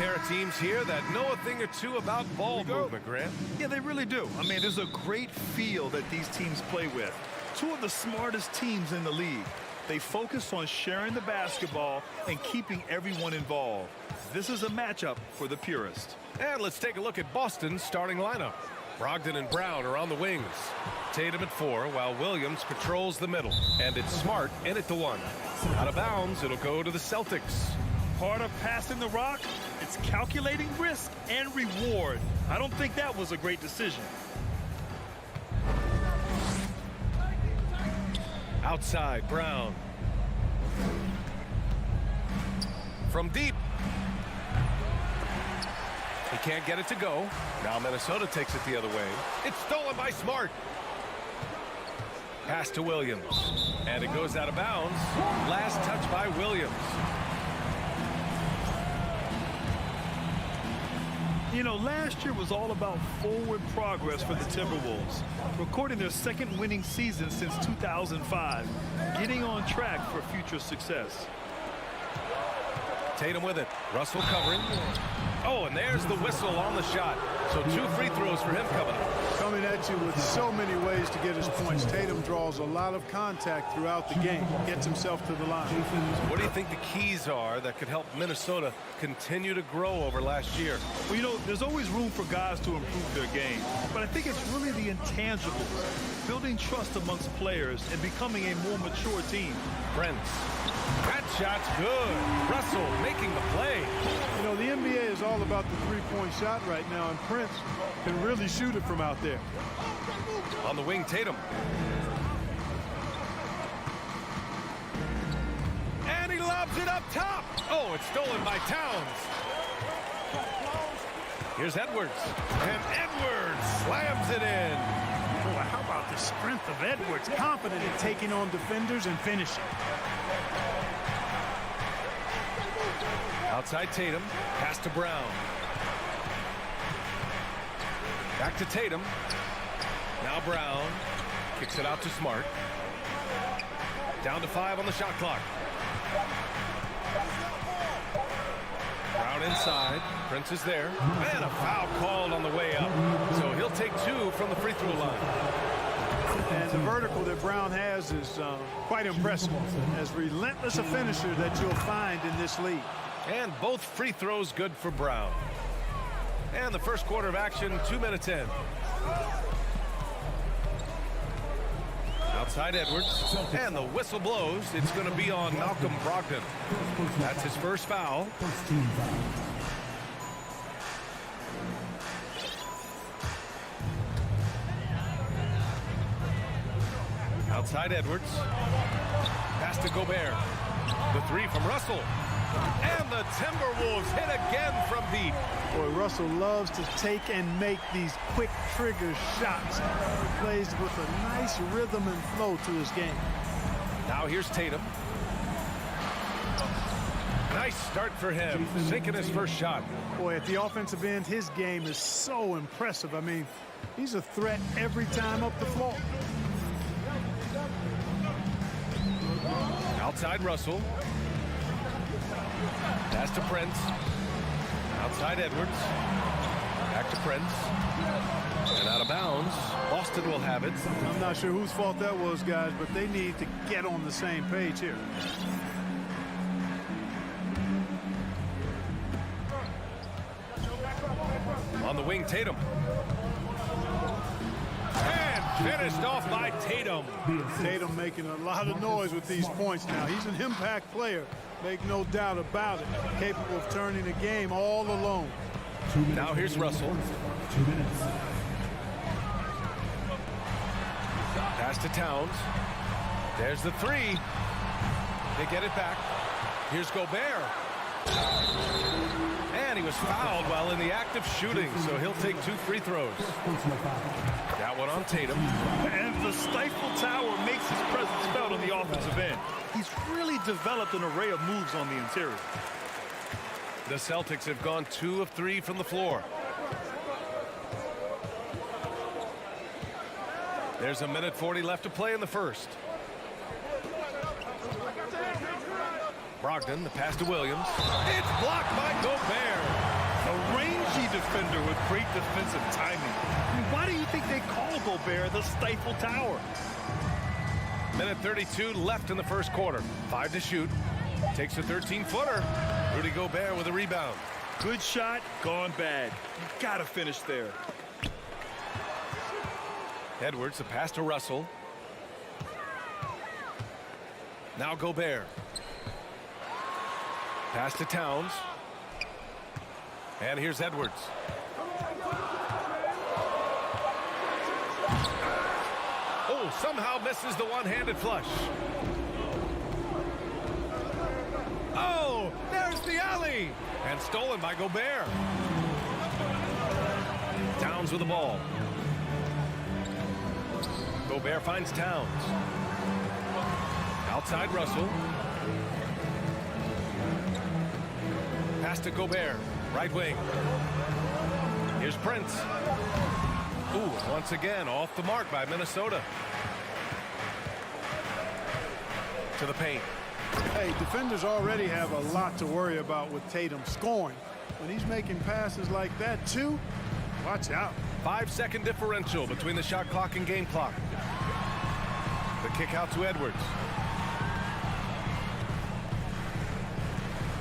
pair of teams here that know a thing or two about ball movement, Grant. Yeah, they really do. I mean, there's a great feel that these teams play with. Two of the smartest teams in the league. They focus on sharing the basketball and keeping everyone involved. This is a matchup for the purist. And let's take a look at Boston's starting lineup. Brogdon and Brown are on the wings. Tatum at 4, while Williams patrols the middle. And it's Smart in at the 1. Out of bounds, it'll go to the Celtics. Part of passing the rock, it's calculating risk and reward. I don't think that was a great decision. Outside, Brown. From deep. He can't get it to go. Now Minnesota takes it the other way. It's stolen by Smart. Pass to Williams. And it goes out of bounds. Last touch by Williams. You know, last year was all about forward progress for the Timberwolves, recording their second winning season since 2005, getting on track for future success. Tatum with it. Russell covering. Oh, and there's the whistle on the shot. So 2 free throws for him coming up. Coming at you with so many ways to get his points. Tatum draws a lot of contact throughout the game, gets himself to the line. What do you think the keys are that could help Minnesota continue to grow over last year? Well, you know, there's always room for guys to improve their game, but I think it's really the intangibles, building trust amongst players and becoming a more mature team. Prince. That shot's good. Russell making the play. You know, the NBA is all about the three-point shot right now, and Prince can really shoot it from out there. On the wing, Tatum. And he lobs it up top. Oh, it's stolen by Towns. Here's Edwards. And Edwards slams it in. Boy, how about the strength of Edwards? Confident in taking on defenders and finishing. Outside Tatum. Pass to Brown. Back to Tatum. Now Brown. Kicks it out to Smart. Down to 5 on the shot clock. Brown inside. Prince is there. And a foul called on the way up. So he'll take 2 from the free throw line. And the vertical that Brown has is quite impressive. As relentless a finisher that you'll find in this league. And both free throws good for Brown. And the first quarter of action, 2 minutes in. Outside Edwards. And the whistle blows. It's going to be on Malcolm Brogdon. That's his first foul. Outside Edwards. Pass to Gobert. The 3 from Russell. And the Timberwolves hit again from deep. Boy, Russell loves to take and make these quick trigger shots. He plays with a nice rhythm and flow to his game. Now here's Tatum. Nice start for him, sinking his first shot. Boy, at the offensive end, his game is so impressive. I mean, he's a threat every time up the floor. Outside Russell. Pass to Prince. Outside Edwards. Back to Prince. And out of bounds. Boston will have it. I'm not sure whose fault that was, guys, but they need to get on the same page here. On the wing, Tatum. And finished off by Tatum. Tatum making a lot of noise with these points now. He's an impact player. Make no doubt about it. Capable of turning the game all alone. Now here's Russell. 2 minutes. Pass to Towns. There's the 3. They get it back. Here's Gobert. And he was fouled while in the act of shooting, so he'll take 2 free throws. That one on Tatum. And the Stifle Tower makes his presence felt on the offensive end. He's really developed an array of moves on the interior. The Celtics have gone 2 of 3 from the floor. There's a minute 40 left to play in the first. Brogdon, the pass to Williams. It's blocked by Gobert. rangy defender with great defensive timing. I mean, why do you think they call Gobert the Stifle Tower? Minute 32 left in the first quarter. 5 to shoot. Takes a 13-footer. Rudy Gobert with a rebound. Good shot, gone bad. You gotta finish there. Edwards, the pass to Russell. Now Gobert. Pass to Towns. And here's Edwards. Oh, somehow misses the one-handed flush. Oh, there's the alley. And stolen by Gobert. Towns with the ball. Gobert finds Towns. Outside Russell. Pass to Gobert. Right wing. Here's Prince. Ooh, once again off the mark by Minnesota. To the paint. Hey, defenders already have a lot to worry about with Tatum scoring. When he's making passes like that too, watch out. 5-second differential between the shot clock and game clock. The kick out to Edwards.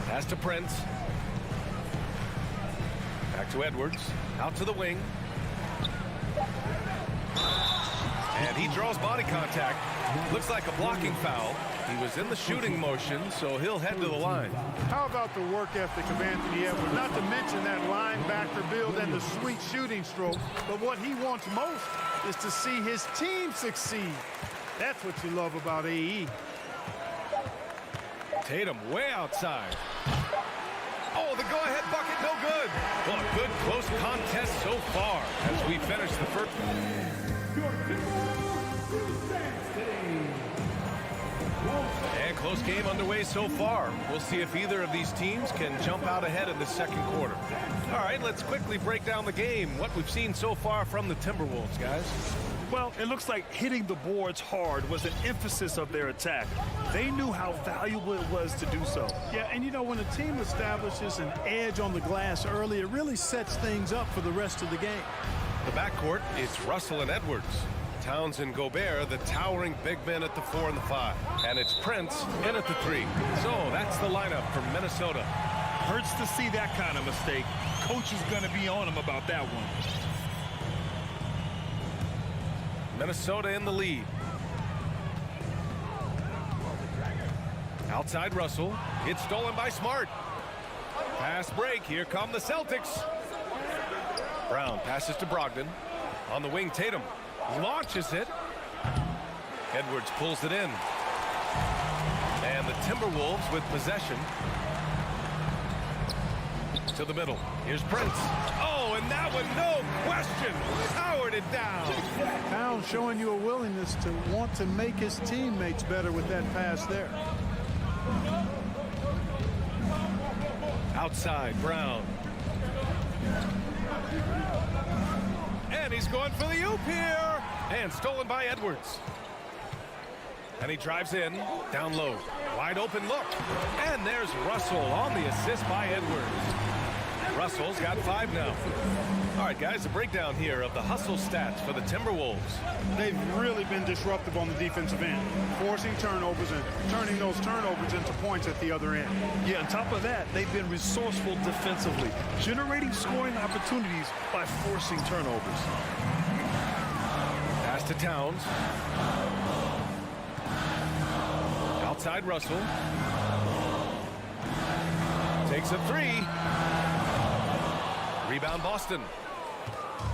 Pass to Prince. Back to Edwards. Out to the wing. And he draws body contact. Looks like a blocking foul. He was in the shooting motion, so he'll head to the line. How about the work ethic of Anthony Edwards? Not to mention that linebacker build and the sweet shooting stroke. But what he wants most is to see his team succeed. That's what you love about AE. Tatum way outside. Oh, the go-ahead bucket, no good. Well, a good close contest so far as we finish the first. And close game underway so far. We'll see if either of these teams can jump out ahead in the second quarter. All right, let's quickly break down the game. What we've seen so far from the Timberwolves, guys. Well, it looks like hitting the boards hard was an emphasis of their attack. They knew how valuable it was to do so. Yeah, and you know, when a team establishes an edge on the glass early, it really sets things up for the rest of the game. The backcourt, it's Russell and Edwards. Towns and Gobert, the towering big men at the 4 and the 5. And it's Prince in at the 3. So that's the lineup for Minnesota. Hurts to see that kind of mistake. Coach is going to be on him about that one. Minnesota in the lead. Outside Russell. It's stolen by Smart. Pass break. Here come the Celtics. Brown passes to Brogdon. On the wing, Tatum launches it. Edwards pulls it in. And the Timberwolves with possession. To the middle. Here's Prince. Oh, and that one, no question, powered it down. Towns showing you a willingness to want to make his teammates better with that pass there. Outside, Brown. And he's going for the oop here. And stolen by Edwards. And he drives in, down low. Wide open look. And there's Russell on the assist by Edwards. Russell's got 5 now. All right, guys, a breakdown here of the hustle stats for the Timberwolves. They've really been disruptive on the defensive end, forcing turnovers and turning those turnovers into points at the other end. Yeah, on top of that, they've been resourceful defensively, generating scoring opportunities by forcing turnovers. Pass to Towns. Outside Russell. Takes a 3. Rebound Boston.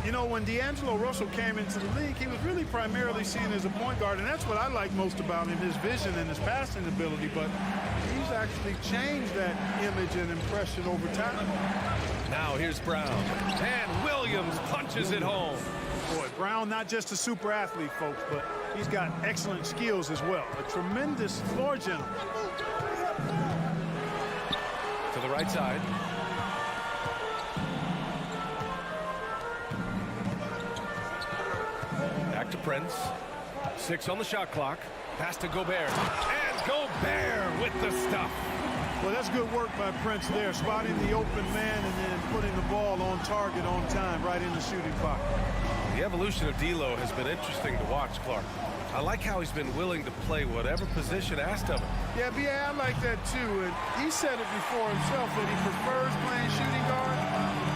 You know, when D'Angelo Russell came into the league, he was really primarily seen as a point guard, and that's what I like most about him, his vision and his passing ability, but he's actually changed that image and impression over time. Now here's Brown. And Williams punches it home. Boy, Brown not just a super athlete, folks, but he's got excellent skills as well. A tremendous floor general. To the right side. Back to Prince. 6 on the shot clock. Pass to Gobert. And Gobert with the stuff. Well, that's good work by Prince there, spotting the open man and then putting the ball on target on time right in the shooting pocket. The evolution of D'Lo has been interesting to watch, Clark. I like how he's been willing to play whatever position asked of him. Yeah, I like that too. And he said it before himself that he prefers playing shooting guard.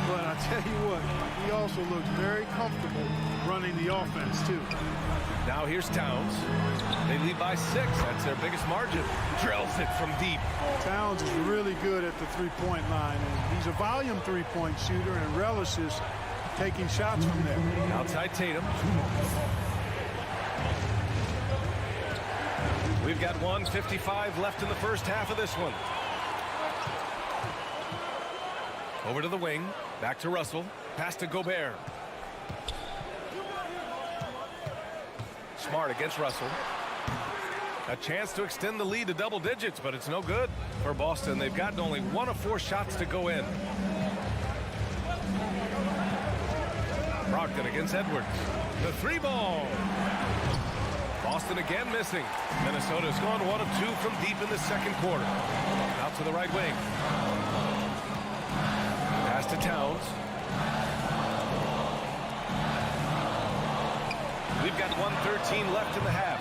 But I tell you what, he also looks very comfortable running the offense too. Now here's Towns. They lead by 6. That's their biggest margin. Drills it from deep. Towns is really good at the three-point line. And he's a volume three-point shooter and relishes taking shots from there. Outside Tatum. We've got 1:55 left in the first half of this one. Over to the wing. Back to Russell. Pass to Gobert. Smart against Russell. A chance to extend the lead to double digits, but it's no good for Boston. They've gotten only 1 of 4 shots to go in. Brogdon against Edwards. The 3-ball. Boston again missing. Minnesota's gone 1 of 2 from deep in the second quarter. Out to the right wing. Pass to Towns. We've got 1:13 left in the half.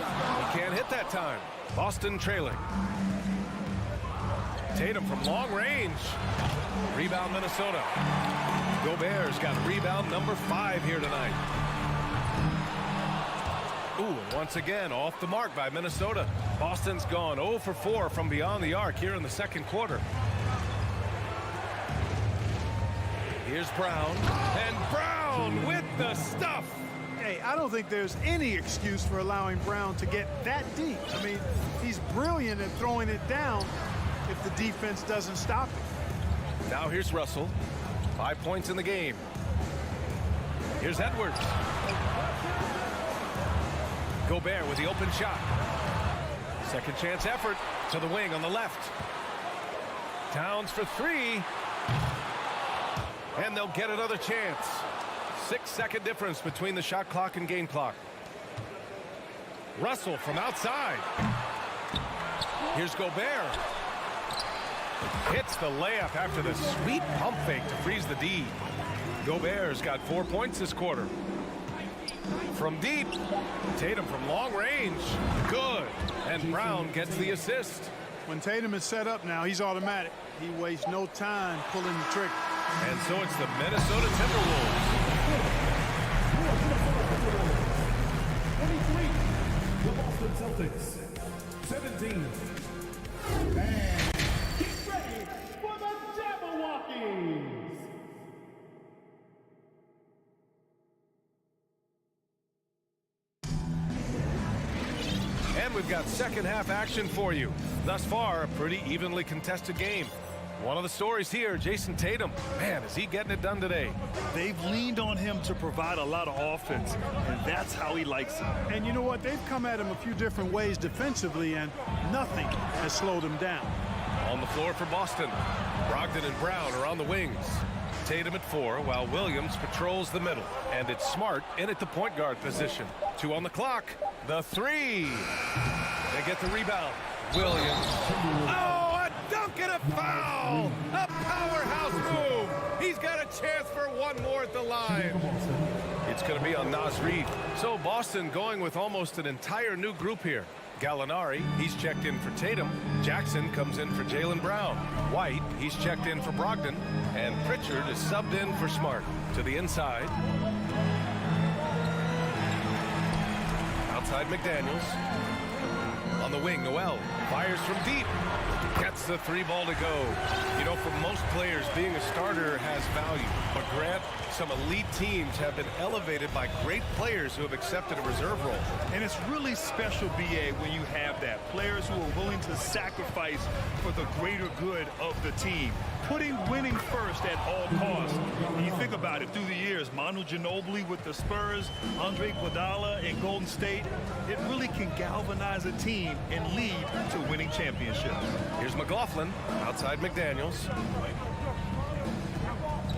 He can't hit that time. Boston trailing. Tatum from long range. Rebound Minnesota. Gobert's got rebound number 5 here tonight. Ooh, and once again off the mark by Minnesota. Boston's gone 0 for 4 from beyond the arc here in the second quarter. Here's Brown. And Brown with the stuff. Hey, I don't think there's any excuse for allowing Brown to get that deep. I mean, he's brilliant at throwing it down if the defense doesn't stop it. Now here's Russell. 5 points in the game. Here's Edwards. Gobert with the open shot. Second chance effort to the wing on the left. Towns for 3. And they'll get another chance. 6-second difference between the shot clock and game clock. Russell from outside. Here's Gobert. Hits the layup after the sweet pump fake to freeze the D. Gobert's got 4 points this quarter. From deep, Tatum from long range. Good. And Brown gets the assist. When Tatum is set up now, he's automatic. He wastes no time pulling the trigger. And so it's the Minnesota Timberwolves. 23, the Boston Celtics. 17. And get ready for the Jabberwockies. And we've got second half action for you. Thus far, a pretty evenly contested game. One of the stories here, Jason Tatum. Man, is he getting it done today. They've leaned on him to provide a lot of offense, and that's how he likes it. And you know what? They've come at him a few different ways defensively, and nothing has slowed him down. On the floor for Boston, Brogdon and Brown are on the wings. Tatum at 4, while Williams patrols the middle. And it's Smart in at the point guard position. 2 on the clock. The 3. They get the rebound. Williams. Oh, a dunk and a foul! A powerhouse move! He's got a chance for 1 more at the line. It's going to be on Naz Reid. So Boston going with almost an entire new group here. Gallinari, he's checked in for Tatum. Jackson comes in for Jaylen Brown. White, he's checked in for Brogdon. And Pritchard is subbed in for Smart. To the inside. Outside McDaniels. On the wing, Noel fires from deep. Gets the 3-ball to go. You know, for most players, being a starter has value. But Grant, some elite teams have been elevated by great players who have accepted a reserve role. And it's really special, BA, when you have that. Players who are willing to sacrifice for the greater good of the team. Putting winning first at all costs. When you think about it, through the years, Manu Ginobili with the Spurs, Andre Iguodala in Golden State, it really can galvanize a team and lead to winning championships. Here's McLaughlin, outside McDaniels.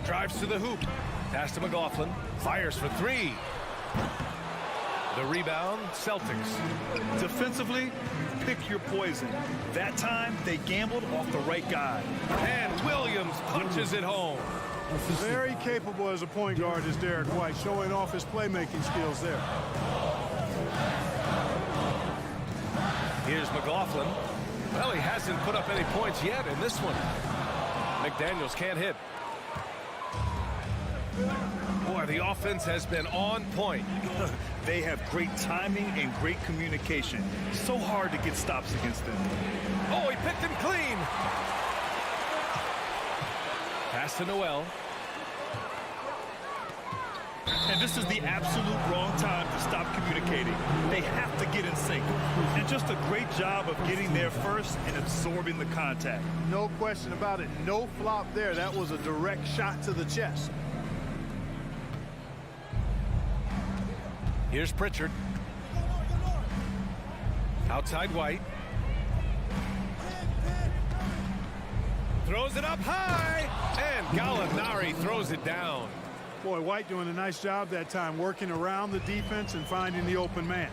Drives to the hoop. Pass to McLaughlin. Fires for 3. The rebound, Celtics. Defensively, pick your poison. That time, they gambled off the right guy. And Williams punches it home. Very capable as a point guard is Derek White, showing off his playmaking skills there. Here's McLaughlin. Well, he hasn't put up any points yet in this one. McDaniels can't hit. Boy, the offense has been on point. They have great timing and great communication. So hard to get stops against them. Oh, he picked him clean. Pass to Noel. And this is the absolute wrong time to stop communicating. They have to get in sync. And just a great job of getting there first and absorbing the contact. No question about it. No flop there. That was a direct shot to the chest. Here's Pritchard. Outside White. Throws it up high. And Gallinari throws it down. Boy, White doing a nice job that time, working around the defense and finding the open man.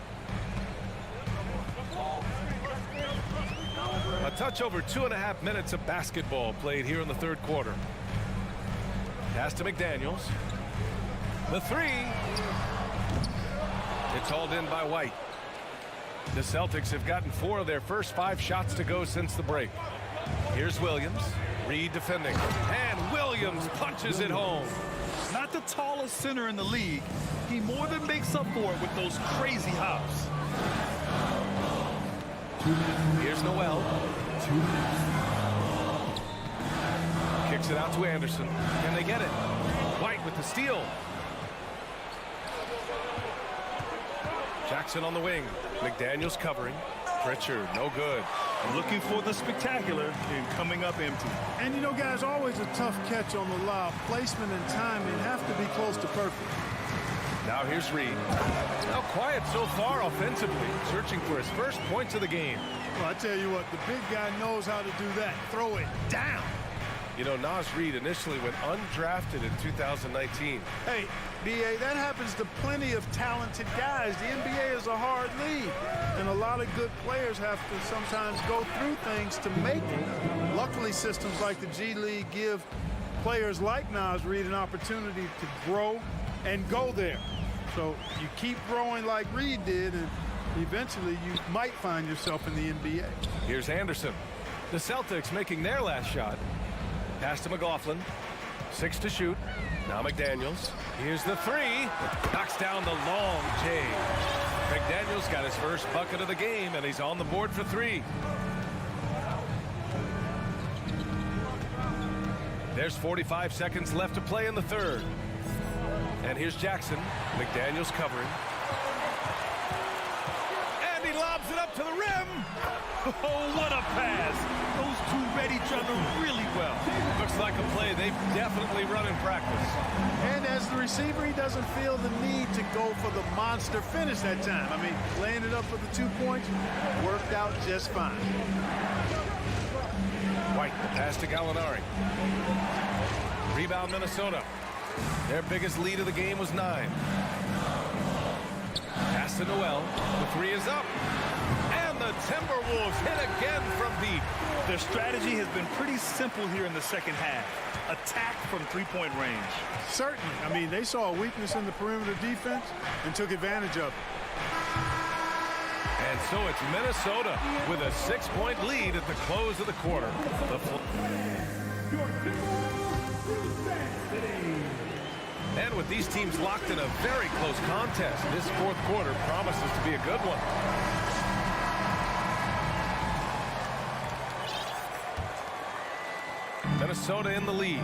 A touch over 2.5 minutes of basketball played here in the third quarter. Pass to McDaniels. The three. It's hauled in by White. The Celtics have gotten 4 of their first 5 shots to go since the break. Here's Williams. Reed defending. And Williams punches it home. Not the tallest center in the league. He more than makes up for it with those crazy hops. Here's Noel. Kicks it out to Anderson. Can they get it? White with the steal. Jackson on the wing. McDaniels covering. Pritchard, no good. Looking for the spectacular and coming up empty. And you know, guys, always a tough catch on the lob. Placement and timing have to be close to perfect. Now here's Reed. Now quiet so far offensively, searching for his first points of the game. Well, I tell you what, the big guy knows how to do that. Throw it down. You know, Naz Reid initially went undrafted in 2019. Hey, B.A., that happens to plenty of talented guys. The NBA is a hard league, and a lot of good players have to sometimes go through things to make it. Luckily, systems like the G League give players like Naz Reid an opportunity to grow and go there. So you keep growing like Reid did, and eventually you might find yourself in the NBA. Here's Anderson. The Celtics making their last shot. Pass to McLaughlin. 6 to shoot. Now McDaniels. Here's the three. Knocks down the long J. McDaniels got his first bucket of the game, and he's on the board for 3. There's 45 seconds left to play in the third. And here's Jackson. McDaniels covering. And he lobs it up to the rim. Oh, what a pass. Those two read each other really well. Looks like a play they've definitely run in practice. And as the receiver, he doesn't feel the need to go for the monster finish that time. I mean, laying it up for the 2 points worked out just fine. White, pass to Gallinari. Rebound Minnesota. Their biggest lead of the game was 9. Pass to Noel. The three is up. And the Timberwolves hit again from deep. Their strategy has been pretty simple here in the second half. Attack from three-point range. Certainly. I mean, they saw a weakness in the perimeter defense and took advantage of it. And so it's Minnesota with a 6-point lead at the close of the quarter. And with these teams locked in a very close contest, this fourth quarter promises to be a good one. Minnesota in the lead.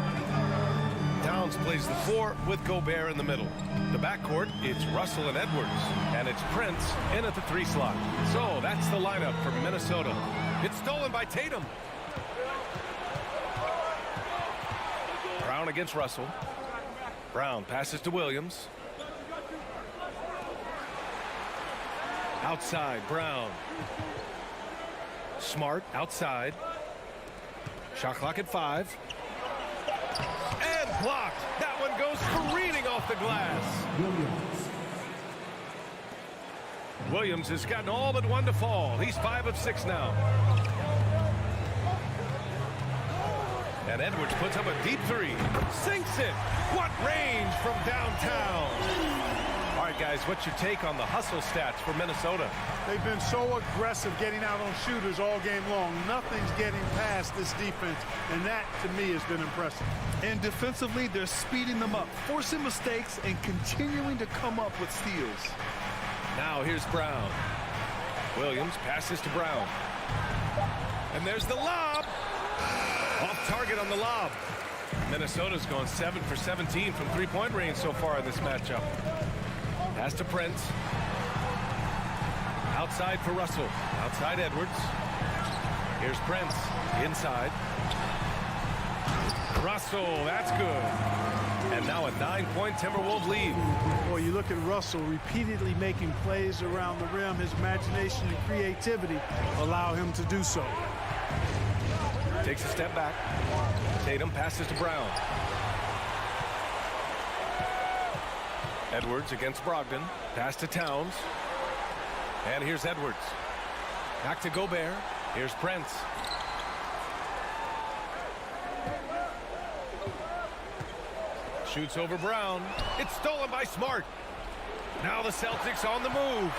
Towns plays the 4 with Gobert in the middle. The backcourt, it's Russell and Edwards. And it's Prince in at the 3 slot. So that's the lineup for Minnesota. It's stolen by Tatum. Brown against Russell. Brown passes to Williams. Outside, Brown. Smart outside. Shot clock at 5. And blocked. That one goes careening off the glass. Williams has gotten all but one to fall. He's 5 of 6 now. And Edwards puts up a deep three. Sinks it. What range from downtown. All right, guys, what's your take on the hustle stats for Minnesota? They've been so aggressive getting out on shooters all game long. Nothing's getting past this defense, and that, to me, has been impressive. And defensively, they're speeding them up, forcing mistakes, and continuing to come up with steals. Now here's Brown. Williams passes to Brown. And there's the lob. Off target on the lob. Minnesota's gone 7 for 17 from three-point range so far in this matchup. Pass to Prince. Outside for Russell. Outside Edwards. Here's Prince. Inside. Russell, that's good. And now a 9-point Timberwolves lead. Boy, you look at Russell repeatedly making plays around the rim. His imagination and creativity allow him to do so. Takes a step back. Tatum passes to Brown. Edwards against Brogdon. Pass to Towns. And here's Edwards. Back to Gobert. Here's Prince. Shoots over Brown. It's stolen by Smart. Now the Celtics on the move.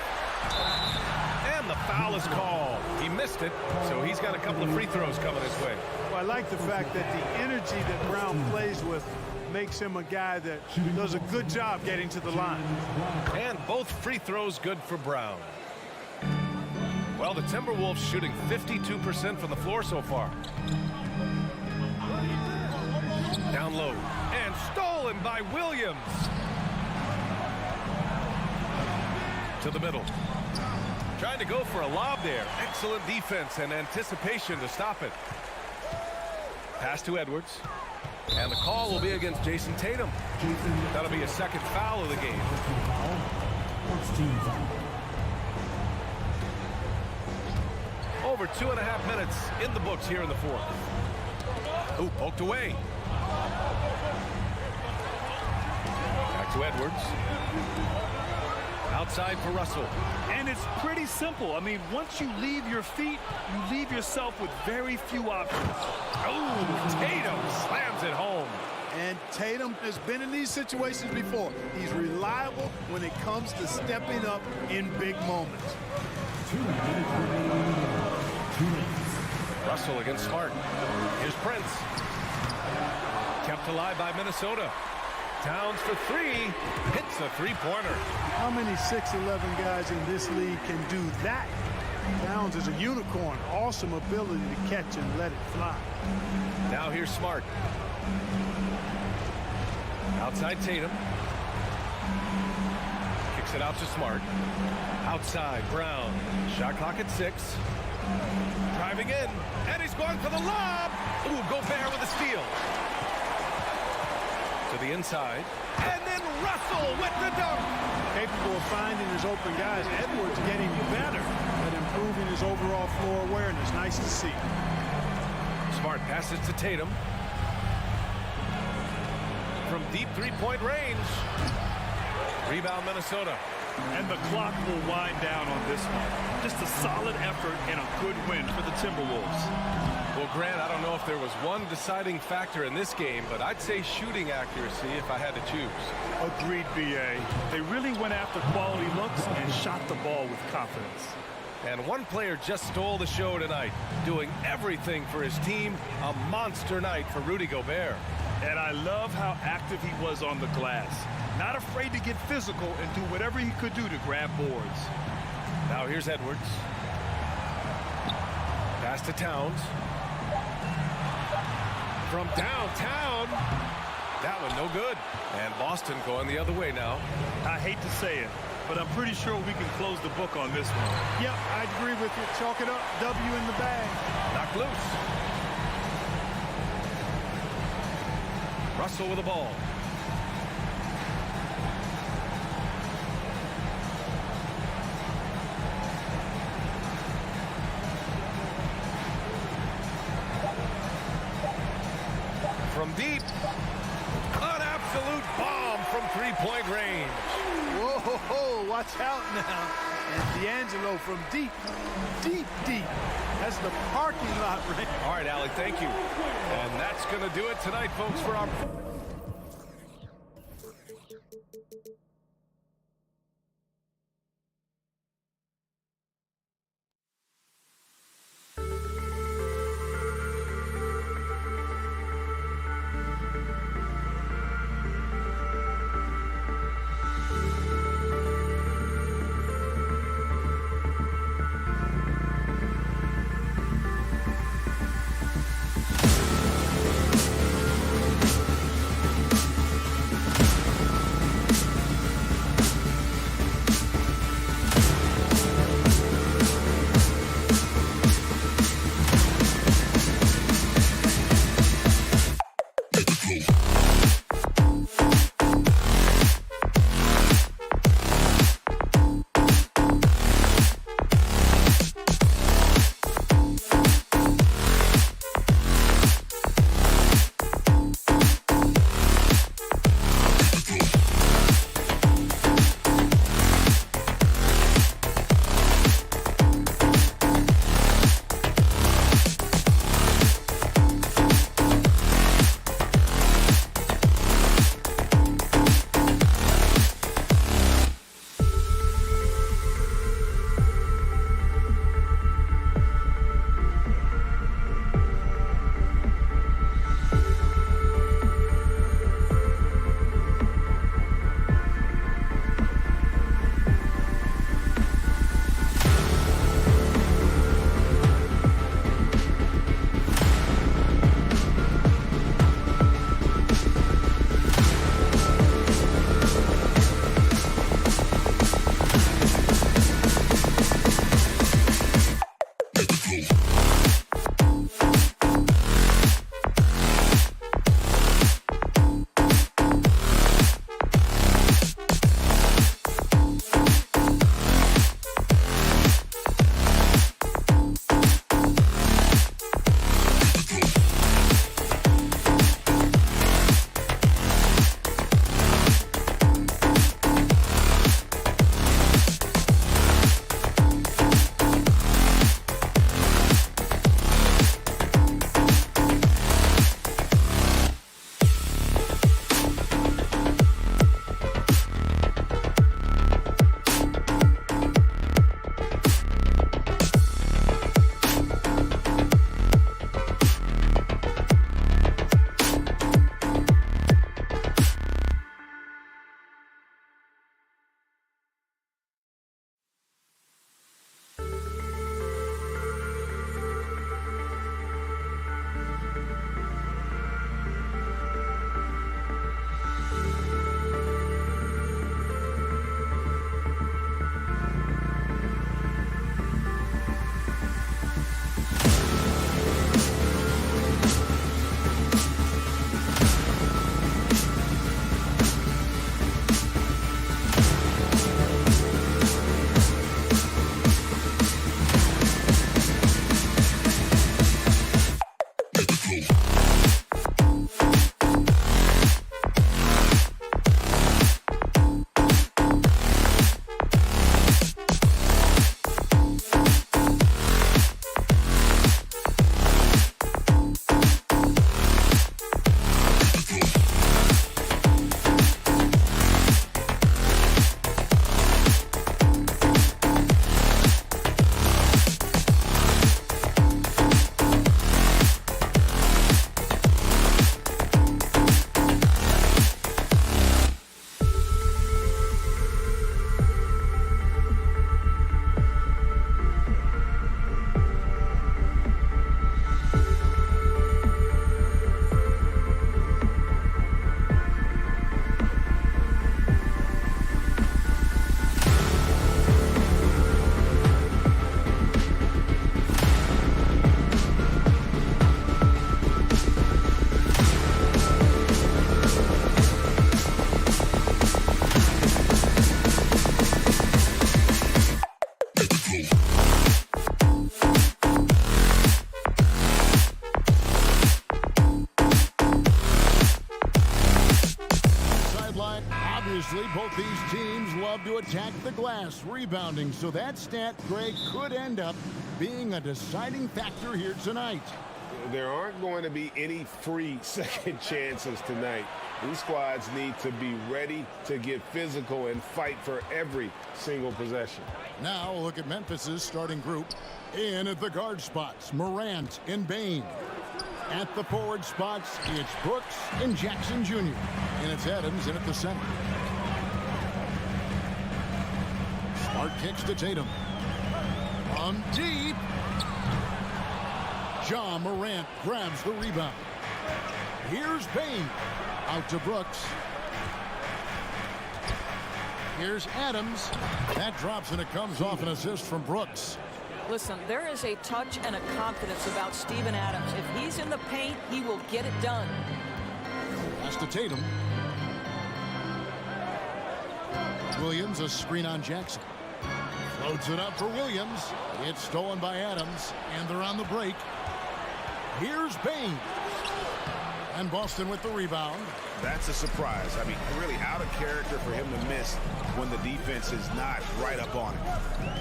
And the foul is called. He missed it, so he's got a couple of free throws coming his way. Well, I like the fact that the energy that Brown plays with makes him a guy that does a good job getting to the line. And both free throws good for Brown. Well, the Timberwolves shooting 52% from the floor so far. Down low. And stolen by Williams. To the middle. Trying to go for a lob there. Excellent defense and anticipation to stop it. Pass to Edwards. And the call will be against Jason Tatum. That'll be a second foul of the game. Over 2.5 minutes in the books here in the fourth. Ooh, poked away. Back to Edwards. Outside for Russell. And it's pretty simple. I mean, once you leave your feet, you leave yourself with very few options. Oh, Tatum slams it home. And Tatum has been in these situations before. He's reliable when it comes to stepping up in big moments. Russell against Smart. Here's Prince. Kept alive by Minnesota. Towns for three. Hits a three-pointer. How many 6'11" guys in this league can do that? Towns is a unicorn. Awesome ability to catch and let it fly. Now here's Smart. Outside Tatum. Kicks it out to Smart. Outside Brown. Shot clock at 6. Driving in. And he's going for the lob. Ooh, Gobert with a steal. To the inside. And then Russell with the dunk. Capable of finding his open guys. Edwards getting better at improving his overall floor awareness. Nice to see. Smart passes to Tatum. From deep three-point range. Rebound Minnesota. And the clock will wind down on this one. Just a solid effort and a good win for the Timberwolves. Well, Grant, I don't know if there was one deciding factor in this game, but I'd say shooting accuracy if I had to choose. Agreed, B.A. They really went after quality looks and shot the ball with confidence. And one player just stole the show tonight, doing everything for his team. A monster night for Rudy Gobert. And I love how active he was on the glass. Not afraid to get physical and do whatever he could do to grab boards. Now here's Edwards. Pass to Towns. From downtown. That one no good. And Boston going the other way now. I hate to say it, but I'm pretty sure we can close the book on this one. Yep, I agree with you. Chalk it up. W in the bag. Knocked loose. Russell with the ball. From deep, an absolute bomb from three-point range. Whoa, watch out now. And D'Angelo from deep, deep. That's the parking lot range. All right, Allie, thank you. And that's going to do it tonight, folks, for our... to attack the glass, rebounding. So that stat, Greg, could end up being a deciding factor here tonight. There aren't going to be any free second chances tonight. These squads need to be ready to get physical and fight for every single possession. Now look at Memphis's starting group. In at the guard spots, Morant and Bain. At the forward spots, it's Brooks and Jackson Jr. And it's Adams in at the center. Smart kicks to Tatum. From deep. Ja Morant grabs the rebound. Here's Bain. Out to Brooks. Here's Adams. That drops and it comes off an assist from Brooks. Listen, there is a touch and a confidence about Steven Adams. If he's in the paint, he will get it done. Pass to Tatum. Williams, a screen on Jackson. Floats it up for Williams. It's stolen by Adams, and they're on the break. Here's Bain. And Boston with the rebound. That's a surprise. I mean, really out of character for him to miss when the defense is not right up on him.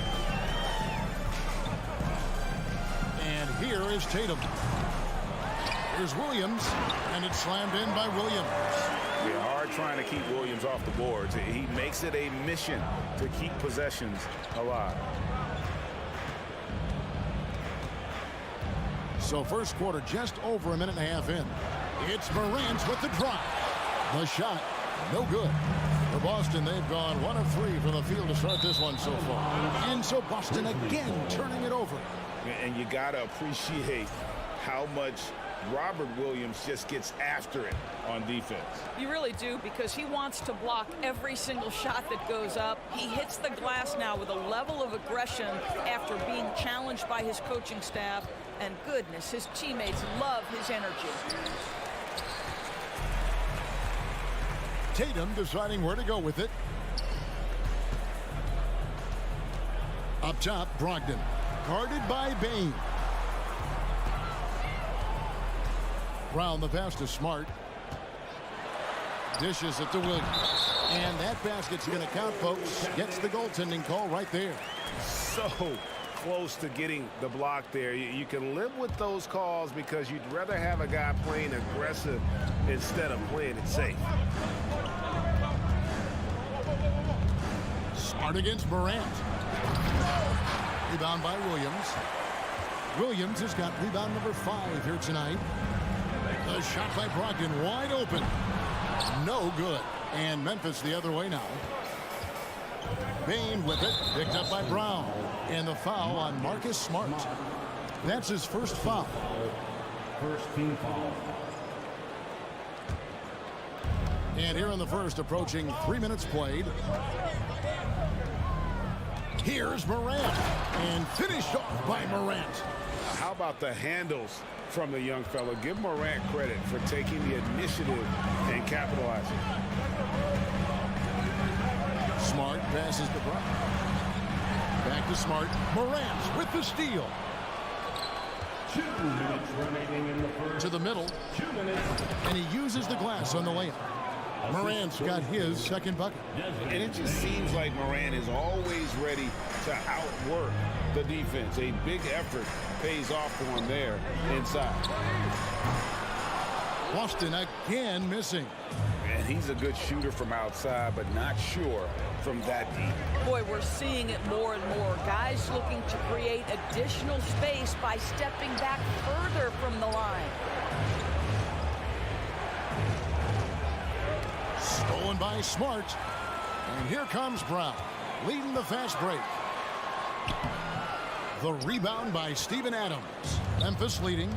And here is Tatum. Here's Williams, and it's slammed in by Williams. Yeah, hard trying to keep Williams off the boards. He makes it a mission to keep possessions alive. So first quarter just over a minute and a half in. It's Morant with the drive. The shot, no good. For Boston, they've gone 1 of 3 from the field to start this one so far. And so Boston again turning it over. And you got to appreciate how much Robert Williams just gets after it on defense. You really do, because he wants to block every single shot that goes up. He hits the glass now with a level of aggression after being challenged by his coaching staff. And goodness, his teammates love his energy. Tatum deciding where to go with it. Up top, Brogdon. Guarded by Bain. Brown the pass to Smart. Dishes it to Williams. And that basket's going to count, folks. Gets the goaltending call right there. So close to getting the block there. You can live with those calls because you'd rather have a guy playing aggressive instead of playing it safe. Smart against Morant. Rebound by Williams. Williams has got rebound number 5 here tonight. The shot by Brogdon wide open. No good. And Memphis the other way now. Bain with it. Picked up by Brown. And the foul on Marcus Smart. That's his first foul. First team foul. And here in the first, approaching 3 minutes played. Here's Morant. And finished off by Morant. How about the handles from the young fellow? Give Morant credit for taking the initiative and capitalizing. Smart passes to Brown. Back to Smart. Morant with the steal. 2 minutes remaining in the first. To the middle. 2 minutes. And he uses the glass on the layup. Morant's got his second bucket. And it just seems like Morant is always ready to outwork the defense. A big effort pays off for him there inside. Boston again missing. And he's a good shooter from outside, but not sure from that deep. Boy, we're seeing it more and more. Guys looking to create additional space by stepping back further from the line. Stolen by Smart. And here comes Brown, leading the fast break. The rebound by Steven Adams. Memphis leading.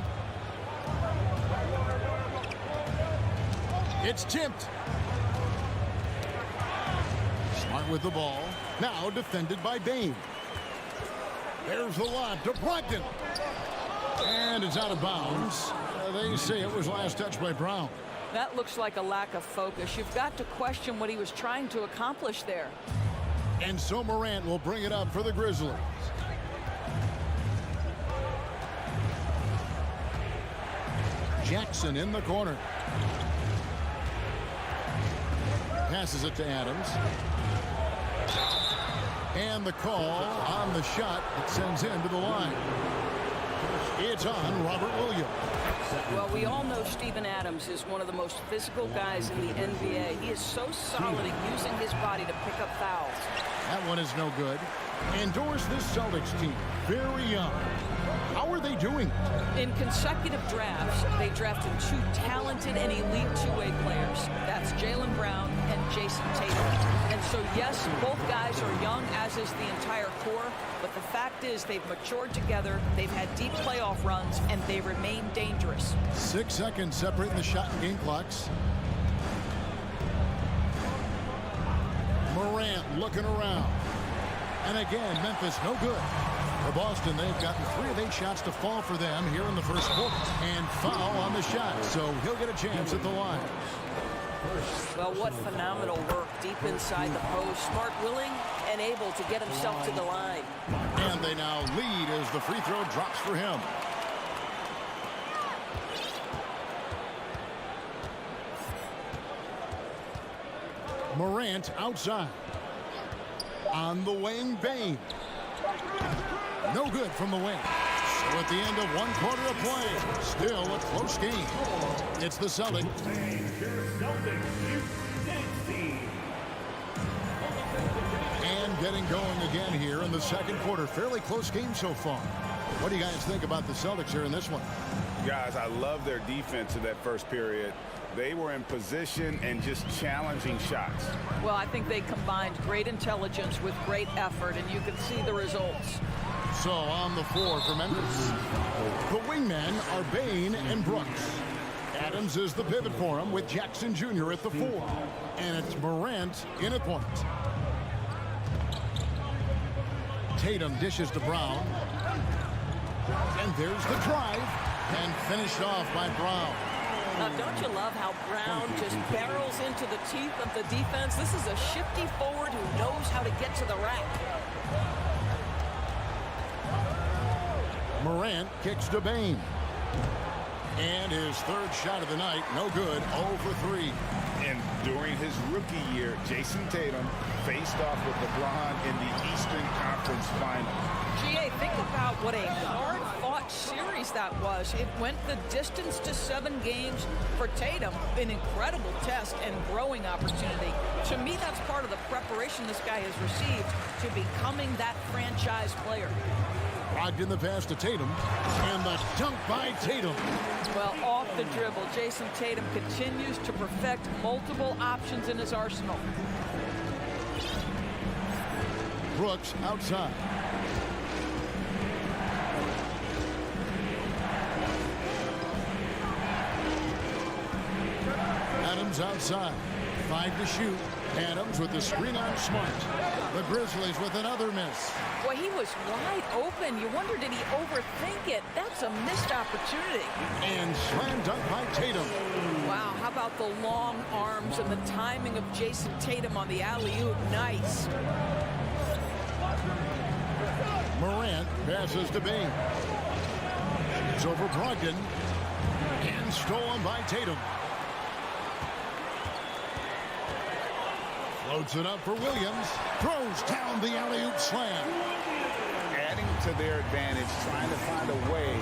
It's tipped. Smart with the ball. Now defended by Bain. There's the lob to Brogdon. And it's out of bounds. They say it was last touched by Brown. That looks like a lack of focus. You've got to question what he was trying to accomplish there. And so Morant will bring it up for the Grizzlies. Jackson in the corner. Passes it to Adams. And the call on the shot that sends him to the line. It's on Robert Williams. Well, we all know Steven Adams is one of the most physical guys in the NBA. He is so solid at using his body to pick up fouls. That one is no good. Endorse this Celtics team. Very young. How are they doing? In consecutive drafts, they drafted 2 talented and elite two-way players. That's Jaylen Brown and Jason Tatum. And so, yes, both guys are young, as is the entire core. But the fact is they've matured together, they've had deep playoff runs, and they remain dangerous. 6 seconds separating the shot and game clocks. Morant looking around. And again, Memphis no good. For Boston, they've gotten 3 of 8 shots to fall for them here in the first quarter. And foul on the shot, so he'll get a chance at the line. Well, what phenomenal work deep inside the post. Smart, willing, and able to get himself to the line. And they now lead as the free throw drops for him. Morant outside. On the wing, Bane. No good from the wing. So at the end of 1 quarter of play, still a close game. It's the Celtics. And getting going again here in the second quarter. Fairly close game so far. What do you guys think about the Celtics here in this one? Guys, I love their defense in that first period. They were in position and just challenging shots. Well, I think they combined great intelligence with great effort, and you can see the results. So on the floor for Memphis, the wingmen are Bane and Brooks. Adams is the pivot for him with Jackson Jr. at the 4. And it's Morant in at point. Tatum dishes to Brown. And there's the drive. And finished off by Brown. Now, don't you love how Brown just barrels into the teeth of the defense? This is a shifty forward who knows how to get to the rack. Morant kicks to Bane. And his 3rd shot of the night, no good, 0 for 3. And during his rookie year, Jason Tatum faced off with LeBron in the Eastern Conference Final. GA, think about what a hard-fought series that was. It went the distance to 7 games for Tatum. An incredible test and growing opportunity. To me, that's part of the preparation this guy has received to becoming that franchise player. Locked in the pass to Tatum. And the dunk by Tatum. Well, off the dribble, Jason Tatum continues to perfect multiple options in his arsenal. Brooks outside. Adams outside. 5 to shoot. Adams with the screen on Smart. The Grizzlies with another miss. Boy, he was wide open. You wonder, did he overthink it? That's a missed opportunity. And slam dunk by Tatum. Wow, how about the long arms and the timing of Jason Tatum on the alley-oop? Nice. Morant passes to Bane. It's over Brogdon. And stolen by Tatum. Floats it up for Williams. Throws down the alley-oop slam. Adding to their advantage, trying to find a way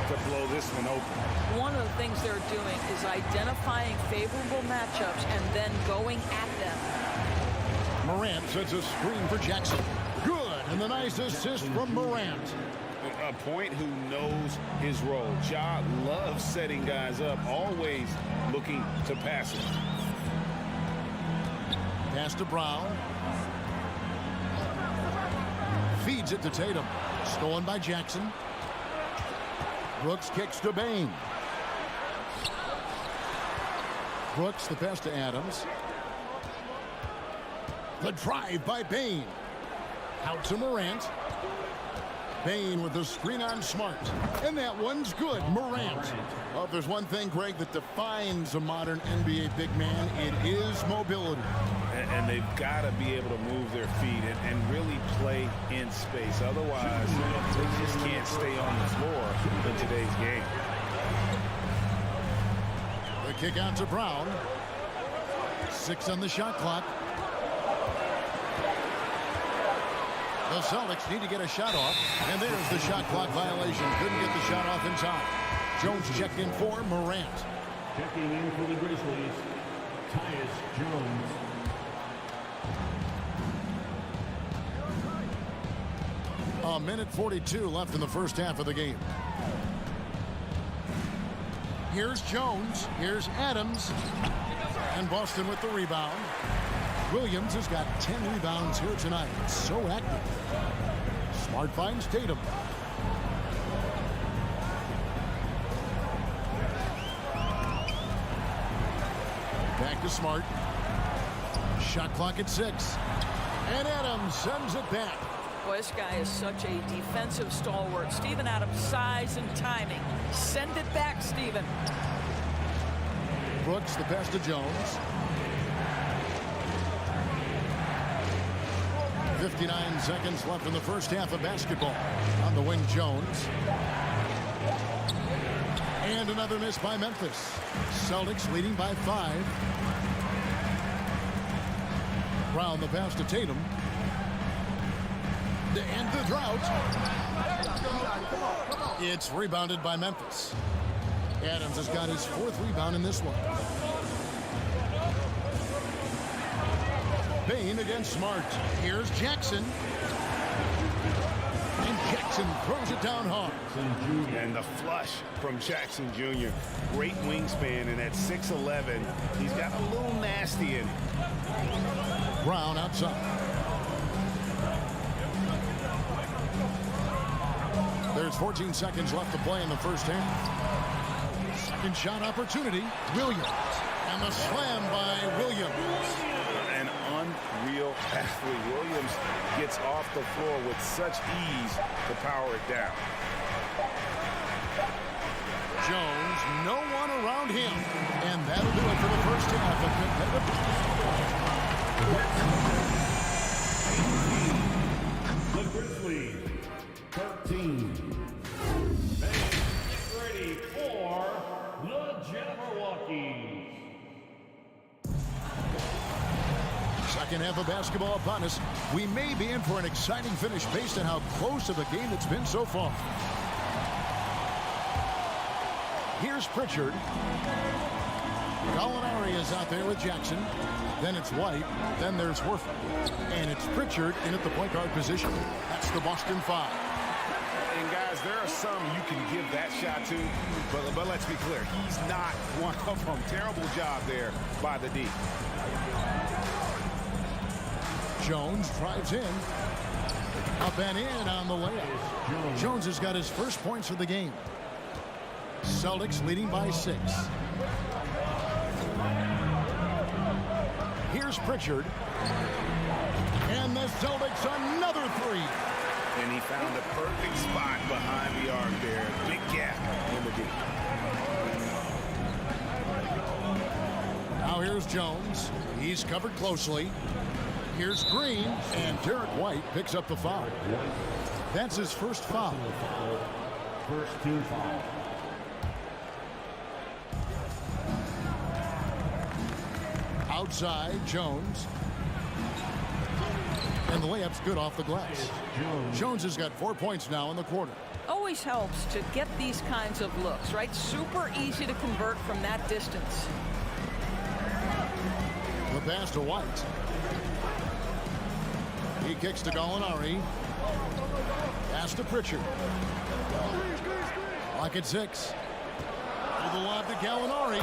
to blow this one open. One of the things they're doing is identifying favorable matchups and then going at them. Morant sets a screen for Jackson. Good, and the nice assist from Morant. A point who knows his role. Ja loves setting guys up, always looking to pass it. Pass to Brown. Feeds it to Tatum. Stolen by Jackson. Brooks kicks to Bane. Brooks, the pass to Adams. The drive by Bane. Out to Morant. Bane with the screen on Smart. And that one's good. Morant. Well, if there's one thing, Greg, that defines a modern NBA big man, it is mobility. And they've got to be able to move their feet and really play in space. Otherwise, they just can't stay on the floor in today's game. The kick out to Brown. 6 on the shot clock. The Celtics need to get a shot off, and there's the shot clock violation. Couldn't get the shot off in time. Jones checked in for Morant. Checking in for the Grizzlies, Tyus Jones. A minute 42 left in the first half of the game. Here's Jones. Here's Adams. And Boston with the rebound. Williams has got 10 rebounds here tonight. So active. Smart finds Tatum. Back to Smart. Shot clock at 6. And Adams sends it back. Boy, this guy is such a defensive stalwart. Steven Adams' size and timing. Send it back, Steven. Brooks, the pass to Jones. 59 seconds left in the first half of basketball. On the wing, Jones. And another miss by Memphis. Celtics leading by 5. Brown, the pass to Tatum. To end the drought. It's rebounded by Memphis. Adams has got his 4th rebound in this one. Bain against Smart. Here's Jackson. And Jackson throws it down hard. And the flush from Jackson Jr. Great wingspan, and at 6'11", he's got a little nasty in him. Brown outside. There's 14 seconds left to play in the first half. Second shot opportunity. Williams. And the slam by Williams. An unreal athlete. Williams gets off the floor with such ease to power it down. Jones, no one around him. And that'll do it for the first half of competitive. The Grizzlies, 13. Get ready for the Jabberwockies. Second half of basketball upon us. We may be in for an exciting finish based on how close of a game it's been so far. Here's Pritchard. Gallinari is out there with Jackson. Then it's White. Then there's Horford. And it's Pritchard in at the point guard position. That's the Boston 5. And guys, there are some you can give that shot to, but let's be clear, he's not one of them. Terrible job there by the D. Jones drives in. Up and in on the layup. Jones has got his first points of the game. Celtics leading by 6. Here's Pritchard. And the Celtics another 3. And he found a perfect spot behind the arc there. Big gap in the D. Now here's Jones. He's covered closely. Here's Green. And Derek White picks up the foul. That's his first foul. First team foul. Outside, Jones. And the layup's good off the glass. Jones has got 4 points now in the quarter. Always helps to get these kinds of looks, right? Super easy to convert from that distance. The pass to White. He kicks to Gallinari. Pass to Pritchard. Lock at 6. To the lob to Gallinari.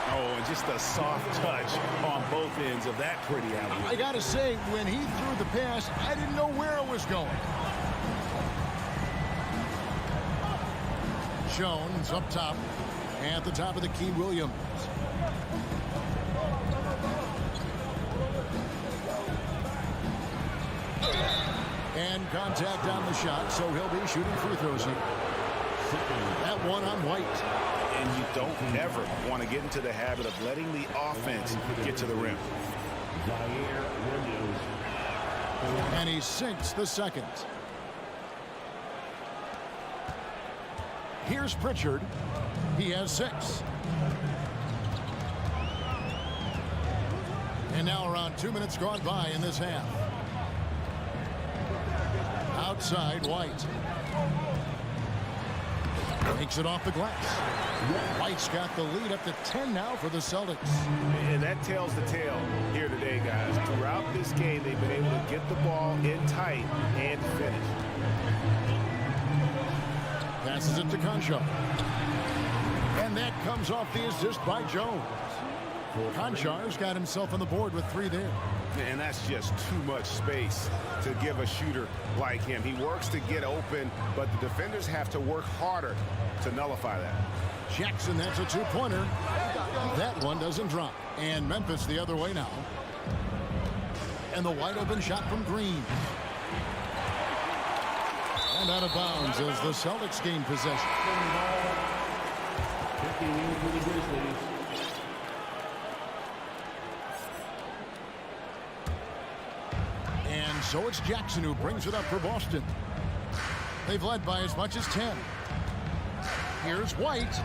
Oh, and just a soft touch on both ends of that pretty alley. I gotta say, when he threw the pass, I didn't know where it was going. Jones up top. At the top of the key, Williams. And contact on the shot, so he'll be shooting free throws here. That one on White. And you don't ever want to get into the habit of letting the offense get to the rim. And he sinks the second. Here's Pritchard. He has 6. And now around 2 minutes gone by in this half. Outside, White. Takes it off the glass. White's got the lead up to 10 now for the Celtics. And that tells the tale here today, guys. Throughout this game, they've been able to get the ball in tight and finish. Passes it to Conchar. And that comes off the assist by Jones. Conchar's got himself on the board with 3 there. And that's just too much space to give a shooter like him. He works to get open, but the defenders have to work harder to nullify that. Jackson, that's a 2-pointer. That one doesn't drop. And Memphis the other way now. And the wide open shot from Green. And out of bounds as the Celtics gain possession. Checking in for the Grizzlies. And so it's Jackson who brings it up for Boston. They've led by as much as 10. Here's White.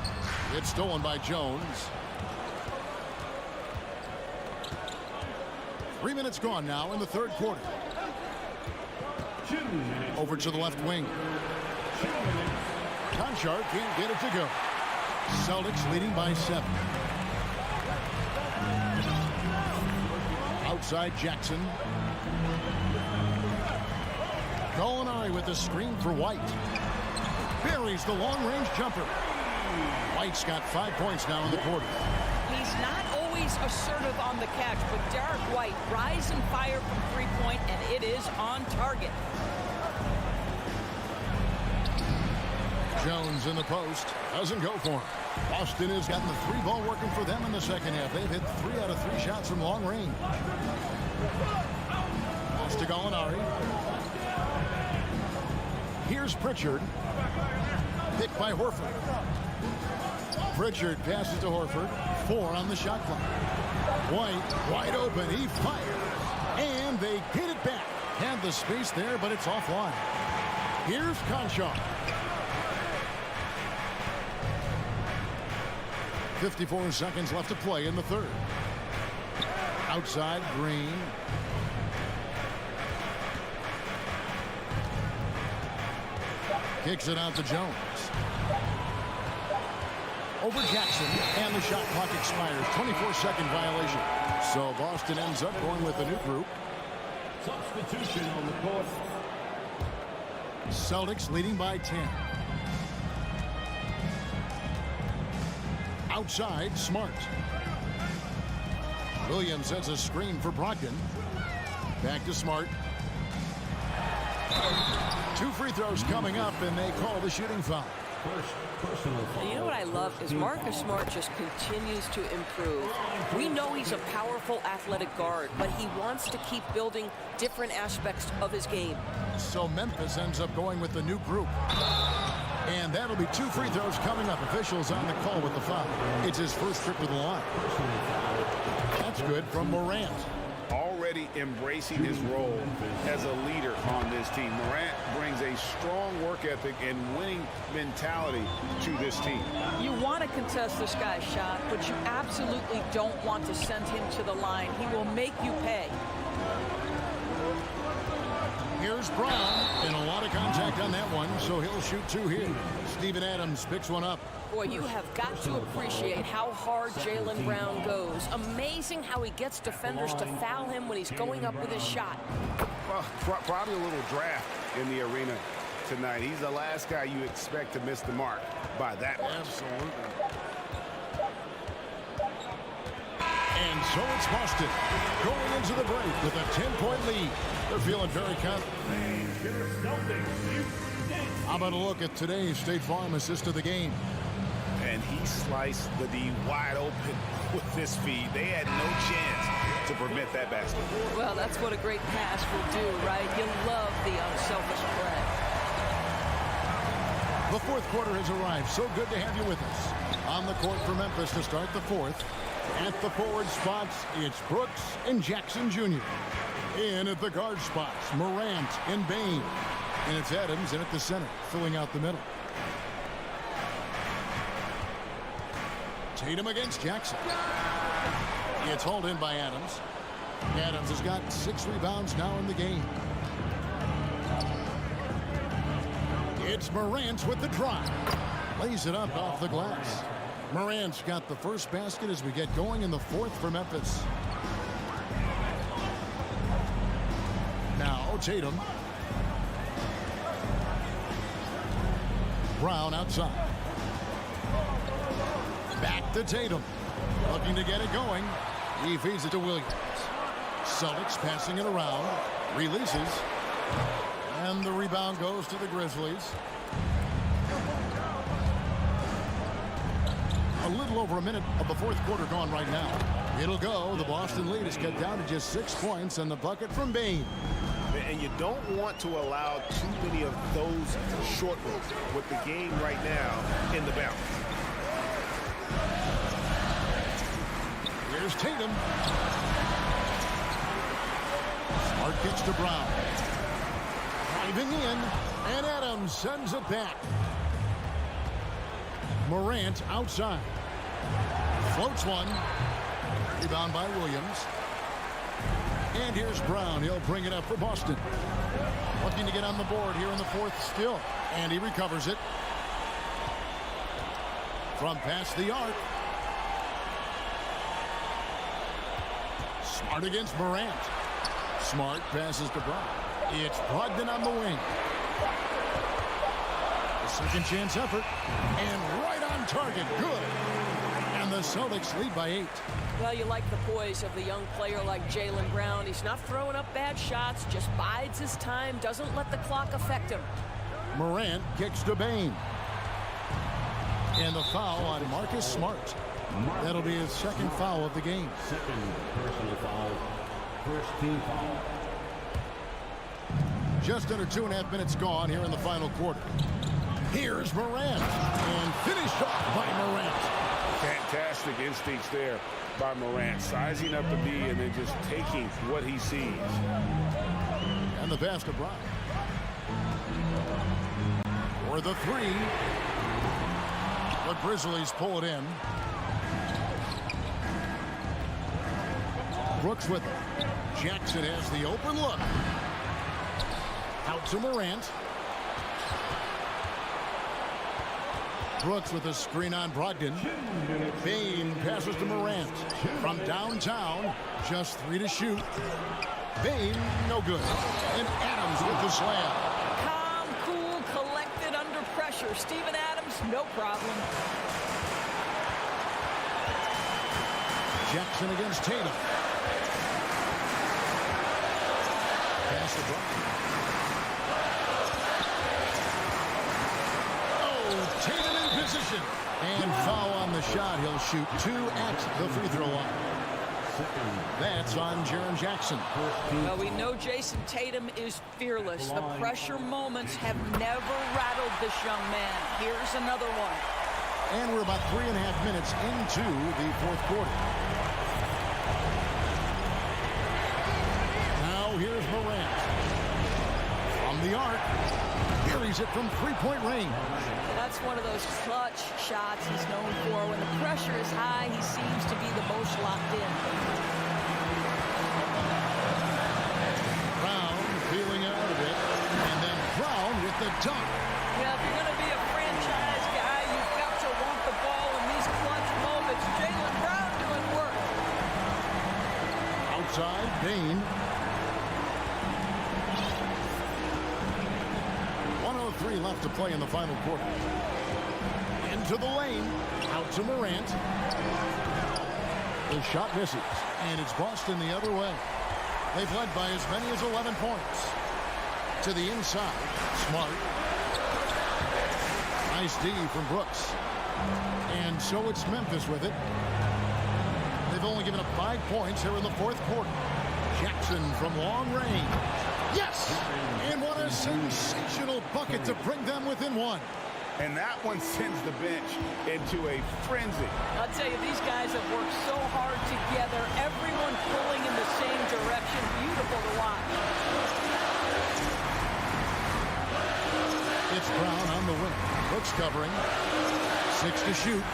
It's stolen by Jones. 3 minutes gone now in the third quarter. Over to the left wing. Conchar can't get it to go. Celtics leading by 7. Outside Jackson. Gallinari with the screen for White. Buries the long-range jumper. White's got 5 points now in the quarter. He's not always assertive on the catch, but Derek White rise and fire from three-point, and it is on target. Jones in the post. Doesn't go for him. Boston has gotten the 3-ball working for them in the second half. They've hit 3 out of 3 shots from long range. Pass to Gallinari. Here's Pritchard. Picked by Horford. Pritchard passes to Horford. 4 on the shot clock. White wide open. He fires. And they get it back. Had the space there, but it's offline. Here's Conchar. 54 seconds left to play in the third. Outside, Green. Kicks it out to Jones. Over Jackson, and the shot clock expires. 24-second violation. So Boston ends up going with a new group. Substitution on the court. Celtics leading by 10. Outside, Smart. Williams sets a screen for Brogdon. Back to Smart. 2 free throws coming up, and they call the shooting foul. First personal foul. You know what I love is Marcus Smart just continues to improve. We know he's a powerful athletic guard, but he wants to keep building different aspects of his game. So Memphis ends up going with the new group. And that'll be 2 free throws coming up. Officials on the call with the foul. It's his first trip to the line. That's good from Morant. Already embracing his role as a leader on this team. Morant brings a strong work ethic and winning mentality to this team. You want to contest this guy's shot, but you absolutely don't want to send him to the line. He will make you pay. Here's Brown, and a lot of contact on that one, so he'll shoot 2 here. Steven Adams picks one up. Boy, you have got to appreciate how hard Jaylen Brown goes. Amazing how he gets defenders to foul him when he's going up with his shot. Well, probably a little draft in the arena tonight. He's the last guy you expect to miss the mark by that much. Absolutely. And so it's Boston going into the break with a 10-point lead. They're feeling very confident. How about a look at today's State Farm assist of the game? And he sliced the D wide open with this feed. They had no chance to prevent that basket. Well, that's what a great pass will do, right? You love the unselfish play. The fourth quarter has arrived. So good to have you with us. On the court for Memphis to start the fourth. At the forward spots, it's Brooks and Jackson Jr. In at the guard spots, Morant and Bain. And it's Adams in at the center, filling out the middle. Tatum against Jackson. It's hauled in by Adams. Adams has got 6 rebounds now in the game. It's Morant with the drive. Lays it up off the glass. Morant's got the first basket as we get going in the fourth for Memphis. Now Tatum. Brown outside. Back to Tatum. Looking to get it going. He feeds it to Williams. Celtics passing it around. Releases. And the rebound goes to the Grizzlies. A little over a minute of the fourth quarter gone right now. It'll go. The Boston lead is cut down to just 6 points, and the bucket from Bane. And you don't want to allow too many of those short ones with the game right now in the balance. Here's Tatum. Smart gets to Brown. Driving in, and Adams sends it back. Morant outside. Floats one. Rebound by Williams. And here's Brown. He'll bring it up for Boston. Looking to get on the board here in the fourth still. And he recovers it. From past the arc. Smart against Morant. Smart passes to Brown. It's Brogdon on the wing. A second chance effort. And right on target. Good. And the Celtics lead by 8. Well, you like the poise of the young player like Jaylen Brown. He's not throwing up bad shots, just bides his time, doesn't let the clock affect him. Morant kicks to Bane. And the foul on Marcus Smart. That'll be his second foul of the game. Second personal foul. First team foul. Just under 2.5 minutes gone here in the final quarter. Here's Morant. And finished off by Morant. Fantastic instincts there by Morant, sizing up the B and then just taking what he sees. And the pass to Brown. For the three. The Grizzlies pull it in. Brooks with it. Jackson has the open look. Out to Morant. Brooks with a screen on Brogdon. Bane passes to Morant. From downtown, just 3 to shoot. Bane, no good. And Adams with the slam. Calm, cool, collected under pressure. Steven Adams, no problem. Jackson against Tatum. Pass to Brogdon. Oh, Tatum in position. And foul on the shot. He'll shoot 2 at the free throw line. That's on Jaren Jackson. Well, we know Jason Tatum is fearless. The pressure moments have never rattled this young man. Here's another one. And we're about 3.5 minutes into the fourth quarter. Now here's Morant. From the arc. Carries it from three-point range. That's one of those clutch shots he's known for. When the pressure is high, he seems to be the most locked in. Brown feeling out of it. And then Brown with the dunk. Yeah, if you're going to be a franchise guy, you've got to want the ball in these clutch moments. Jaylen Brown doing work. Outside, Bane. 1:03 left to play in the final quarter. Into the lane. Out to Morant. The shot misses. And it's Boston the other way. They've led by as many as 11 points. To the inside. Smart. Nice D from Brooks. And so it's Memphis with it. They've only given up 5 points here in the fourth quarter. Jackson from long range. Yes! And what a sensational bucket to bring them within 1. And that one sends the bench into a frenzy. I'll tell you, these guys have worked so hard together. Everyone pulling in the same direction. Beautiful to watch. It's Brown on the wing. Brooks covering. 6 to shoot.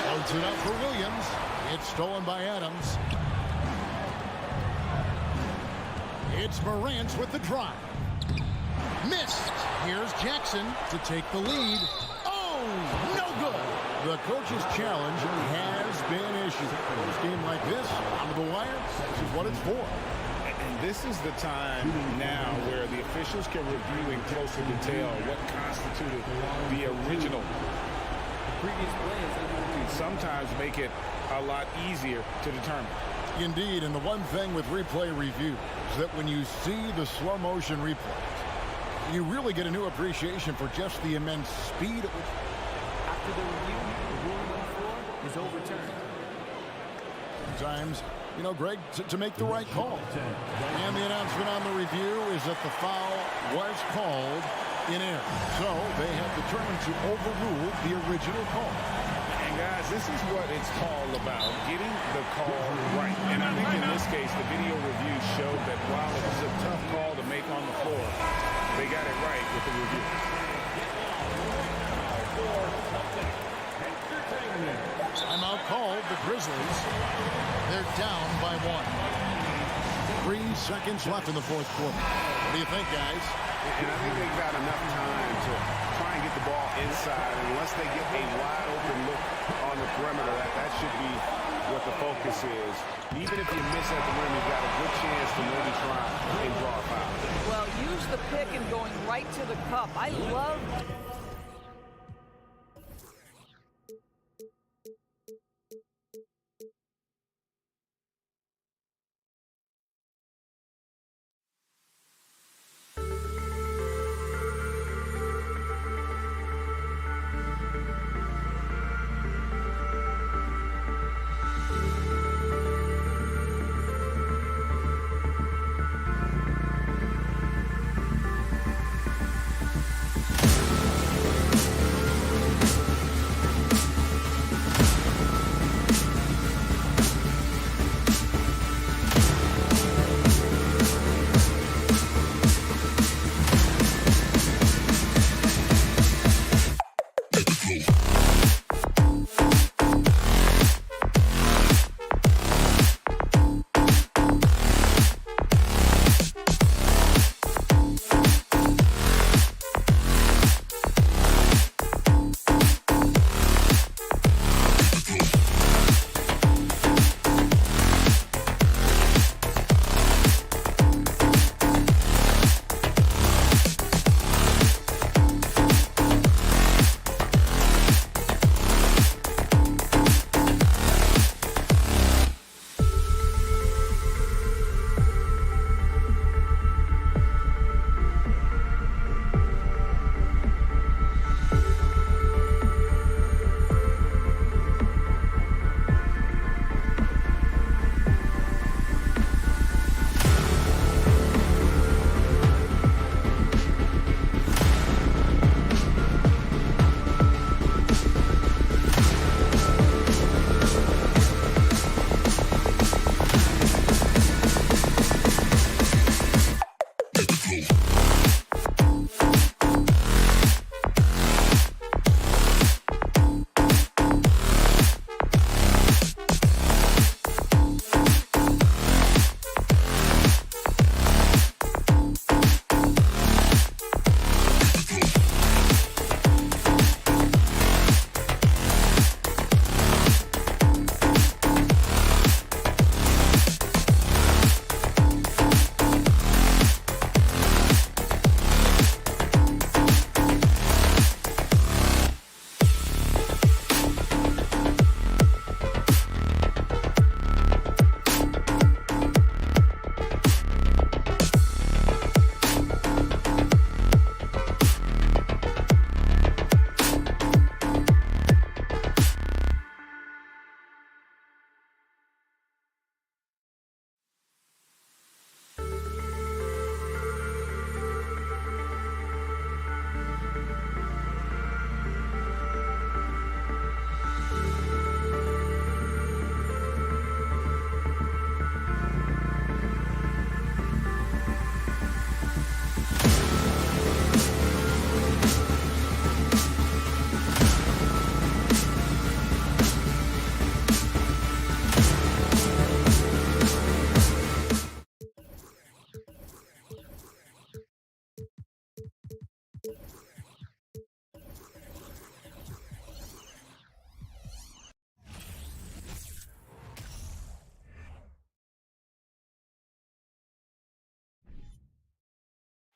Loads it up for Williams. It's stolen by Adams. It's Morant with the drive. Missed. Here's Jackson to take the lead. Oh, no good. The coach's challenge has been issued. A game like this, on the wire, this is what it's for. And this is the time now where the officials can review in closer detail what constituted the original. Previous plays can sometimes make it a lot easier to determine. Indeed, and the one thing with replay review is that when you see the slow motion replays, you really get a new appreciation for just the immense speed at which. After the review, the ruling on the floor is overturned. Sometimes, you know, Greg, to make the right call. And the announcement on the review is that the foul was called in error. So they have determined to overrule the original call. And guys, this is what it's all about, getting the call right. And I think in this case, the video review showed that while it was a tough call to make on the floor, they got it right with the review. Timeout called, the Grizzlies. They're down by 1. 3 seconds left in the fourth quarter. What do you think, guys? And I think they've got enough time to try and get the ball inside. Unless they get a wide open look on the perimeter, that should be what the focus is. Even if you miss at the rim, you've got a good chance to maybe try and draw a foul. Well, use the pick and going right to the cup. I love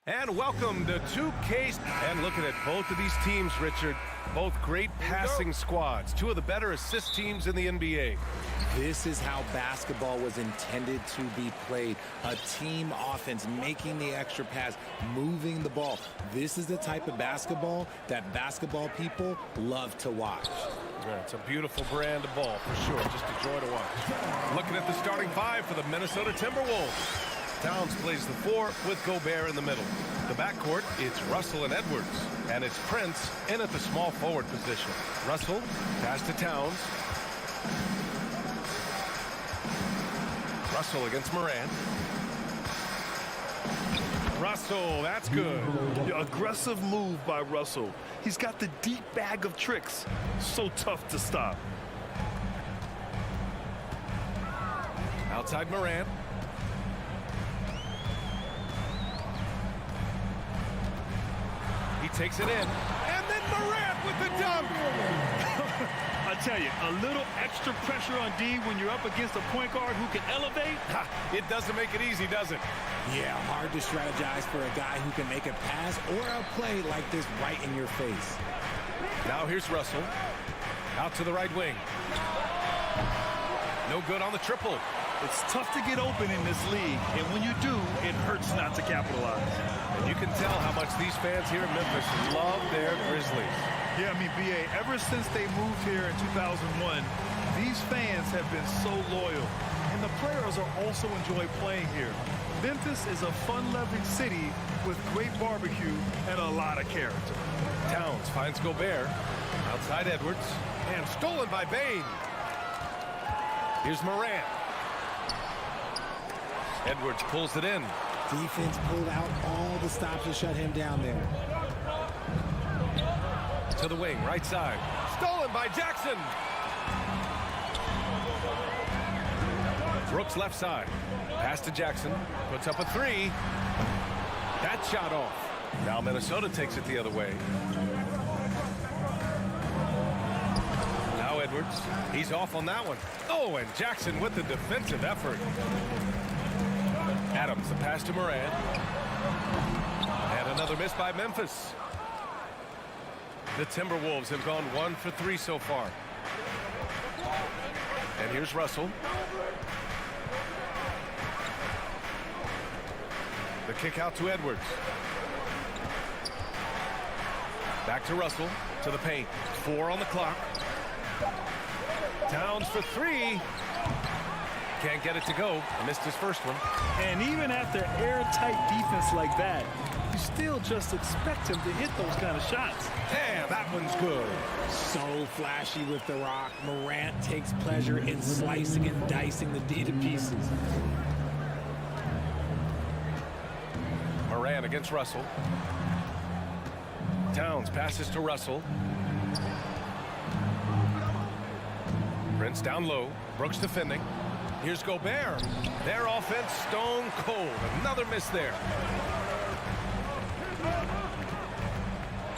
And welcome to 2K. And looking at both of these teams, Richard, both great passing squads. Two of the better assist teams in the NBA. This is how basketball was intended to be played. A team offense, making the extra pass, moving the ball. This is the type of basketball that basketball people love to watch. Yeah, it's a beautiful brand of ball, for sure. Just a joy to watch. Looking at the starting five for the Minnesota Timberwolves. Towns plays the 4 with Gobert in the middle. The backcourt, it's Russell and Edwards. And it's Prince in at the small forward position. Russell, pass to Towns. Russell against Morant. Russell, that's good. Yeah, aggressive move by Russell. He's got the deep bag of tricks. So tough to stop. Outside Morant. He takes it in. And then Morant with the dunk. I tell you, a little extra pressure on D when you're up against a point guard who can elevate. It doesn't make it easy, does it? Yeah, hard to strategize for a guy who can make a pass or a play like this right in your face. Now here's Russell. Out to the right wing. No good on the triple. It's tough to get open in this league, and when you do, it hurts not to capitalize. And you can tell how much these fans here in Memphis love their Grizzlies. Yeah, I mean, BA, ever since they moved here in 2001, these fans have been so loyal. And the players are also enjoy playing here. Memphis is a fun-loving city with great barbecue and a lot of character. Towns finds Gobert. Outside Edwards. And stolen by Bain. Here's Morant. Edwards pulls it in. Defense pulled out all the stops to shut him down there. To the wing, right side. Stolen by Jackson. Brooks left side. Pass to Jackson. Puts up a 3. That shot off. Now Minnesota takes it the other way. Now Edwards. He's off on that one. Oh, and Jackson with the defensive effort. Adams, the pass to Morant. And another miss by Memphis. The Timberwolves have gone 1 for 3 so far. And here's Russell. The kick out to Edwards. Back to Russell, to the paint. 4 on the clock. Towns for 3. Can't get it to go. Missed his first one. And even after airtight defense like that, you still just expect him to hit those kind of shots. Damn, that one's good. So flashy with the rock. Morant takes pleasure in slicing and dicing the D to pieces. Morant against Russell. Towns passes to Russell. Prince down low. Brooks defending. Here's Gobert. Their offense stone cold. Another miss there.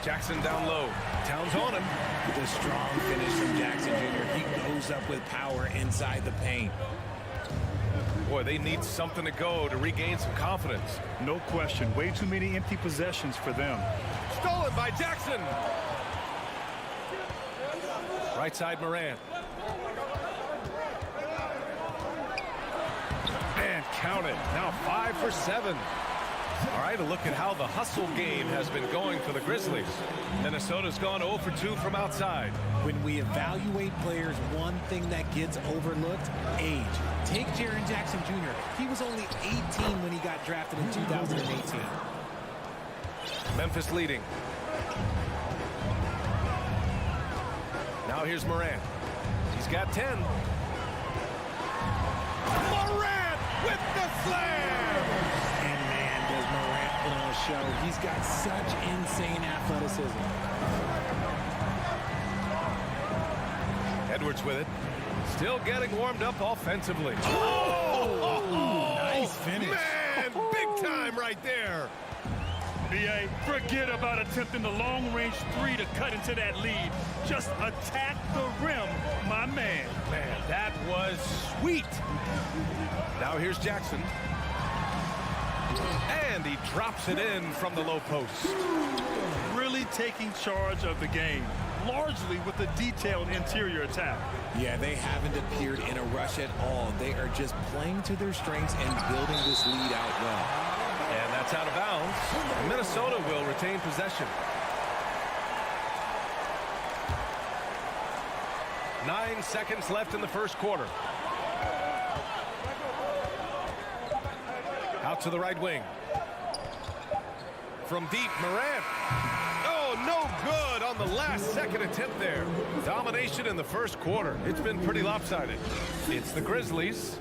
Jackson down low. Towns on him. With a strong finish from Jackson Jr. He goes up with power inside the paint. Boy, they need something to go to regain some confidence. No question. Way too many empty possessions for them. Stolen by Jackson. Right side Morant. And count it. Now 5 for 7. All right, a look at how the hustle game has been going for the Grizzlies. Minnesota's gone 0 for 2 from outside. When we evaluate players, one thing that gets overlooked, age. Take Jaren Jackson Jr. He was only 18 when he got drafted in 2018. Memphis leading. Now here's Morant. He's got 10. Morant with the slam! And man, does Morant put on a show. He's got such insane athleticism. Edwards with it. Still getting warmed up offensively. Nice finish. Man, big time right there. BA, forget about attempting the long-range 3 to cut into that lead. Just attack the rim, my man. Man, that was sweet. Now here's Jackson. And he drops it in from the low post. Really taking charge of the game, largely with a detailed interior attack. Yeah, they haven't appeared in a rush at all. They are just playing to their strengths and building this lead out well. And that's out of bounds. Minnesota will retain possession. 9 seconds left in the first quarter. Out to the right wing. From deep, Morant. Oh, no good on the last second attempt there. Domination in the first quarter. It's been pretty lopsided. It's the Grizzlies.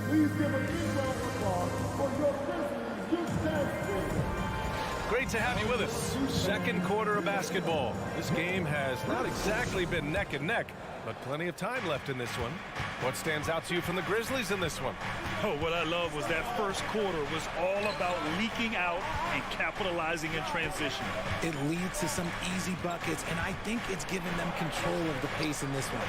Please give a big round of applause for your Grizzlies youth dance team. Great to have you with us. Second quarter of basketball. This game has not exactly been neck and neck, but plenty of time left in this one. What stands out to you from the Grizzlies in this one? Oh, what I love was that first quarter was all about leaking out and capitalizing in transition. It leads to some easy buckets, and I think it's given them control of the pace in this one.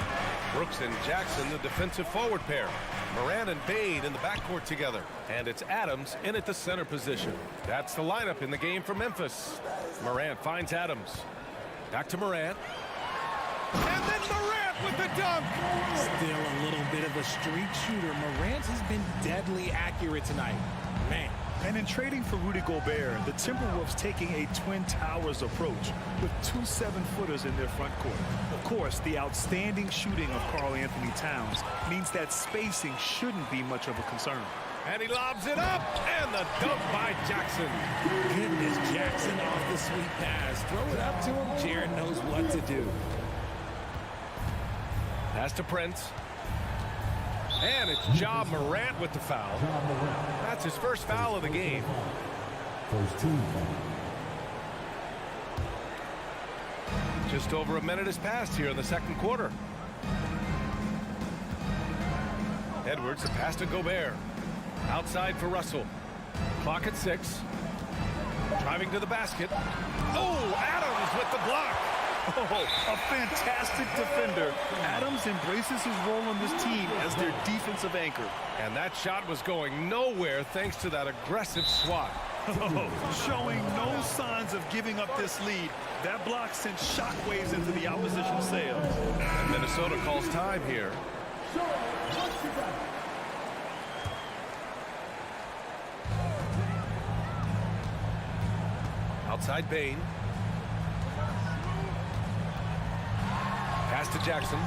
Brooks and Jackson, the defensive forward pair. Morant and Bane in the backcourt together. And it's Adams in at the center position. That's the lineup in the game for Memphis. Morant finds Adams. Back to Morant. And then Morant with the dunk. Still a little bit of a streak shooter. Morant has been deadly accurate tonight. Man. And in trading for Rudy Gobert, the Timberwolves taking a Twin Towers approach with 2 7-footers in their front court. Of course, the outstanding shooting of Karl Anthony Towns means that spacing shouldn't be much of a concern. And he lobs it up, and the dunk by Jackson. Goodness, Jackson off the sweet pass. Throw it up to him. Jared knows what to do. Pass to Prince. And it's Ja Morant with the foul. That's his first foul of the game. First team foul. Just over a minute has passed here in the second quarter. Edwards, a pass to Gobert. Outside for Russell. Clock at 6. Driving to the basket. Oh, Adams with the block. Oh, a fantastic defender. Adams embraces his role on this team as their defensive anchor. And that shot was going nowhere thanks to that aggressive swat. Oh, showing no signs of giving up this lead. That block sent shockwaves into the opposition sails. And Minnesota calls time here. Outside Bane. Pass to Jackson.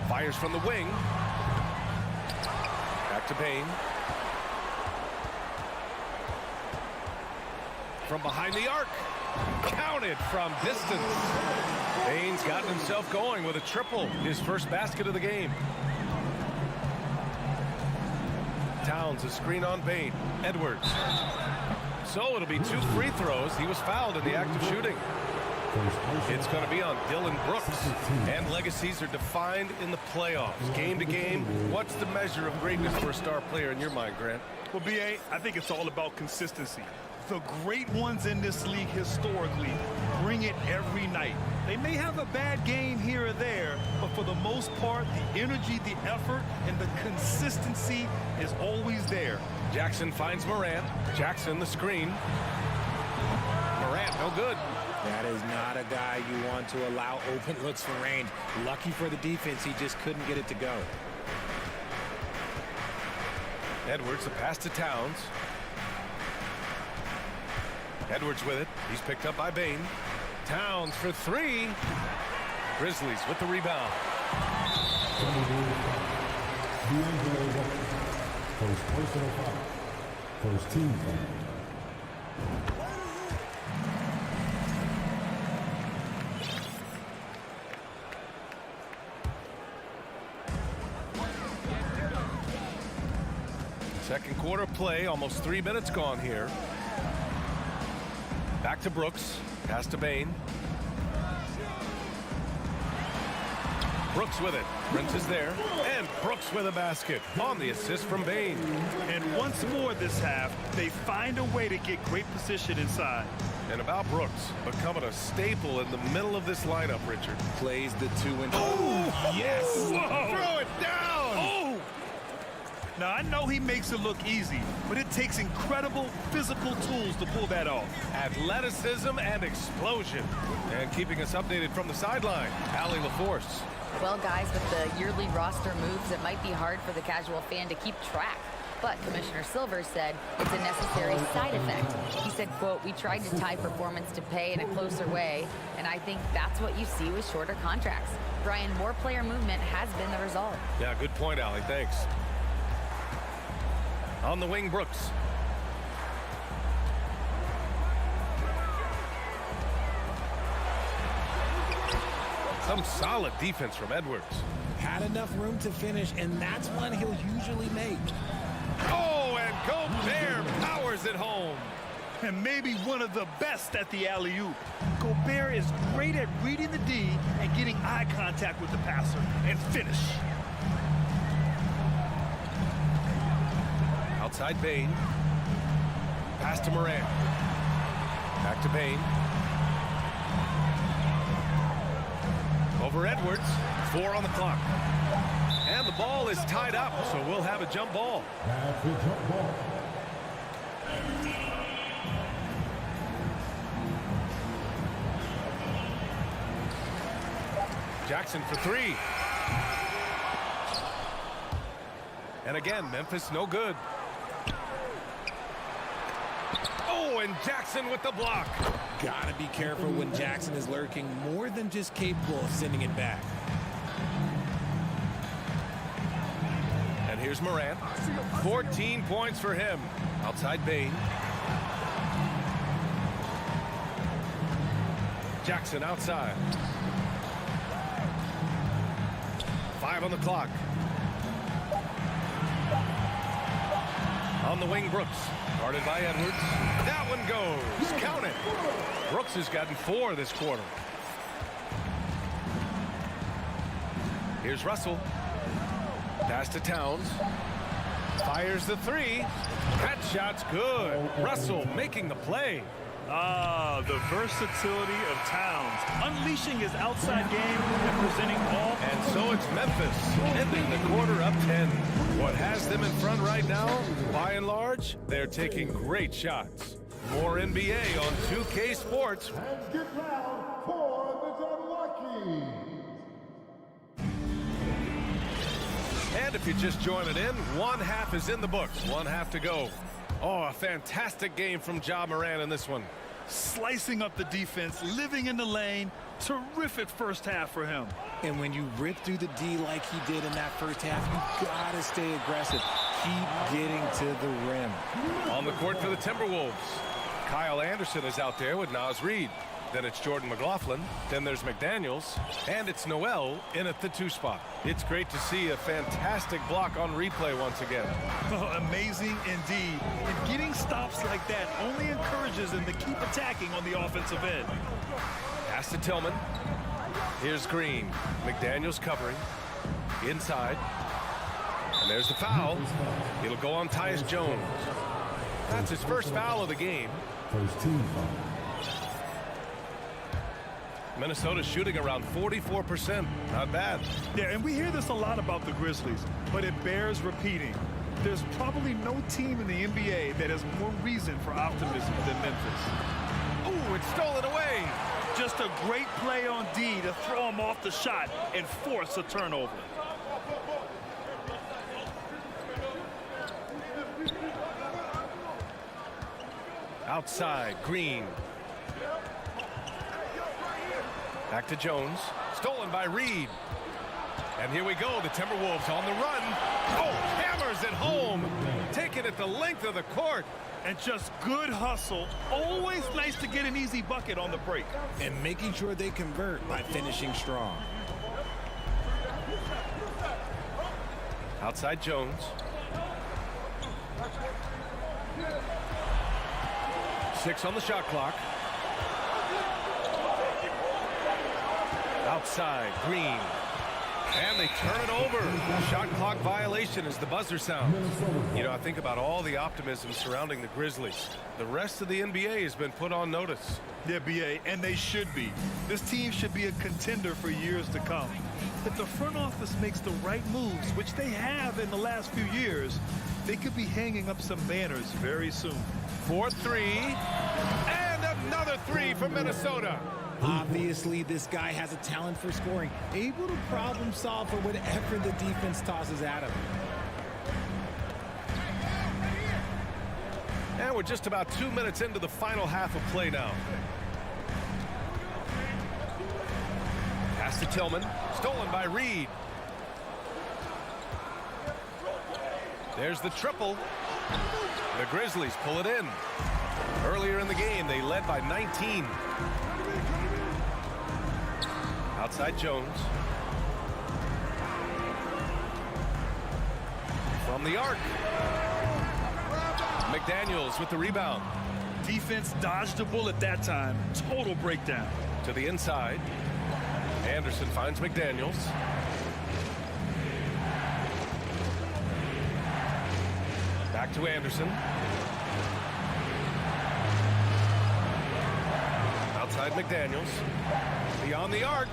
Fires from the wing. Back to Bane. From behind the arc. Counted from distance. Bane's gotten himself going with a triple. His first basket of the game. Towns, a screen on Bane. Edwards. So it'll be 2 free throws. He was fouled in the act of shooting. It's going to be on Dylan Brooks. And legacies are defined in the playoffs. Game to game, what's the measure of greatness for a star player in your mind, Grant? Well, B.A., I think it's all about consistency. The great ones in this league historically bring it every night. They may have a bad game here or there, but for the most part, the energy, the effort, and the consistency is always there. Jackson finds Morant. Jackson, the screen. Morant, no good. That is not a guy you want to allow open looks for range. Lucky for the defense, he just couldn't get it to go. Edwards, the pass to Towns. Edwards with it. He's picked up by Bane. Towns for 3. Grizzlies with the rebound. First personal foul. First team foul. Second quarter play, almost 3 minutes gone here. Back to Brooks, pass to Bane. Brooks with it, Prince is there, and Brooks with a basket on the assist from Bane. And once more this half, they find a way to get great position inside. And about Brooks, becoming a staple in the middle of this lineup, Richard. Plays the 2 and... Oh, yes! Whoa. Throw it down! Oh! Now, I know he makes it look easy, but it takes incredible physical tools to pull that off. Athleticism and explosion. And keeping us updated from the sideline, Allie LaForce. Well, guys, with the yearly roster moves, it might be hard for the casual fan to keep track. But Commissioner Silver said it's a necessary side effect. He said, quote, "We tried to tie performance to pay in a closer way, and I think that's what you see with shorter contracts." Brian, more player movement has been the result. Yeah, good point, Allie. Thanks. On the wing, Brooks. Some solid defense from Edwards. Had enough room to finish, and that's one he'll usually make. Oh, and Gobert powers it home. And maybe one of the best at the alley-oop. Gobert is great at reading the D and getting eye contact with the passer and finish. Outside Bain. Pass to Morant. Back to Bain. Over Edwards. 4 on the clock. And the ball is tied up, so we'll have a jump ball. That's a jump ball. Jackson for 3. And again, Memphis no good. Oh, and Jackson with the block. Gotta be careful when Jackson is lurking, more than just capable of sending it back. And here's Morant. 14 points for him. Outside Bain. Jackson outside. 5 on the clock. On the wing, Brooks. Guarded by Edwards. That one goes. Count it. Brooks has gotten 4 this quarter. Here's Russell. Pass to Towns. Fires the 3. That shot's good. Russell making the play. Ah, the versatility of Towns, unleashing his outside game and presenting all. And so it's Memphis, ending the quarter up 10. What has them in front right now? By and large, they're taking great shots. More NBA on 2K Sports. And get loud for the Unlucky. And if you're just joining in, 1 half is in the books. 1 half to go. Oh, a fantastic game from Ja Morant in this one. Slicing up the defense, living in the lane. Terrific first half for him. And when you rip through the D like he did in that first half, you gotta stay aggressive. Keep getting to the rim. On the court for the Timberwolves, Kyle Anderson is out there with Naz Reid. Then it's Jordan McLaughlin. Then there's McDaniels. And it's Noel in at the 2 spot. It's great to see a fantastic block on replay once again. Amazing indeed. And getting stops like that only encourages them to keep attacking on the offensive end. Pass to Tillman. Here's Green. McDaniels covering. Inside. And there's the foul. It'll go on Tyus Jones. That's his first foul of the game. First team foul. Minnesota's shooting around 44%. Not bad. Yeah, and we hear this a lot about the Grizzlies, but it bears repeating. There's probably no team in the NBA that has more reason for optimism than Memphis. Ooh, it's stolen away. Just a great play on D to throw him off the shot and force a turnover. Outside, Green. Back to Jones. Stolen by Reed. And here we go, the Timberwolves on the run. Oh, hammers it home. Taking it the length of the court. And just good hustle. Always nice to get an easy bucket on the break. And making sure they convert by finishing strong. Outside Jones. Six on the shot clock. Outside, Green. And they turn it over. Shot clock violation as the buzzer sounds. You know, I think about all the optimism surrounding the Grizzlies. The rest of the NBA has been put on notice. Yeah, BA, and they should be. This team should be a contender for years to come. If the front office makes the right moves, which they have in the last few years, they could be hanging up some banners very soon. 4-3, and another three from Minnesota. Obviously, this guy has a talent for scoring, able to problem solve for whatever the defense tosses at him. And we're just about 2 minutes into the final half of play now. Pass to Tillman, stolen by Reed. There's the triple. The Grizzlies pull it in. Earlier in the game, they led by 19. Outside Jones. From the arc. McDaniels with the rebound. Defense dodged the bullet that time. Total breakdown. To the inside. Anderson finds McDaniels. Back to Anderson. Outside McDaniels. Beyond the arc.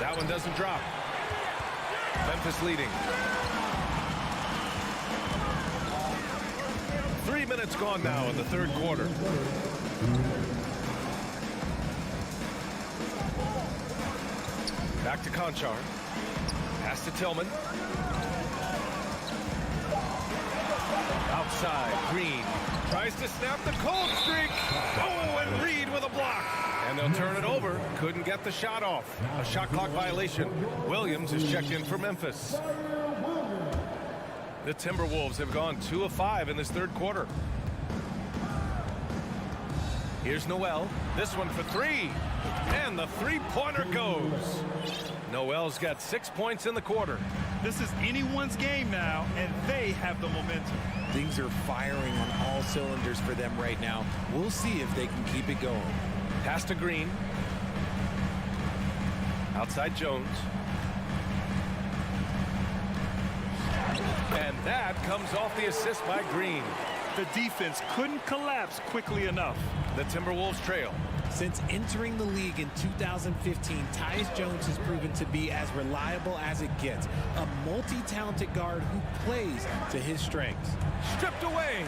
That one doesn't drop. Memphis leading. 3 minutes gone now in the third quarter. Back to Conchar. Pass to Tillman. Outside, Green tries to snap the cold streak. Oh, and Reed with a block. And they'll turn it over. Couldn't get the shot off. A shot clock violation. Williams is checked in for Memphis. The Timberwolves have gone 2 of 5 in this third quarter. Here's Noel. This one for three. And the three-pointer goes. Noel's got 6 points in the quarter. This is anyone's game now, and they have the momentum. Things are firing on all cylinders for them right now. We'll see if they can keep it going. Pass to Green. Outside Jones. And that comes off the assist by Green. The defense couldn't collapse quickly enough. The Timberwolves trail. Since entering the league in 2015, Tyus Jones has proven to be as reliable as it gets. A multi-talented guard who plays to his strengths. Stripped away.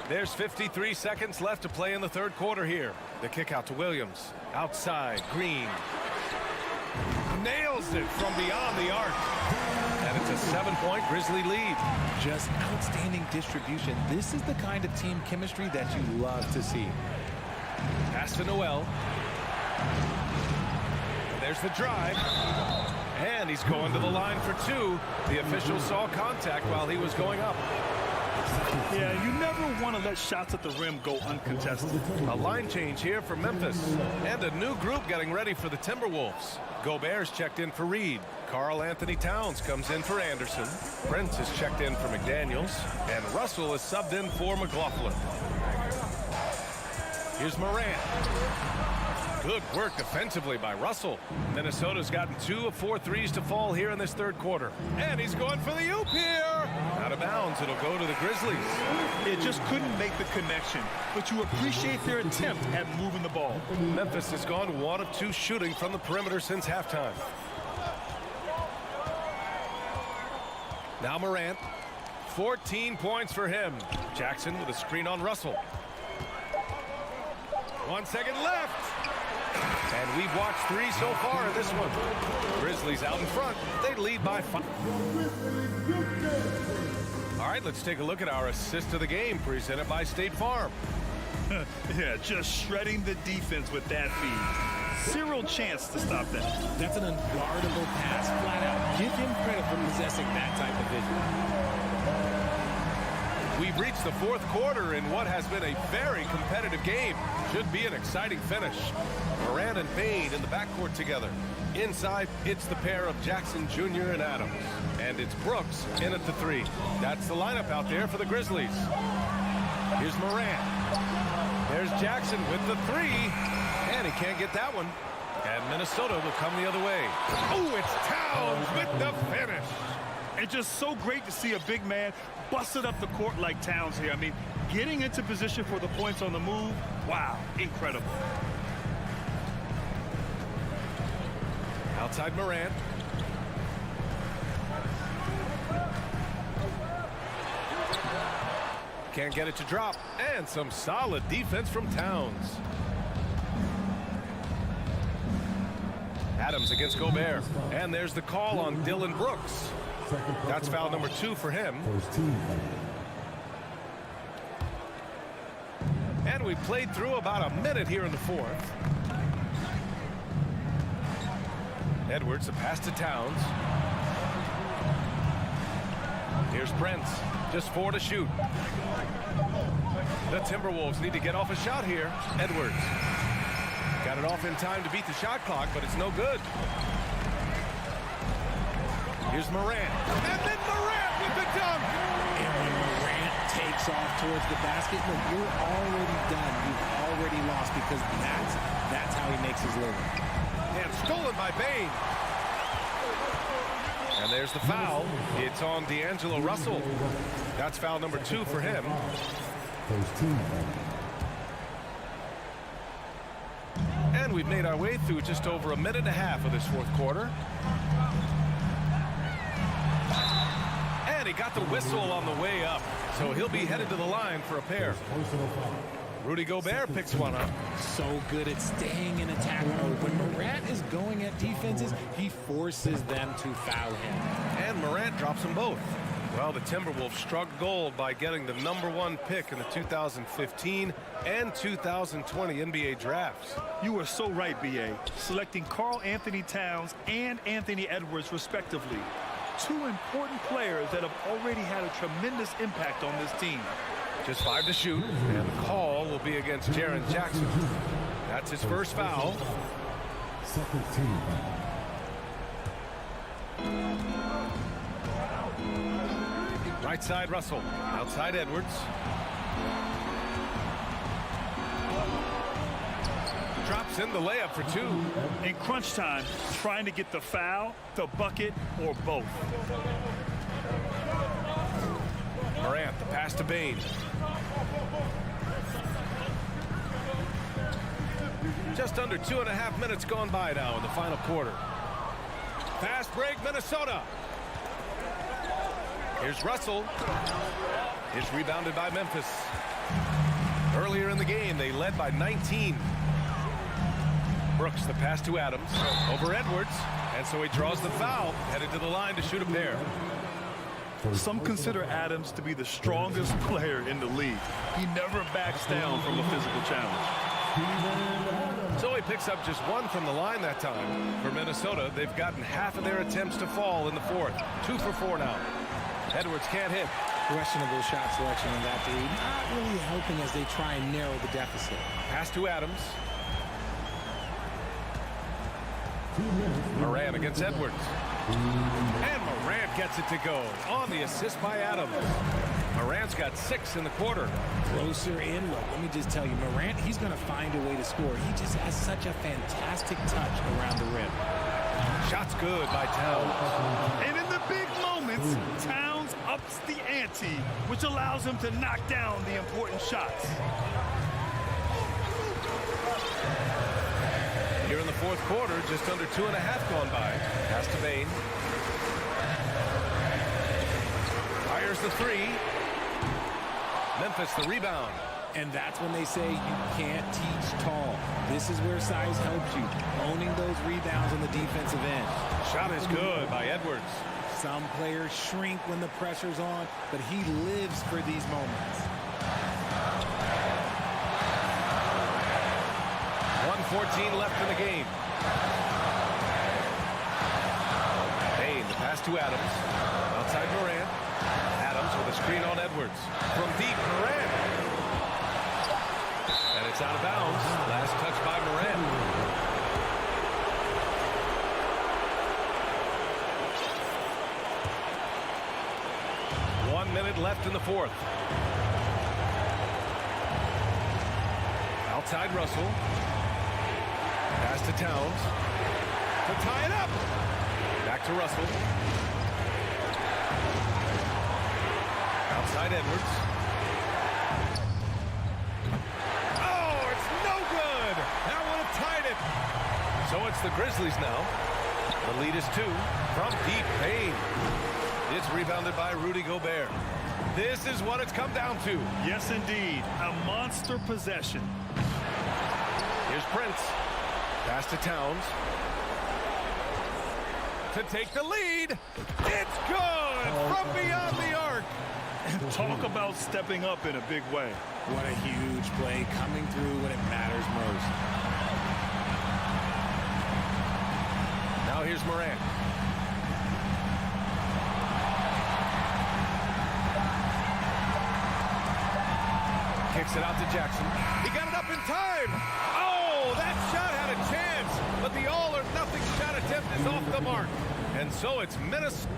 There's 53 seconds left to play in the third quarter here. The kick out to Williams. Outside, Green. Nails it from beyond the arc. And it's a 7-point Grizzly lead. Just outstanding distribution. This is the kind of team chemistry that you love to see. Pass to Noel. There's the drive. And he's going to the line for two. The official saw contact while he was going up. Yeah, you never want to let shots at the rim go uncontested. A line change here for Memphis. And a new group getting ready for the Timberwolves. Gobert's checked in for Reed. Karl Anthony Towns comes in for Anderson. Prince is checked in for McDaniels. And Russell is subbed in for McLaughlin. Here's Morant. Good work defensively by Russell. Minnesota's gotten 2 of 4 threes to fall here in this third quarter. And he's going for the oop here. Out of bounds, it'll go to the Grizzlies. It just couldn't make the connection, but you appreciate their attempt at moving the ball. Memphis has gone 1 of 2 shooting from the perimeter since halftime. Now Morant. 14 points for him. Jackson with a screen on Russell. 1 second left. And we've watched 3 so far in this one. Grizzlies out in front. They lead by 5. All right, let's take a look at our assist of the game presented by State Farm. Yeah, just shredding the defense with that feed. Zero chance to stop that. That's an unguardable pass, flat out. Give him credit for possessing that type of vision. We've reached the fourth quarter in what has been a very competitive game. Should be an exciting finish. Morant and Payne in the backcourt together. Inside, it's the pair of Jackson Jr. and Adams. And it's Brooks in at the 3. That's the lineup out there for the Grizzlies. Here's Morant. There's Jackson with the 3. And he can't get that one. And Minnesota will come the other way. Oh, it's Towns with the finish. It's just so great to see a big man busted up the court like Towns here. I mean, getting into position for the points on the move, wow, incredible. Outside Morant. Can't get it to drop. And some solid defense from Towns. Adams against Gobert. And there's the call on Dylan Brooks. That's foul number 2 for him. And we played through about a minute here in the fourth. Edwards, a pass to Towns. Here's Prince. Just 4 to shoot. The Timberwolves need to get off a shot here. Edwards. Got it off in time to beat the shot clock, but it's no good. Here's Morant. And then Morant with the dunk. And when Morant takes off towards the basket, look, you're already done. You've already lost because that's how he makes his living. And stolen by Bane. And there's the foul. It's on D'Angelo Russell. That's foul number 2 for him. And we've made our way through just over a minute and a half of this fourth quarter. And he got the whistle on the way up. So he'll be headed to the line for a pair. Rudy Gobert picks one up. So good at staying in attack mode. When Morant is going at defenses, he forces them to foul him. And Morant drops them both. Well, the Timberwolves struck gold by getting the #1 pick in the 2015 and 2020 NBA drafts. You are so right, B.A. Selecting Karl Anthony Towns and Anthony Edwards, respectively. 2 important players that have already had a tremendous impact on this team. Just 5 to shoot, and the call will be against Jaren Jackson. That's his first foul. Second team. Right side Russell, outside Edwards. Drops in the layup for 2. In crunch time, trying to get the foul, the bucket, or both. Morant, the pass to Bane. Just under 2.5 minutes gone by now in the final quarter. Fast break, Minnesota. Here's Russell. It's rebounded by Memphis. Earlier in the game, they led by 19. Brooks, the pass to Adams. Over Edwards. And so he draws the foul, headed to the line to shoot a pair. Some consider Adams to be the strongest player in the league. He never backs down from a physical challenge. So he picks up just 1 from the line that time. For Minnesota, they've gotten half of their attempts to fall in the fourth. 2 for 4 now. Edwards can't hit. Questionable shot selection in that three. Not really helping as they try and narrow the deficit. Pass to Adams. Morant against Edwards. And Morant gets it to go on the assist by Adams. Morant's got 6 in the quarter. Closer in. Look, let me just tell you, Morant, he's going to find a way to score. He just has such a fantastic touch around the rim. Shot's good by Towns. And in the big moments, Towns ups the ante, which allows him to knock down the important shots. Here in the fourth quarter, just under 2.5 gone by. Pass to Bane. Fires the 3. Memphis the rebound. And that's when they say you can't teach tall. This is where size helps you. Owning those rebounds on the defensive end. Shot is good by Edwards. Some players shrink when the pressure's on, but he lives for these moments. 1:14 left in the game. Bane, the pass to Adams. Outside Morant. Adams with a screen on Edwards. From deep, Morant. And it's out of bounds. Last touch by Morant. One minute left in the fourth. Outside Russell. Pass to Towns. To tie it up. Back to Russell. Outside Edwards. Oh, it's no good. That would have tied it. So it's the Grizzlies now. The lead is 2 from deep Payne. It's rebounded by Rudy Gobert. This is what it's come down to. Yes, indeed. A monster possession. Here's Prince. Pass to Towns. To take the lead. It's good from beyond the arc. And talk about stepping up in a big way. What a huge play, coming through when it matters most. Now here's Morant. Kicks it out to Jackson. He got it up in time. Oh, that shot had a chance, but the all-or-nothing shot attempt is off the mark. And so it's Minnesota.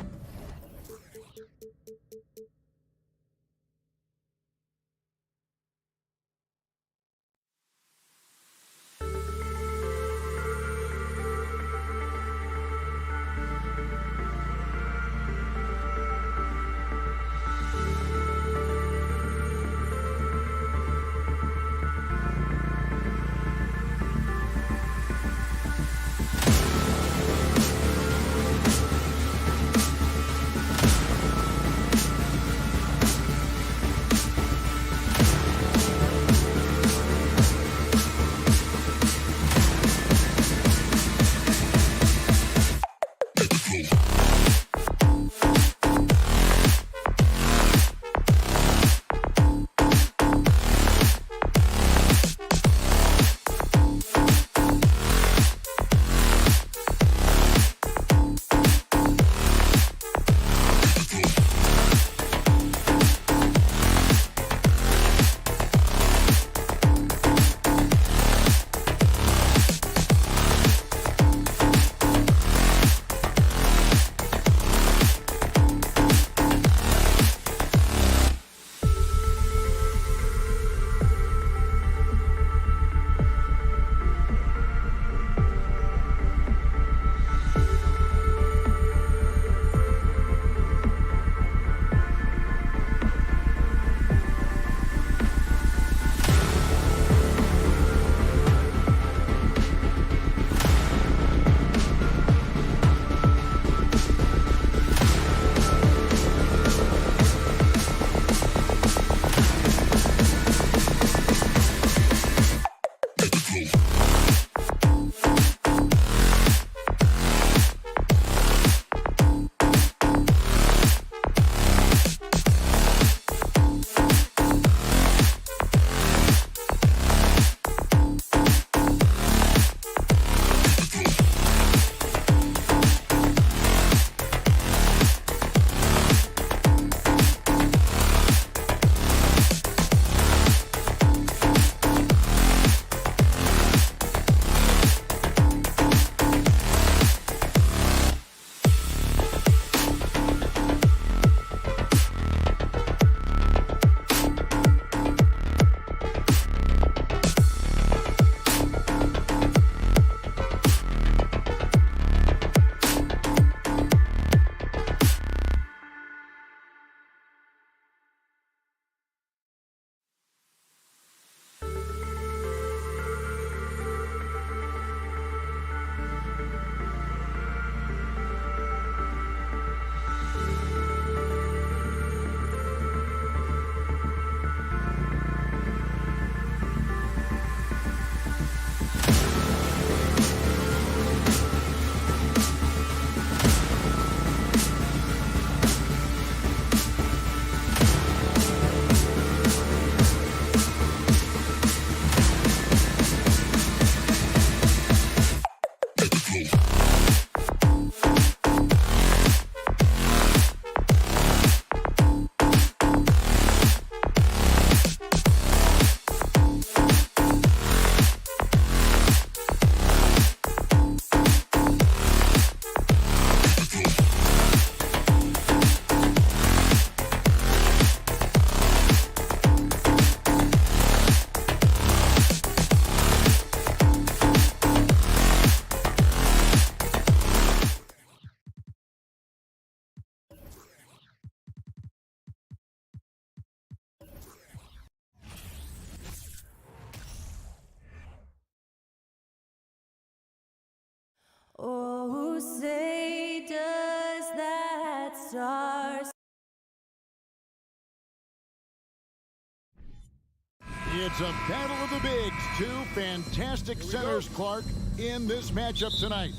It's a battle of the bigs. Two fantastic centers, Clark, in this matchup tonight.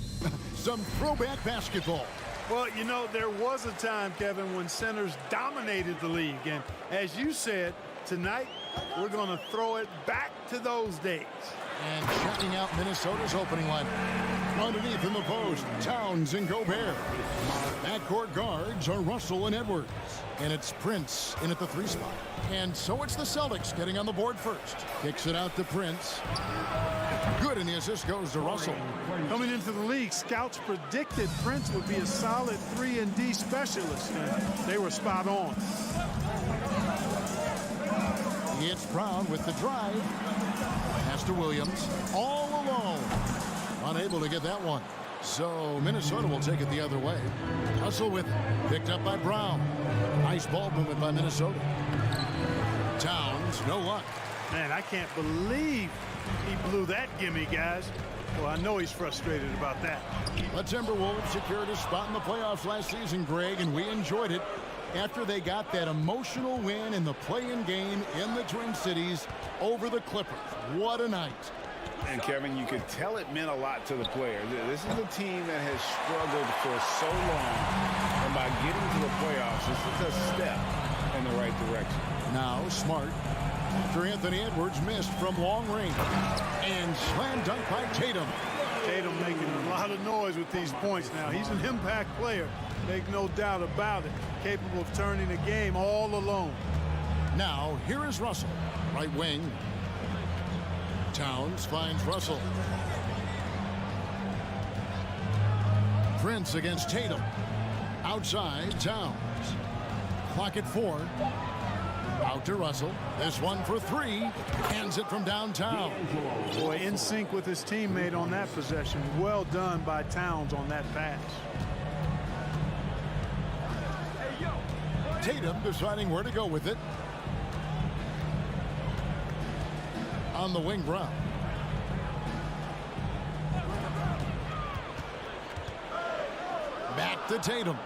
Some throwback basketball. Well, you know, there was a time, Kevin, when centers dominated the league. And as you said, tonight we're going to throw it back to those days. And checking out Minnesota's opening line. Underneath in the post, Towns and Gobert. Backcourt guards are Russell and Edwards. And it's Prince in at the 3 spot. And so it's the Celtics getting on the board first. Kicks it out to Prince. Good, and the assist goes to Russell. Coming into the league, scouts predicted Prince would be a solid 3-and-D specialist. And they were spot on. It's Brown with the drive. Pass to Williams. All alone. Unable to get that one. So Minnesota will take it the other way. Russell with it. Picked up by Brown. Nice ball movement by Minnesota. Towns, no luck. Man, I can't believe he blew that gimme, guys. Well, I know he's frustrated about that. The Timberwolves secured a spot in the playoffs last season, Greg, and we enjoyed it after they got that emotional win in the play-in game in the Twin Cities over the Clippers. What a night. And, Kevin, you could tell it meant a lot to the players. This is a team that has struggled for so long, and by getting to the playoffs, this is a step in the right direction. Now Smart, after Anthony Edwards missed from long range, and slam dunk by Tatum. Tatum making a lot of noise with these points now. He's an impact player, make no doubt about it. Capable of turning the game all alone. Now here is Russell, right wing. Towns finds Russell. Prince against Tatum. Outside, Towns. Clock at 4. Out to Russell. This one for 3. Hands it from downtown. Boy, in sync with his teammate on that possession. Well done by Towns on that pass. Tatum deciding where to go with it. On the wing, Brown. Back to Tatum.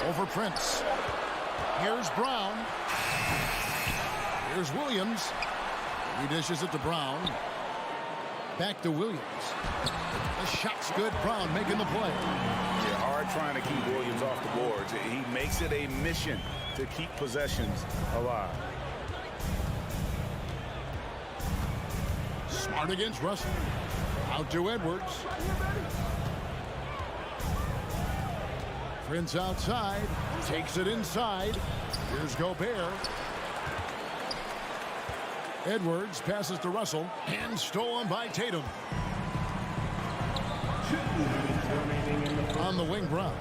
Over Prince. Here's Brown. Here's Williams. He dishes it to Brown. Back to Williams. The shot's good. Brown making the play. Yeah, hard trying to keep Williams off the boards. He makes it a mission to keep possessions alive. Smart against Russell. Out to Edwards. Prince outside. Takes it inside. Here's Gobert. Edwards passes to Russell. And stolen by Tatum. On the wing, Brown.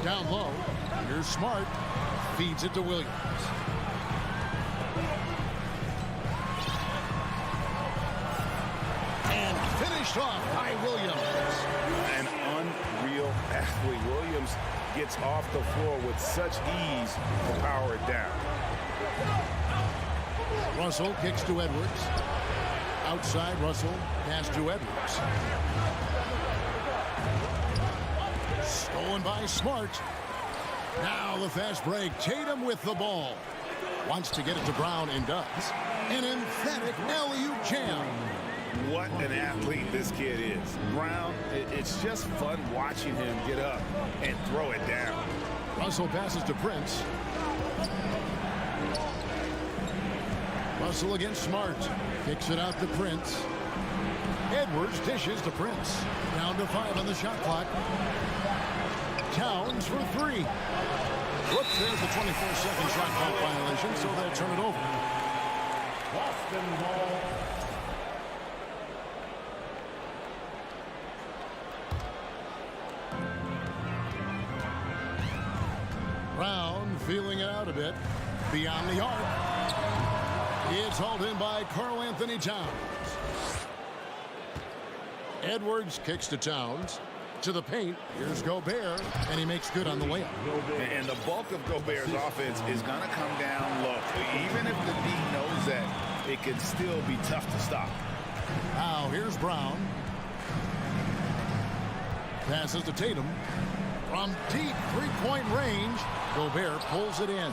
Down low. Here's Smart. Feeds it to Williams. Finished off by Williams. An unreal athlete. Williams gets off the floor with such ease to power it down. Russell kicks to Edwards. Outside, Russell. Pass to Edwards. Stolen by Smart. Now the fast break. Tatum with the ball. Wants to get it to Brown and does. An emphatic alley-oop jam. What an athlete this kid is. Brown, it's just fun watching him get up and throw it down. Russell passes to Prince. Russell against Smart. Kicks it out to Prince. Edwards dishes to Prince. Down to 5 on the shot clock. Towns for 3. Whoops, there's the 24-second shot clock violation, so they'll turn it over. Boston ball. Brown feeling it out a bit. Beyond the arc. It's hauled in by Karl Anthony Towns. Edwards kicks to Towns. To the paint. Here's Gobert. And he makes good on the layup. And the bulk of Gobert's offense is going to come down low. Even if the D knows that, it can still be tough to stop. Now here's Brown. Passes to Tatum. From deep three-point range, Gobert pulls it in.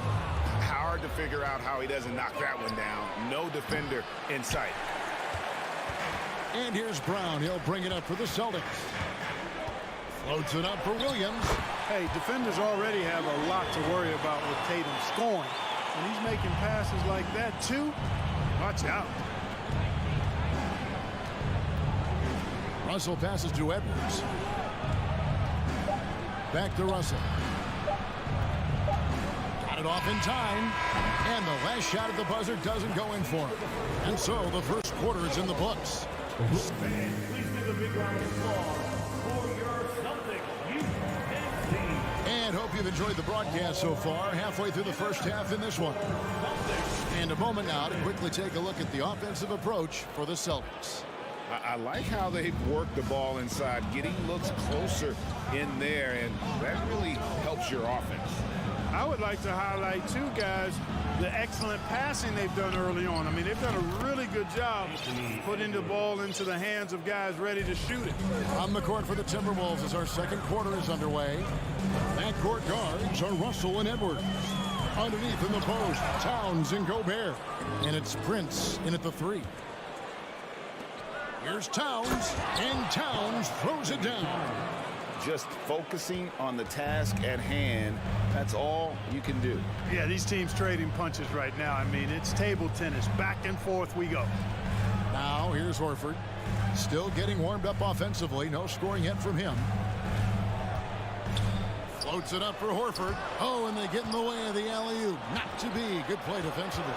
How hard to figure out how he doesn't knock that one down. No defender in sight. And here's Brown. He'll bring it up for the Celtics. Floats it up for Williams. Hey, defenders already have a lot to worry about with Tatum scoring. When he's making passes like that, too, watch out. Russell passes to Edwards. Back to Russell. Got it off in time. And the last shot at the buzzer doesn't go in for him. And so the first quarter is in the books. Please give a big round of applause for your Celtics. And hope you've enjoyed the broadcast so far. Halfway through the first half in this one. And a moment now to quickly take a look at the offensive approach for the Celtics. I like how they work the ball inside, getting looks closer in there, and that really helps your offense. I would like to highlight, too, guys, the excellent passing they've done early on. I mean, they've done a really good job putting the ball into the hands of guys ready to shoot it. On the court for the Timberwolves as our second quarter is underway. Backcourt guards are Russell and Edwards. Underneath in the post, Towns and Gobert. And it's Prince in at the 3. Here's Towns, and Towns throws it down. Just focusing on the task at hand, that's all you can do. Yeah, these teams trading punches right now. I mean, it's table tennis. Back and forth we go. Now, here's Horford. Still getting warmed up offensively. No scoring yet from him. Floats it up for Horford. Oh, and they get in the way of the alley-oop. Not to be. Good play defensively.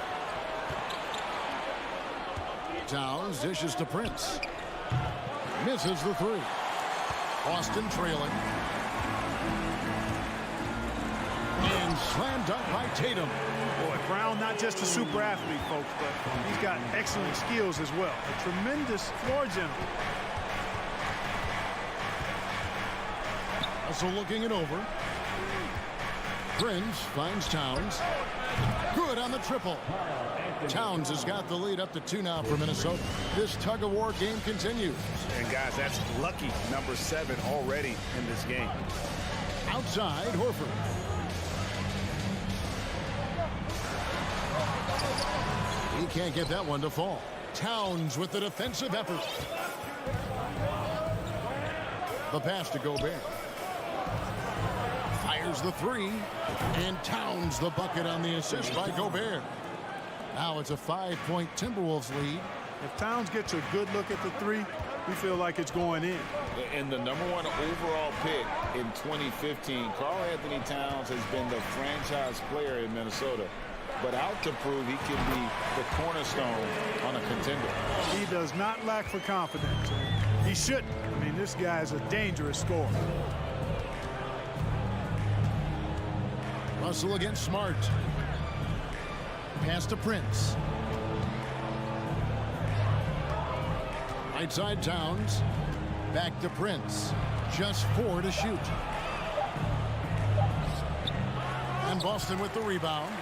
Towns dishes to Prince. Misses the 3. Boston trailing. And slam dunk by Tatum. Boy, Brown not just a super athlete, folks, but he's got excellent skills as well. A tremendous floor general. Also looking it over. Prince finds Towns. Good on the triple. Towns has got the lead up to 2 now for Minnesota. This tug-of-war game continues. And, guys, that's lucky number 7 already in this game. Outside, Horford. He can't get that one to fall. Towns with the defensive effort. The pass to Gobert. Fires the 3. And Towns the bucket on the assist by Gobert. Now it's a 5-point Timberwolves lead. If Towns gets a good look at the 3, we feel like it's going in. And the number 1 overall pick in 2015, Karl Anthony Towns has been the franchise player in Minnesota, but out to prove he can be the cornerstone on a contender. He does not lack for confidence. He shouldn't. I mean, this guy is a dangerous scorer. Russell against Smart. Pass to Prince. Right side Towns. Back to Prince. Just 4 to shoot. And Boston with the rebound.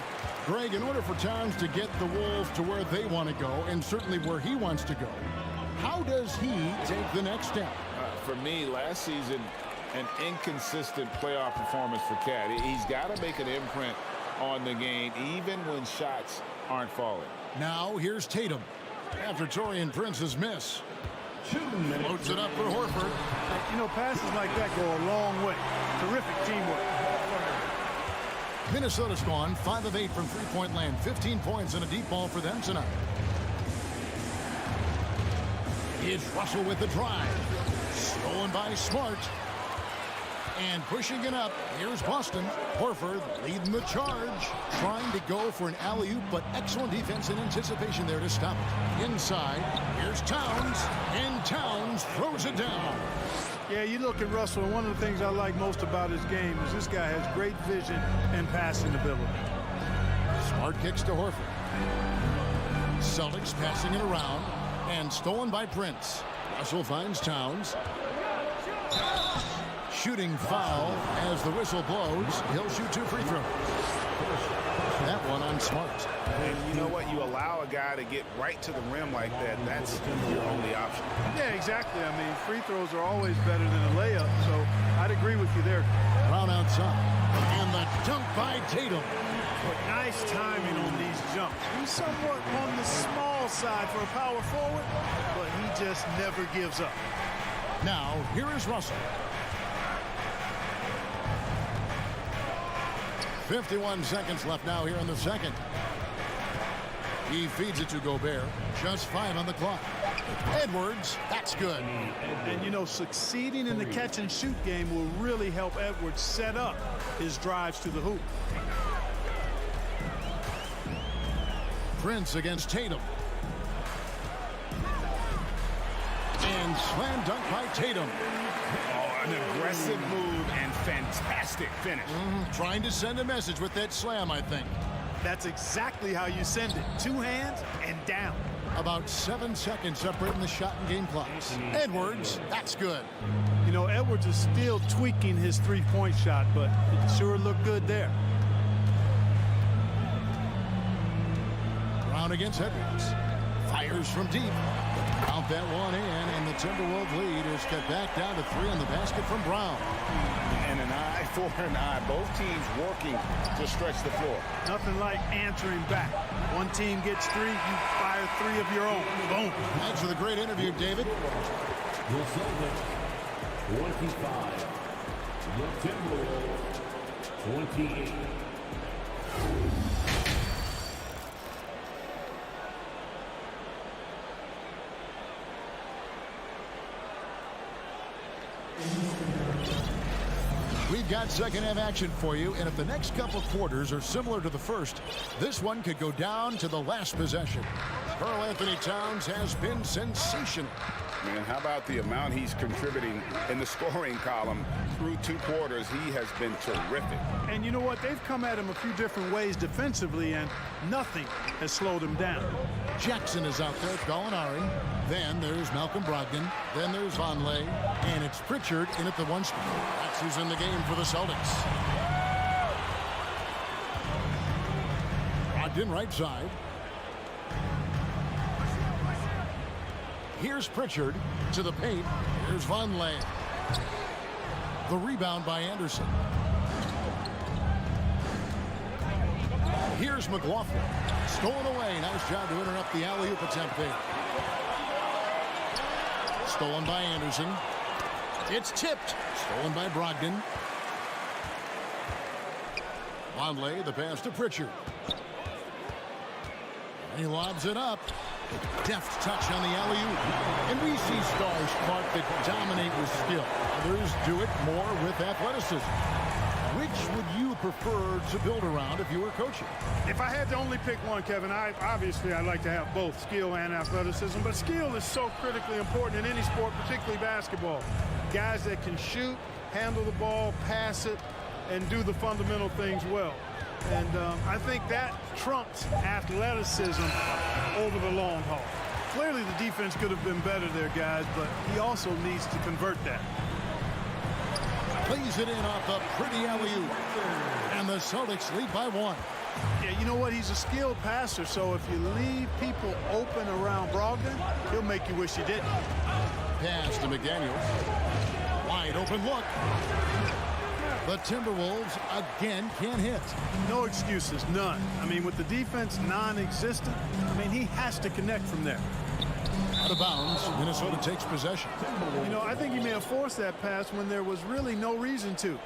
Greg, in order for Towns to get the Wolves to where they want to go, and certainly where he wants to go, how does he take the next step? For me, last season, an inconsistent playoff performance for Cat. He's got to make an imprint on the game, even when shots aren't falling. Now here's Tatum. After Taurean Prince's miss. Loads it up for Horford. You know, passes like that go a long way. Terrific teamwork. Minnesota's gone 5 of 8 from three-point land. 15 points and a deep ball for them tonight. Here's Russell with the drive. Stolen by Smart. And pushing it up, here's Boston. Horford leading the charge. Trying to go for an alley-oop, but excellent defense and anticipation there to stop it. Inside, here's Towns. And Towns throws it down. Yeah, you look at Russell, and one of the things I like most about his game is this guy has great vision and passing ability. Smart kicks to Horford. Celtics passing it around. And stolen by Prince. Russell finds Towns. Shooting foul as the whistle blows. He'll shoot 2 free throws. That one on Smart. And you know what? You allow a guy to get right to the rim like that. That's your only option. Yeah, exactly. I mean, free throws are always better than a layup, so I'd agree with you there. Brown outside. And the dunk by by Tatum. But nice timing on these jumps. He's somewhat on the small side for a power forward, but he just never gives up. Now, here is Russell. 51 seconds left now here in the second. He feeds it to Gobert. Just 5 on the clock. Edwards, that's good. And, you know, succeeding in the catch-and-shoot game will really help Edwards set up his drives to the hoop. Prince against Tatum. And slam dunk by Tatum. Oh, an aggressive move and fantastic finish. Trying to send a message with that slam, I think. That's exactly how you send it. 2 hands and down. About 7 seconds separating the shot and game clocks. Edwards, that's good. You know, Edwards is still tweaking his three-point shot, but it sure looked good there. Brown against Edwards. Fires from deep. Count that one in, and the Timberwolves lead is cut back down to 3 on the basket from Brown. And an eye for an eye. Both teams working to stretch the floor. Nothing like answering back. One team gets 3, you fire 3 of your own. Boom. Thanks for the great interview, David. The Celtics, 25. The Timberwolves, 28. We've got second half action for you, and if the next couple quarters are similar to the first, this one could go down to the last possession. Karl Anthony Towns has been sensational. Man, how about the amount he's contributing in the scoring column through 2 quarters? He has been terrific. And you know what? They've come at him a few different ways defensively, and nothing has slowed him down. Jackson is out there, Gallinari. Then there's Malcolm Brogdon. Then there's Vonleh. And it's Pritchard in at the 1 spot. That's who's in the game for the Celtics. Brogdon right side. Here's Pritchard to the paint. Here's Vonleh. The rebound by Anderson. Here's McLaughlin. Stolen away. Nice job to interrupt the alley-oop attempt there. Stolen by Anderson. It's tipped. Stolen by Brogdon. Vonleh, the pass to Pritchard. And he lobs it up. Deft touch on the alley-oop. And we see stars, Clark, that dominate with skill. Others do it more with athleticism. Which would you prefer to build around if you were coaching? If I had to only pick one, Kevin, I'd like to have both skill and athleticism. But skill is so critically important in any sport, particularly basketball. Guys that can shoot, handle the ball, pass it, and do the fundamental things well. And I think that trumps athleticism over the long haul. Clearly the defense could have been better there, guys, but he also needs to convert that. Plays it in off a pretty alley-oop. And the Celtics lead by 1. Yeah, you know what? He's a skilled passer, so if you leave people open around Brogdon, he'll make you wish you didn't. Pass to McDaniels. Wide open look. The Timberwolves again can't hit. No excuses, none. I mean, with the defense non-existent, I mean, he has to connect from there. Out of bounds, Minnesota takes possession. You know, I think he may have forced that pass when there was really no reason to.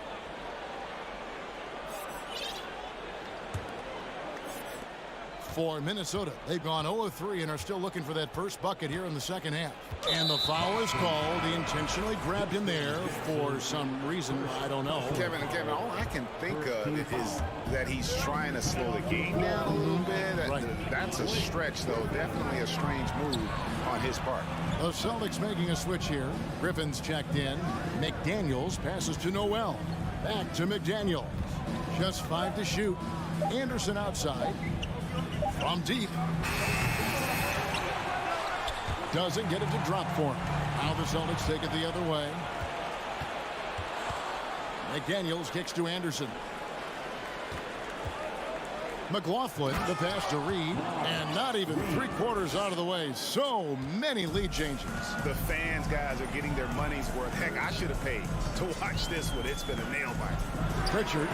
For Minnesota, they've gone 0-3 and are still looking for that first bucket here in the second half. And the foul is called. He intentionally grabbed him there for some reason. I don't know. Kevin, all I can think of is that he's trying to slow the game down a little bit. That's a stretch, though. Definitely a strange move on his part. The Celtics making a switch here. Griffin's checked in. McDaniels passes to Noel. Back to McDaniels. Just 5 to shoot. Anderson outside. From deep. Doesn't get it to drop for him. Now the Celtics take it the other way. McDaniels kicks to Anderson. McLaughlin, the pass to Reed, and not even 3/4 out of the way. So many lead changes. The fans, guys, are getting their money's worth. Heck, I should have paid to watch this one. It's been a nail biter. Pritchard.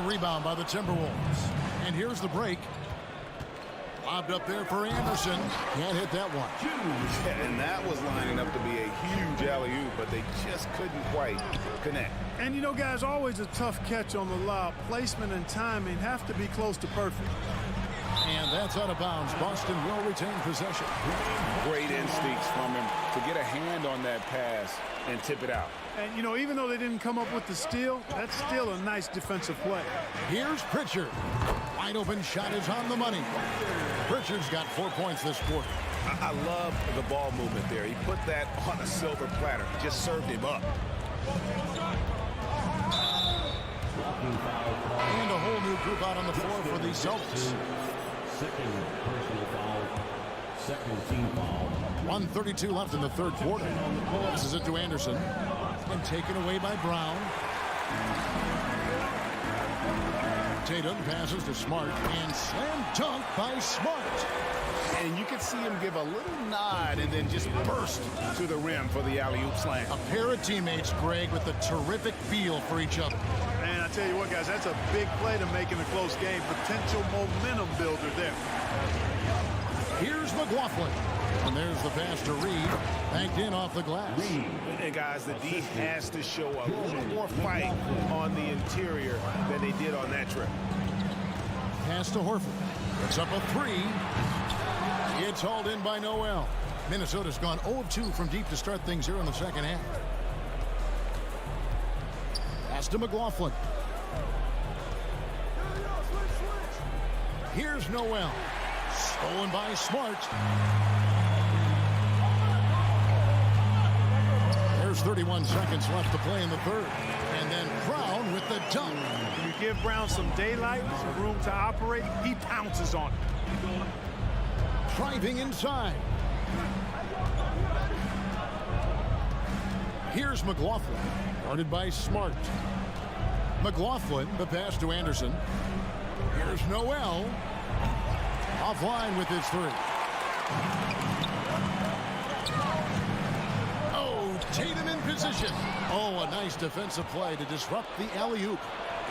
rebound by the Timberwolves. And here's the break. Lobbed up there for Anderson. Can't hit that one. And that was lining up to be a huge alley-oop, but they just couldn't quite connect. And you know, guys, always a tough catch on the lob. Placement and timing have to be close to perfect. And that's out of bounds. Boston will retain possession. Great instincts from him to get a hand on that pass and tip it out. And, you know, even though they didn't come up with the steal, that's still a nice defensive play. Here's Pritchard. Wide open shot is on the money. Pritchard's got 4 points this quarter. I love the ball movement there. He put that on a silver platter. Just served him up. And a whole new group out on the floor for the Celtics. Second personal foul. Second team foul. 1:32 left in the third quarter. Passes it to Anderson. And taken away by Brown. Tatum passes to Smart. And slam dunk by Smart. And you can see him give a little nod and then just burst to the rim for the alley-oop slam. A pair of teammates, Greg, with a terrific feel for each other. And I tell you what, guys, that's a big play to make in a close game. Potential momentum builder there. Here's McLaughlin. And there's the pass to Reed. Banked in off the glass. And guys, the D has to show a little more fight on the interior than they did on that trip. Pass to Horford. It's up a three. It's hauled in by Noel. Minnesota's gone 0 of 2 from deep to start things here in the second half. Pass to McLaughlin. Here's Noel. Stolen by Smart. There's 31 seconds left to play in the third. And then Brown with the dunk. You give Brown some daylight, some room to operate, he pounces on it. Driving inside. Here's McLaughlin. Guarded by Smart. McLaughlin, the pass to Anderson. Here's Noel. Offline with his three. Oh, Tatum in position. Oh, a nice defensive play to disrupt the alley-oop.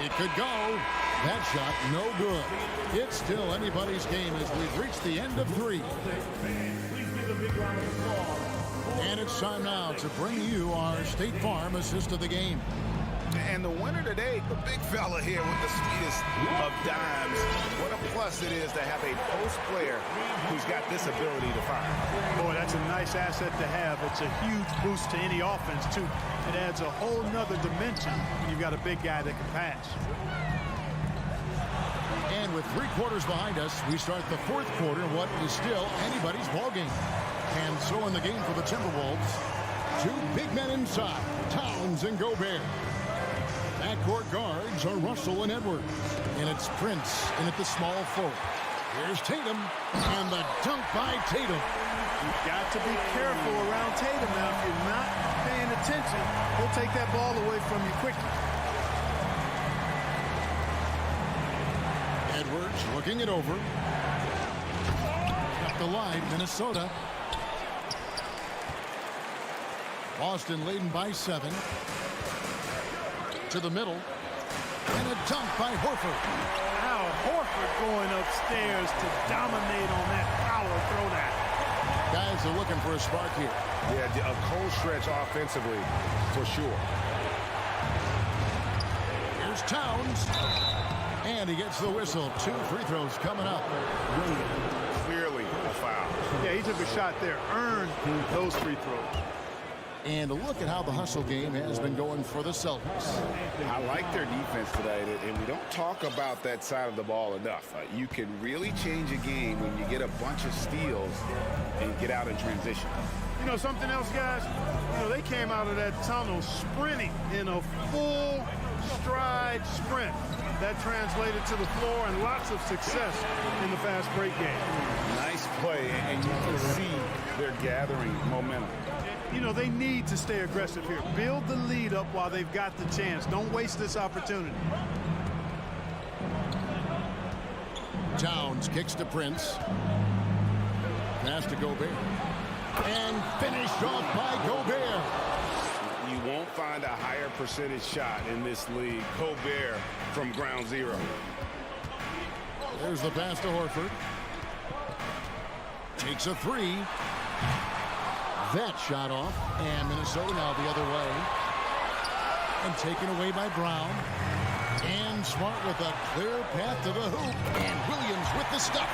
It could go. That shot, no good. It's still anybody's game as we've reached the end of three. And it's time now to bring you our State Farm assist of the game. And the winner today, the big fella here with the sweetest of dimes. What a plus it is to have a post player who's got this ability to fire. Boy, that's a nice asset to have. It's a huge boost to any offense, too. It adds a whole nother dimension when you've got a big guy that can pass. And with 3 quarters behind us, we start the fourth quarter, what is still anybody's ballgame. And so in the game for the Timberwolves, 2 big men inside, Towns and Gobert. Backcourt guards are Russell and Edwards. And it's Prince in at the small forward. Here's Tatum, and the dunk by Tatum. You've got to be careful around Tatum now. If you're not paying attention, he'll take that ball away from you quickly. Edwards looking it over. Up the line, Minnesota. Boston leading by 7. To the middle. And a dunk by Horford. Now Horford going upstairs to dominate on that power throwdown. Guys are looking for a spark here. Yeah, a cold stretch offensively, for sure. Here's Towns. And he gets the whistle. 2 free throws coming up. Clearly a foul. Yeah, he took a shot there. Earned those free throws. And a look at how the hustle game has been going for the Celtics. I like their defense today, and we don't talk about that side of the ball enough. You can really change a game when you get a bunch of steals and get out in transition. You know something else, guys? You know, they came out of that tunnel sprinting in a full stride sprint. That translated to the floor and lots of success in the fast break game. Nice play, and you can see they're gathering momentum. You know, they need to stay aggressive here. Build the lead up while they've got the chance. Don't waste this opportunity. Towns kicks to Prince. Pass to Gobert. And finished off by Gobert. You won't find a higher percentage shot in this league. Gobert from ground zero. There's the pass to Horford. Takes a three. That shot off. And Minnesota now the other way. And taken away by Brown. And Smart with a clear path to the hoop. And Williams with the stuff.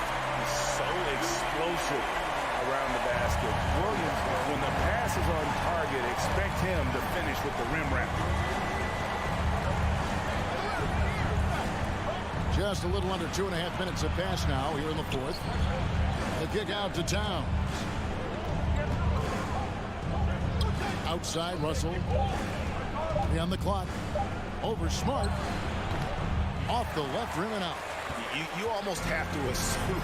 So explosive around the basket. Williams, when the pass is on target, expect him to finish with the rim wrap. Just a little under 2.5 minutes have passed now here in the fourth. The kick out to Towns. Outside, Russell. On the clock. Over Smart. Off the left rim and out. You almost have to assume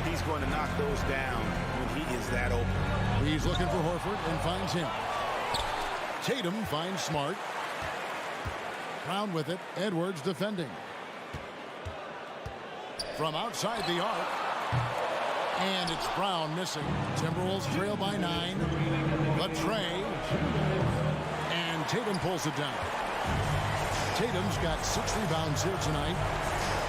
he's going to knock those down when he is that open. He's looking for Horford and finds him. Tatum finds Smart. Brown with it. Edwards defending. From outside the arc. And it's Brown missing. Timberwolves trail by 9. Latray. And Tatum pulls it down. Tatum's got 6 rebounds here tonight.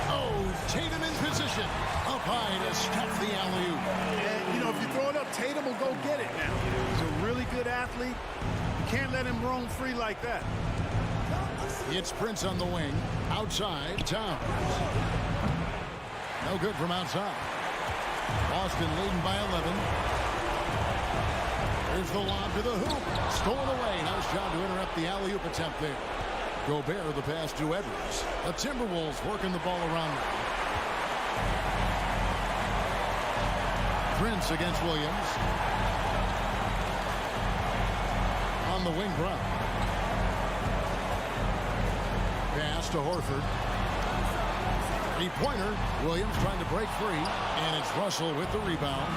Oh, Tatum in position. Up high to stop the alley-oop. And, you know, if you throw it up, Tatum will go get it now. He's a really good athlete. You can't let him roam free like that. It's Prince on the wing. Outside, Towns. No good from outside. Boston leading by 11. There's the lob to the hoop. Stolen away. Nice job to interrupt the alley-oop attempt there. Gobert the pass to Edwards. The Timberwolves working the ball around them. Prince against Williams. On the wing, Brown. Pass to Horford. Three-pointer. Williams trying to break free. And it's Russell with the rebound.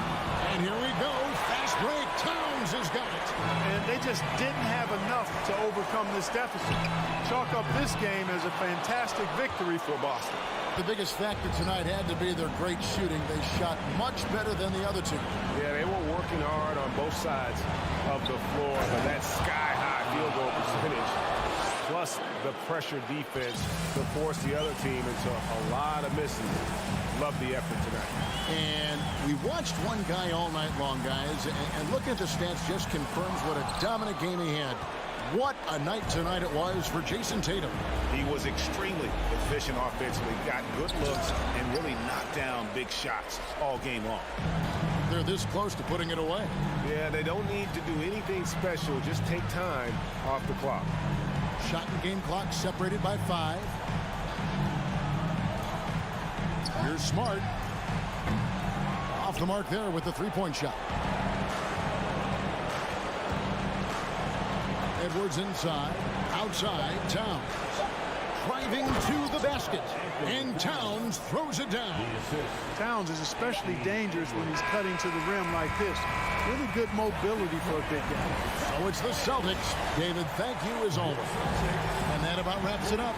And here we go. Fast break. Towns has got it. And they just didn't have enough to overcome this deficit. Chalk up this game as a fantastic victory for Boston. The biggest factor tonight had to be their great shooting. They shot much better than the other two. Yeah, they were working hard on both sides of the floor, but that sky-high field goal percentage, plus the pressure defense, to force the other team into a lot of misses. Love the effort tonight. And we watched one guy all night long, guys, and looking at the stats just confirms what a dominant game he had. What a night tonight it was for Jason Tatum. He was extremely efficient offensively, got good looks, and really knocked down big shots all game long. They're this close to putting it away. Yeah, they don't need to do anything special. Just take time off the clock. Shot and game clock separated by 5. Here's Smart. Off the mark there with the three-point shot. Edwards inside. Outside, Towns. Driving to the basket. And Towns throws it down. Towns is especially dangerous when he's cutting to the rim like this. Really good mobility for a big guy. So it's the Celtics. David, thank you as always. And that about wraps it up.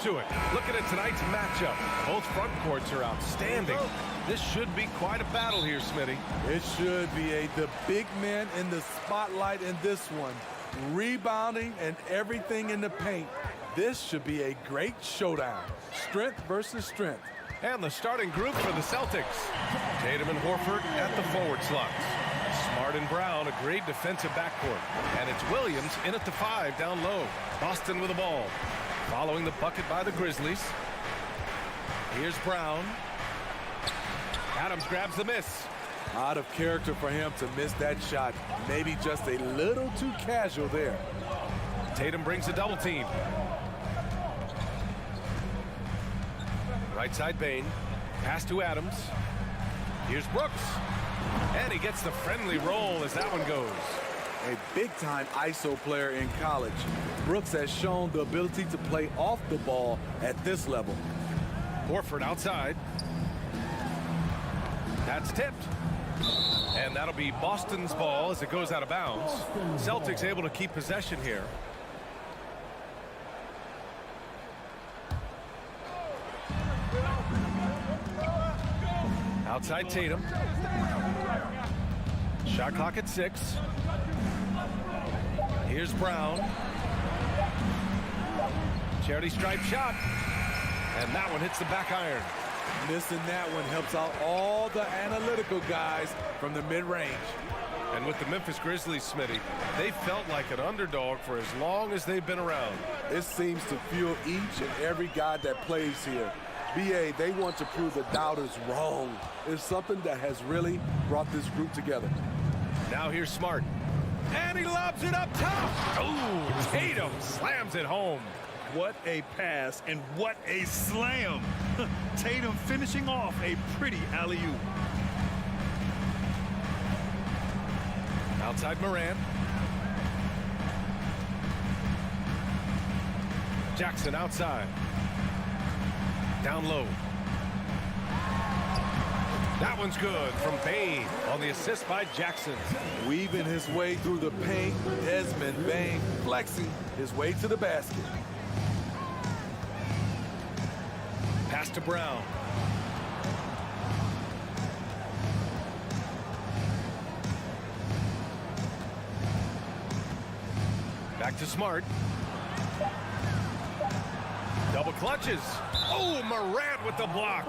to it. Looking at tonight's matchup. Both front courts are outstanding. This should be quite a battle here, Smitty. It should be the big men in the spotlight in this one. Rebounding and everything in the paint. This should be a great showdown. Strength versus strength. And the starting group for the Celtics. Tatum and Horford at the forward slots. Smart and Brown, a great defensive backcourt. And it's Williams in at the 5 down low. Boston with the ball. Following the bucket by the Grizzlies. Here's Brown. Adams grabs the miss. Out of character for him to miss that shot. Maybe just a little too casual there. Tatum brings a double team. Right side Bane. Pass to Adams. Here's Brooks. And he gets the friendly roll as that one goes. A big-time ISO player in college. Brooks has shown the ability to play off the ball at this level. Horford outside. That's tipped. And that'll be Boston's ball as it goes out of bounds. Celtics able to keep possession here. Outside Tatum. Shot clock at 6. Here's Brown. Charity stripe shot. And that one hits the back iron. Missing that one helps out all the analytical guys from the mid-range. And with the Memphis Grizzlies, Smitty, they felt like an underdog for as long as they've been around. It seems to fuel each and every guy that plays here. BA, they want to prove the doubters wrong. It's something that has really brought this group together. Now here's Smart. And he lobs it up top. Oh, Tatum slams it home. What a pass and what a slam. Tatum finishing off a pretty alley-oop. Outside Morant. Jackson outside. Down low. That one's good from Bane on the assist by Jackson. Weaving his way through the paint, Desmond Bane flexing his way to the basket. Pass to Brown. Back to Smart. Double clutches. Oh, Morant with the block.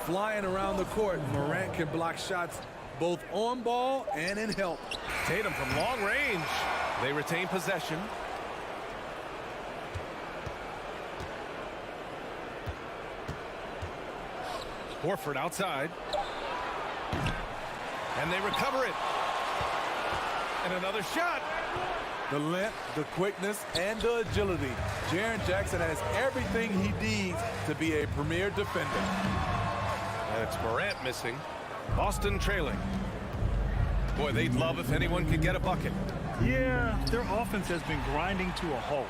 Flying around the court, Morant can block shots both on ball and in help. Tatum from long range. They retain possession. Horford outside. And they recover it. And another shot. The length, the quickness, and the agility. Jaren Jackson has everything he needs to be a premier defender. And it's Morant missing. Boston trailing. Boy, they'd love if anyone could get a bucket. Yeah, their offense has been grinding to a halt.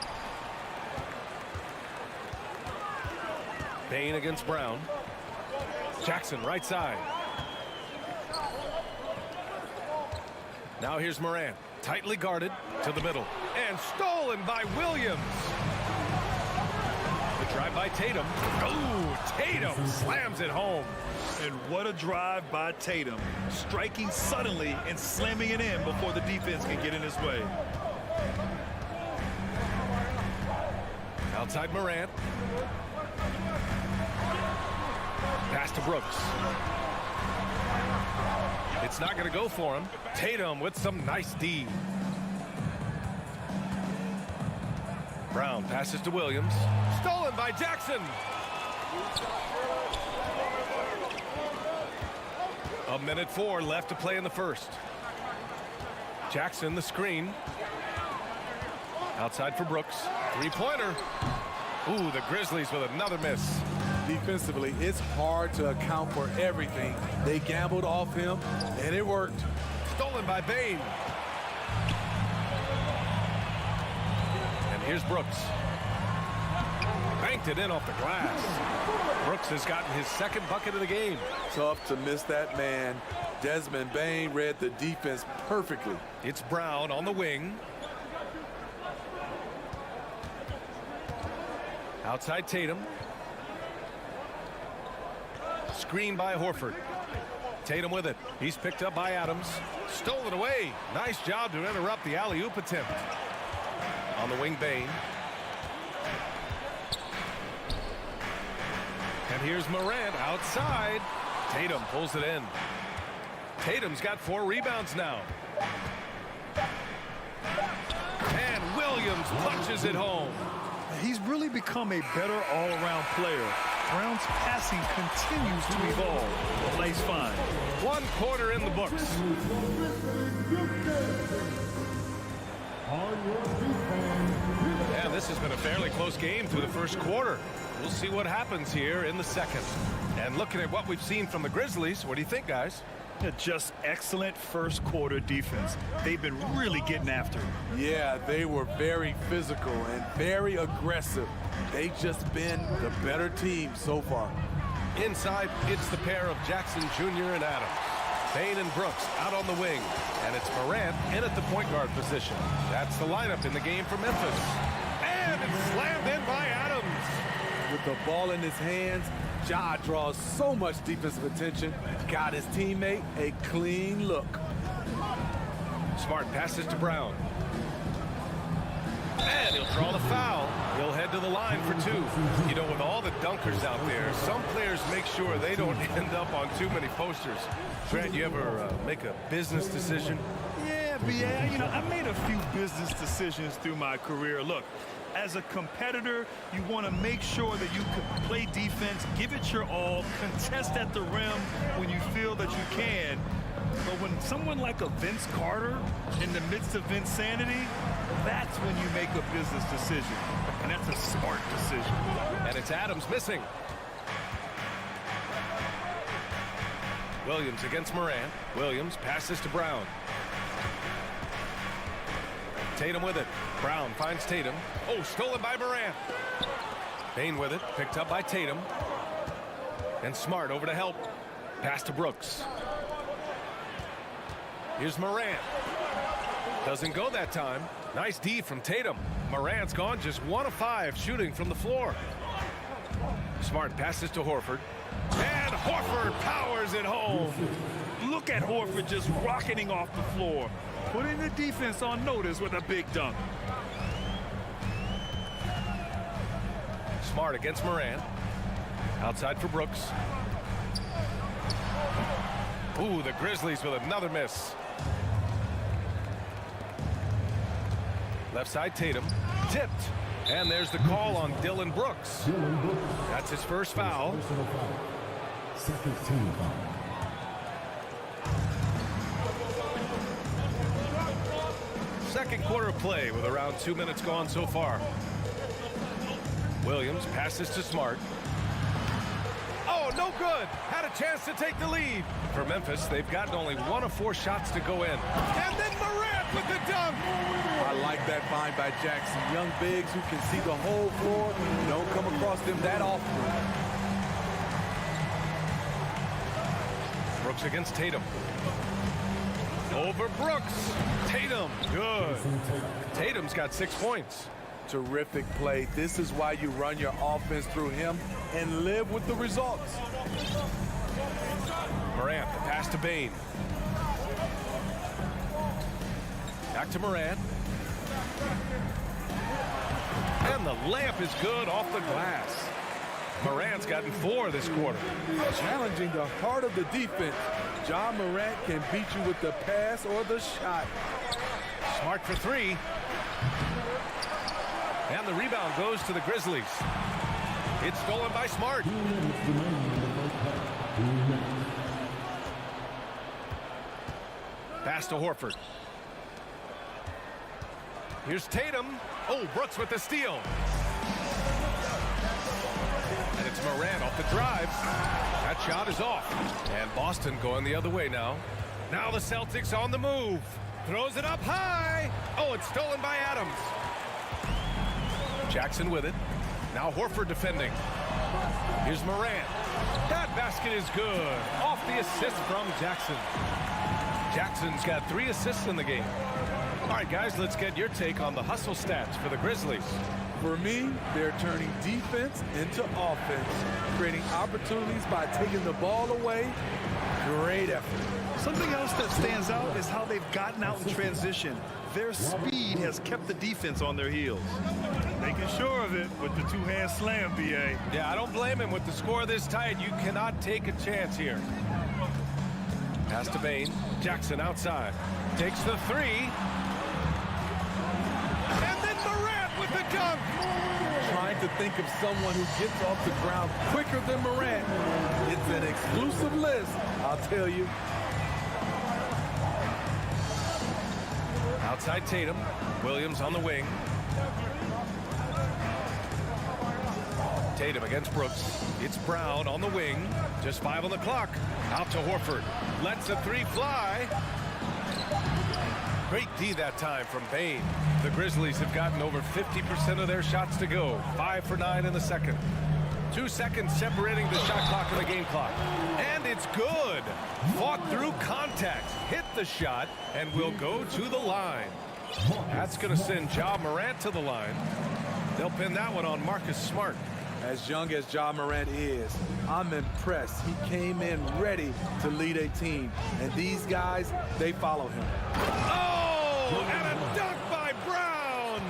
Bane against Brown. Jackson right side. Now here's Morant. Tightly guarded to the middle. And stolen by Williams. The drive by Tatum. Oh, Tatum slams it home. And what a drive by Tatum. Striking suddenly and slamming it in before the defense can get in his way. Outside Morant. Pass to Brooks. It's not going to go for him. Tatum with some nice D. Brown passes to Williams. Stolen by Jackson. A minute 4 left to play in the first. Jackson the screen. Outside for Brooks. Three-pointer. Ooh, the Grizzlies with another miss. Defensively, it's hard to account for everything. They gambled off him, and it worked. Stolen by Bane. And here's Brooks. Banked it in off the glass. Brooks has gotten his second bucket of the game. Tough to miss that man. Desmond Bane read the defense perfectly. It's Brown on the wing. Outside Tatum. Screen by Horford. Tatum with it. He's picked up by Adams. Stolen away. Nice job to interrupt the alley-oop attempt. On the wing, Bane. And here's Morant outside. Tatum pulls it in. Tatum's got 4 rebounds now. And Williams punches it home. He's really become a better all-around player. Brown's passing continues to evolve. Plays fine. 1 quarter in the books. And this has been a fairly close game through the first quarter. We'll see what happens here in the second. And looking at what we've seen from the Grizzlies, what do you think, guys? Just excellent first quarter defense. They've been really getting after it. Yeah, they were very physical and very aggressive. They've just been the better team so far. Inside, it's the pair of Jackson Jr. and Adams. Bane and Brooks out on the wing. And it's Morant in at the point guard position. That's the lineup in the game for Memphis. And it's slammed in by Adams. With the ball in his hands, Ja draws so much defensive attention. Got his teammate a clean look. Smart passes to Brown. And he'll draw the foul. He'll head to the line for 2. You know, with all the dunkers out there, some players make sure they don't end up on too many posters. Grant, you ever make a business decision? Yeah, you know, I made a few business decisions through my career. Look, as a competitor, you want to make sure that you can play defense, give it your all, contest at the rim when you feel that you can. But when someone like a Vince Carter in the midst of insanity, that's when you make a business decision. And that's a smart decision. And it's Adams missing. Williams against Morant. Williams passes to Brown. Tatum with it. Brown finds Tatum. Oh, stolen by Morant. Bane with it. Picked up by Tatum. And Smart over to help. Pass to Brooks. Here's Morant. Doesn't go that time. Nice D from Tatum. Morant's gone just 1 of 5 shooting from the floor. Smart passes to Horford. And Horford powers it home. Look at Horford just rocketing off the floor. Putting the defense on notice with a big dunk. Smart against Morant. Outside for Brooks. Ooh, the Grizzlies with another miss. Left side Tatum. Tipped. And there's the call on Dylan Brooks. That's his first foul. Second team foul. Second quarter of play with around 2 minutes gone so far. Williams passes to Smart. Oh, no good. Had a chance to take the lead. For Memphis, they've gotten only 1 of 4 shots to go in. And then Morant with the dunk. I like that find by Jackson. Young bigs who can see the whole floor. Don't come across them that often. Brooks against Tatum. Over Brooks. Tatum. Good. Tatum's got 6 points. Terrific play. This is why you run your offense through him and live with the results. Morant, the pass to Bane. Back to Morant. And the layup is good off the glass. Morant's gotten 4 this quarter. Challenging the heart of the defense. Ja Morant can beat you with the pass or the shot. Smart for 3. And the rebound goes to the Grizzlies. It's stolen by Smart. Pass to Horford. Here's Tatum. Oh, Brooks with the steal. And it's Morant off the drive. That shot is off. And Boston going the other way now. Now the Celtics on the move. Throws it up high. Oh, it's stolen by Adams. Jackson with it. Now Horford defending. Here's Morant. That basket is good. Off the assist from Jackson. Jackson's got 3 assists in the game. All right, guys, let's get your take on the hustle stats for the Grizzlies. For me, they're turning defense into offense, creating opportunities by taking the ball away. Great effort. Something else that stands out is how they've gotten out in transition. Their speed has kept the defense on their heels. Making sure of it with the two-hand slam, B.A. Yeah, I don't blame him. With the score this tight, you cannot take a chance here. Pass to Bain. Jackson outside. Takes the three. And then Morant with the dunk. Trying to think of someone who gets off the ground quicker than Morant. It's an exclusive list, I'll tell you. Outside Tatum. Williams on the wing. Tatum against Brooks. It's Brown on the wing. Just 5 on the clock. Out to Horford. Lets a three fly. Great D that time from Bain. The Grizzlies have gotten over 50% of their shots to go. 5 for 9 in the second. 2 seconds separating the shot clock and the game clock. And it's good. Fought through contact. Hit the shot and will go to the line. That's going to send Ja Morant to the line. They'll pin that one on Marcus Smart. As young as Ja Morant is, I'm impressed. He came in ready to lead a team. And these guys, they follow him. Oh, and a dunk by Brown.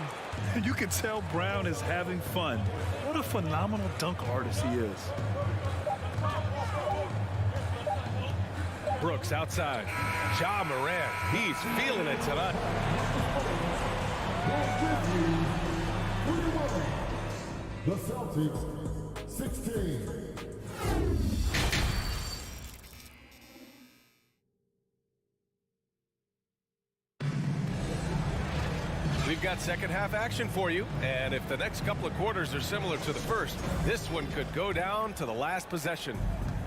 You can tell Brown is having fun. What a phenomenal dunk artist he is. Brooks outside. Ja Morant, he's feeling it tonight. The Celtics, 16. We've got second half action for you, and if the next couple of quarters are similar to the first, this one could go down to the last possession.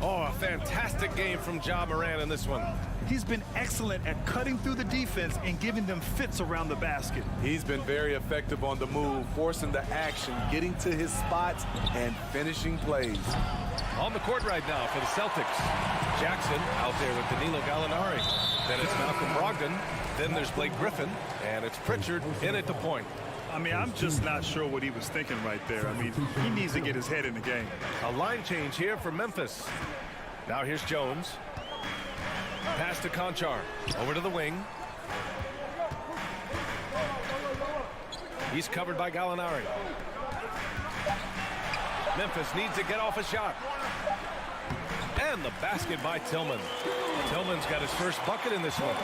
Oh, a fantastic game from Ja Morant in this one. He's been excellent at cutting through the defense and giving them fits around the basket. He's been very effective on the move, forcing the action, getting to his spots, and finishing plays. On the court right now for the Celtics. Jackson out there with Danilo Gallinari. Then it's Malcolm Brogdon. Then there's Blake Griffin. And it's Pritchard in at the point. I mean, I'm just not sure what he was thinking right there. I mean, he needs to get his head in the game. A line change here for Memphis. Now here's Jones. Pass to Conchar. Over to the wing. He's covered by Gallinari. Memphis needs to get off a shot. And the basket by Tillman. Tillman's got his first bucket in this one.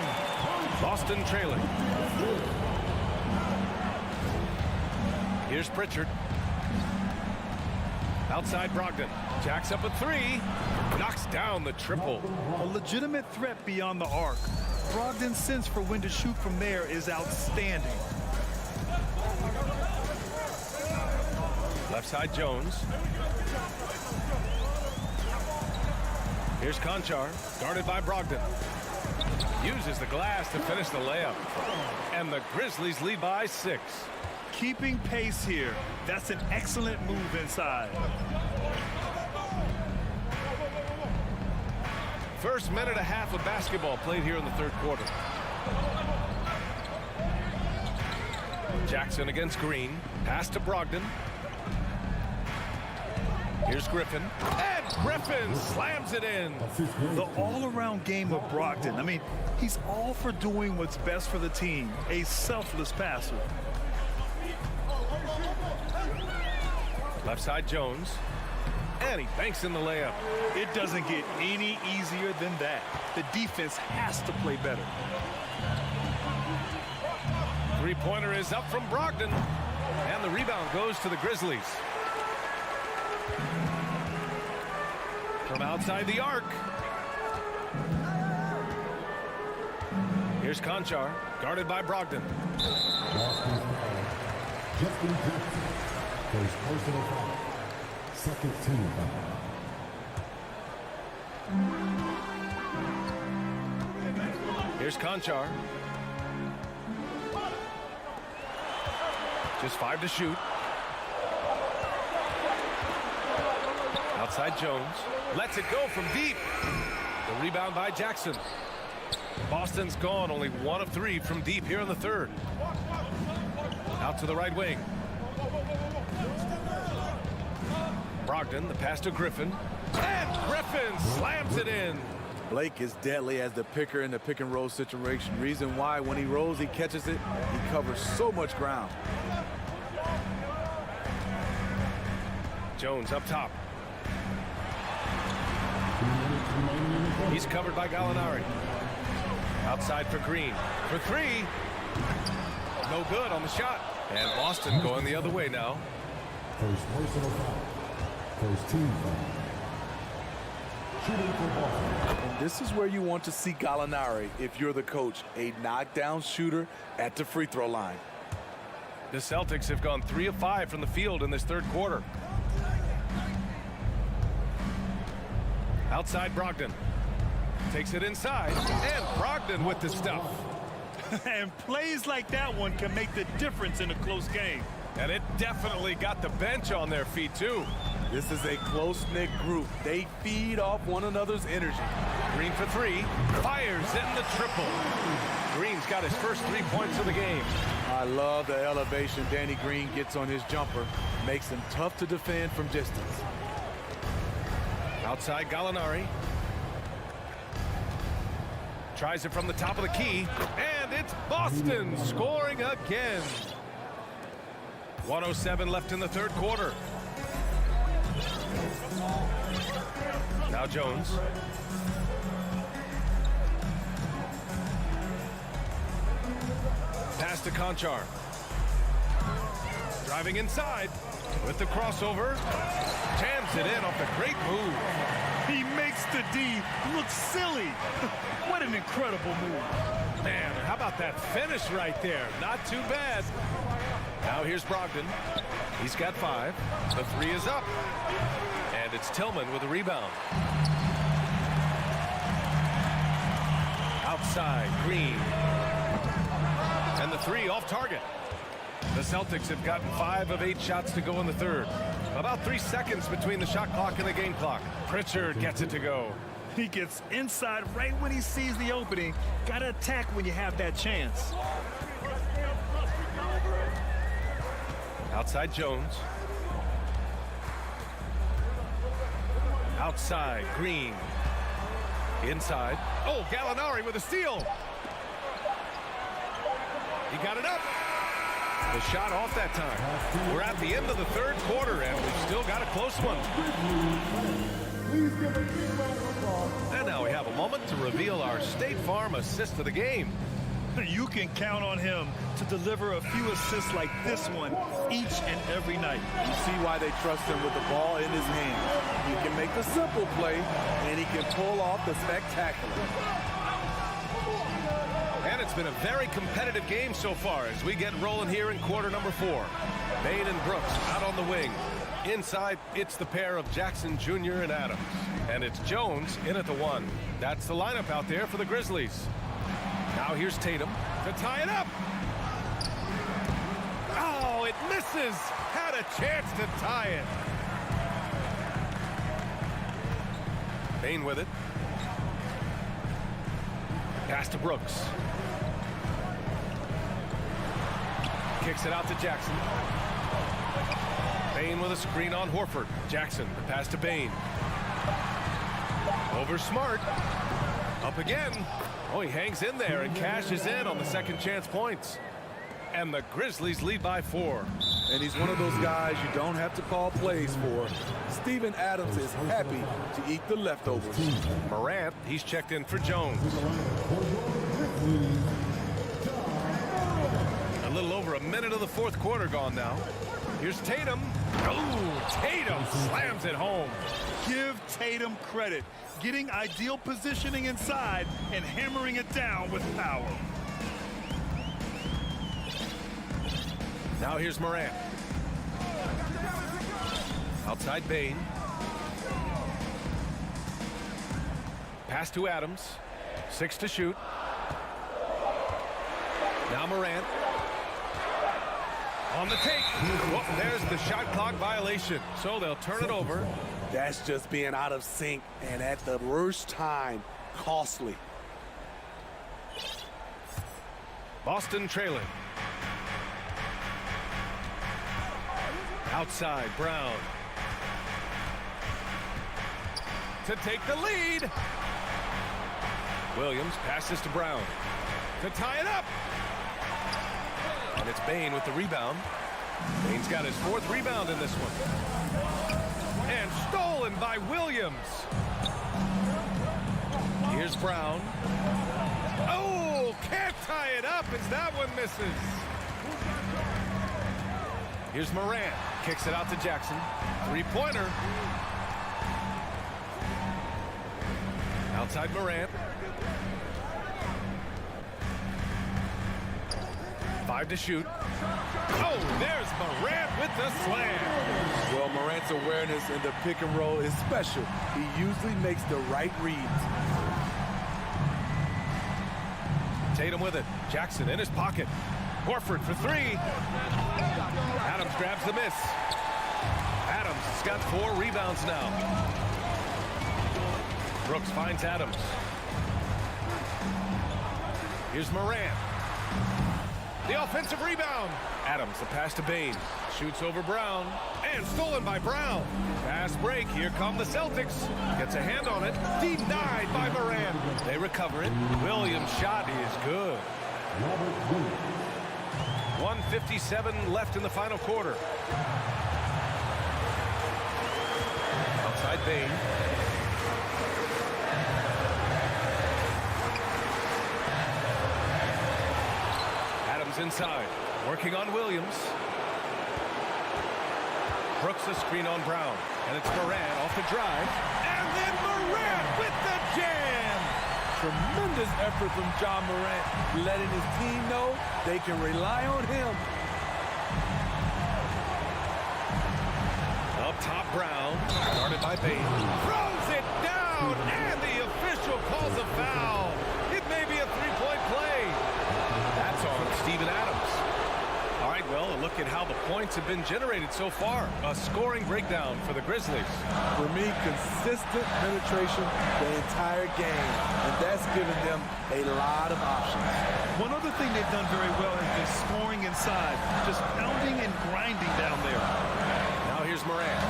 Boston trailing. Here's Pritchard. Outside Brogdon. Jacks up a three. Knocks down the triple. A legitimate threat beyond the arc. Brogdon's sense for when to shoot from there is outstanding. Left side Jones. Here's Conchar, guarded by Brogdon. Uses the glass to finish the layup. And the Grizzlies lead by 6. Keeping pace here. That's an excellent move inside. First minute and a half of basketball played here in the third quarter. Jackson against Green. Pass to Brogdon. Here's Griffin. And Griffin slams it in. The all-around game of Brogdon. I mean, he's all for doing what's best for the team. A selfless passer. Left side Jones. And he banks in the layup. It doesn't get any easier than that. The defense has to play better. Three-pointer is up from Brogdon. And the rebound goes to the Grizzlies. From outside the arc. Here's Conchar, guarded by Brogdon. Justin Jackson, first personal foul, second team foul. Here's Conchar. Just 5 to shoot. Outside Jones. Lets it go from deep. The rebound by Jackson. Boston's gone only 1 of 3 from deep here in the third. Out to the right wing. Brogdon, the pass to Griffin. And Griffin slams it in. Blake is deadly as the picker in the pick and roll situation. Reason why when he rolls, he catches it, he covers so much ground. Jones up top. He's covered by Gallinari. Outside for Green. For three. No good on the shot. And Boston going the other way now. First personal foul. First team foul. Shooting for Boston. And this is where you want to see Gallinari if you're the coach. A knockdown shooter at the free throw line. The Celtics have gone 3 of 5 from the field in this third quarter. Outside Brogdon. Takes it inside. And Brogdon with the stuff. And plays like that one can make the difference in a close game. And it definitely got the bench on their feet, too. This is a close-knit group. They feed off one another's energy. Green for three. Fires in the triple. Green's got his first 3 points of the game. I love the elevation Danny Green gets on his jumper. Makes him tough to defend from distance. Outside Gallinari. Tries it from the top of the key. And it's Boston scoring again. 1:07 left in the third quarter. Now Jones. Pass to Conchar. Driving inside with the crossover. Jams it in off a great move. He makes the D look silly. What an incredible move. Man, how about that finish right there? Not too bad. Now here's Brogdon. He's got 5. The 3 is up. And it's Tillman with a rebound. Outside, Green. And the 3 off target. The Celtics have gotten 5 of 8 shots to go in the third. About 3 seconds between the shot clock and the game clock. Pritchard gets it to go. He gets inside right when he sees the opening. Gotta attack when you have that chance. Outside Jones. Outside Green. Inside. Oh, Gallinari with a steal. He got it up. The shot off that time. We're at the end of the third quarter, and we've still got a close one. And now we have a moment to reveal our State Farm assist of the game. You can count on him to deliver a few assists like this one each and every night. You see why they trust him with the ball in his hand. He can make the simple play, and he can pull off the spectacular. And it's been a very competitive game so far as we get rolling here in quarter number 4. Bain and Brooks out on the wing. Inside, it's the pair of Jackson Jr. and Adams. And it's Jones in at the 1. That's the lineup out there for the Grizzlies. Now here's Tatum to tie it up. Oh, it misses. Had a chance to tie it. Bain with it. Pass to Brooks. Kicks it out to Jackson. Bain with a screen on Horford. Jackson, the pass to Bain. Over Smart. Up again. Oh, he hangs in there and cashes in on the second chance points. And the Grizzlies lead by 4. And he's one of those guys you don't have to call plays for. Steven Adams is happy to eat the leftovers. Morant, he's checked in for Jones. A little over a minute of the fourth quarter gone now. Here's Tatum. Oh, Tatum slams it home. Give Tatum credit. Getting ideal positioning inside and hammering it down with power. Now here's Morant. Outside Bain. Pass to Adams. 6 to shoot. Now Morant. On the take. Well, there's the shot clock violation. So they'll turn it over. That's just being out of sync and at the worst time, costly. Boston trailing. Outside, Brown. to take the lead. Williams passes to Brown to tie it up. And it's Bane with the rebound. Bane's got his 4th rebound in this one. And stolen by Williams. Here's Brown. Oh, can't tie it up as that one misses. Here's Morant. Kicks it out to Jackson. 3-pointer. Outside Morant. 5 to shoot. Oh, there's Morant with the slam. Well, Morant's awareness in the pick and roll is special. He usually makes the right reads. Tatum with it. Jackson in his pocket. Horford for 3. Adams grabs the miss. Adams has got 4 rebounds now. Brooks finds Adams. Here's Morant. The offensive rebound. Adams, the pass to Bane. Shoots over Brown. And stolen by Brown. Fast break. Here come the Celtics. Gets a hand on it. Denied by Morant. They recover it. Williams' shot is good. 1:57 left in the final quarter. Outside Bane. Adams inside. Working on Williams. Brooks a screen on Brown. And it's Morant off the drive. And then Morant with the jam. Tremendous effort from John Morant, letting his team know they can rely on him. Up top, Brown. Guarded by Bane. Throws it down. And the official calls a foul. It may be a 3-point play. That's on Steven Adams. All right, well, a look at how the points have been generated so far. A scoring breakdown for the Grizzlies. For me, consistent penetration the entire game, and that's given them a lot of options. One other thing they've done very well is been scoring inside, just pounding and grinding down there. Now here's Morant.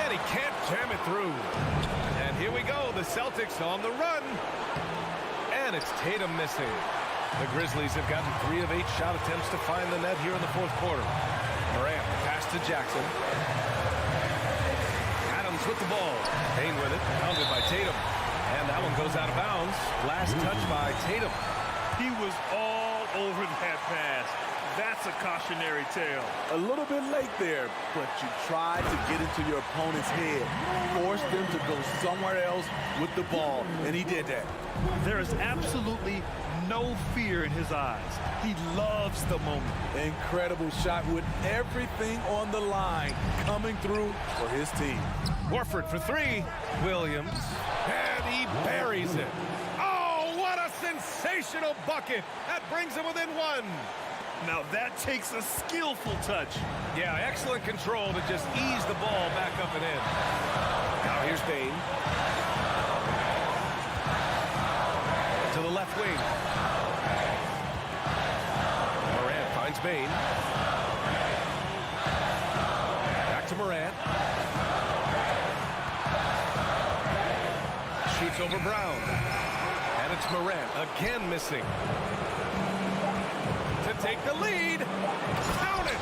And he can't jam it through. And here we go, the Celtics on the run. And it's Tatum missing. The Grizzlies have gotten 3 of 8 shot attempts to find the net here in the 4th quarter. Morant, pass to Jackson. Adams with the ball. Bane with it, pounded by Tatum. And that one goes out of bounds. Last touch by Tatum. He was all over that pass. That's a cautionary tale. A little bit late there, but you tried to get into your opponent's head. Force them to go somewhere else with the ball, and he did that. There is absolutely no fear in his eyes. He loves the moment. Incredible shot with everything on the line coming through for his team. Horford for 3. Williams. And he buries it. Oh, what a sensational bucket. That brings him within 1. Now that takes a skillful touch. Yeah, excellent control to just ease the ball back up and in. Now here's Bane. To the left wing. Morant finds Bane. Back to Morant. Shoots over Brown. And it's Morant again missing. To take the lead. Count it.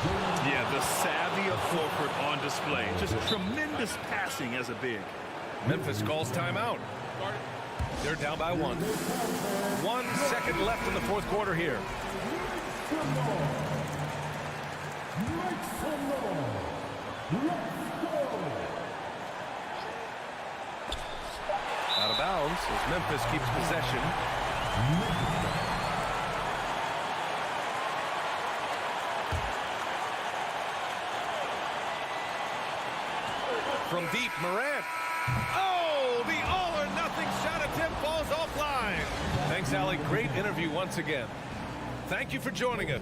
Yeah, the savvy of Horford on display. Just tremendous passing as a big. Memphis calls timeout. They're down by 1. 1 second left in the 4th quarter here. Out of bounds as Memphis keeps possession. From deep, Morant. Oh, the all-or-nothing shot attempt falls offline. Thanks, Allie. Great interview once again. Thank you for joining us.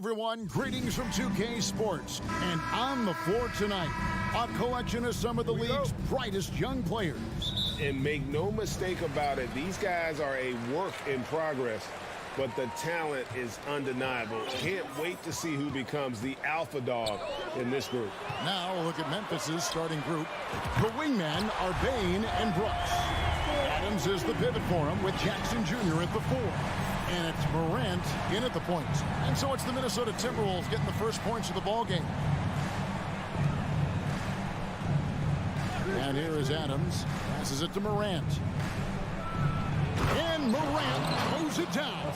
everyone. Greetings from 2K Sports. And on the floor tonight, a collection of some of the league's brightest young players. And make no mistake about it, these guys are a work in progress, but the talent is undeniable. Can't wait to see who becomes the alpha dog in this group. Now we'll look at Memphis's starting group. The wingmen are Bain and Brooks. Adams is the pivot for him with Jackson Jr. at the 4. And it's Morant in at the points. And so it's the Minnesota Timberwolves getting the first points of the ball game. And here is Adams. Passes it to Morant. And Morant throws it down.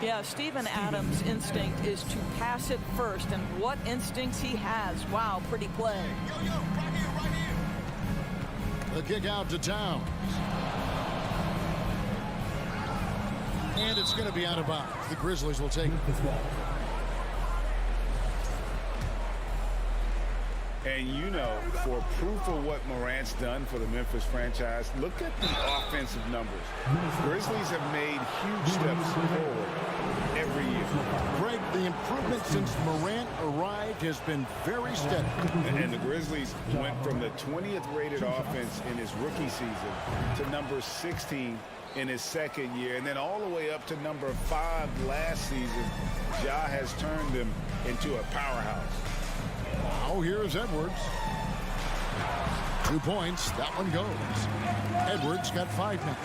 Yeah, Steven Adams' instinct is to pass it first. And what instincts he has. Wow, pretty play. The kick out to Towns. And it's going to be out of bounds. The Grizzlies will take it. And you know, for proof of what Morant's done for the Memphis franchise, look at the offensive numbers. Grizzlies have made huge steps forward every year. Greg, the improvement since Morant arrived has been very steady. And the Grizzlies went from the 20th rated offense in his rookie season to number 16 in his second year, and then all the way up to number 5 last season. Ja has turned them into a powerhouse. Now here's Edwards. 2 points. That one goes. Edwards got 5 now.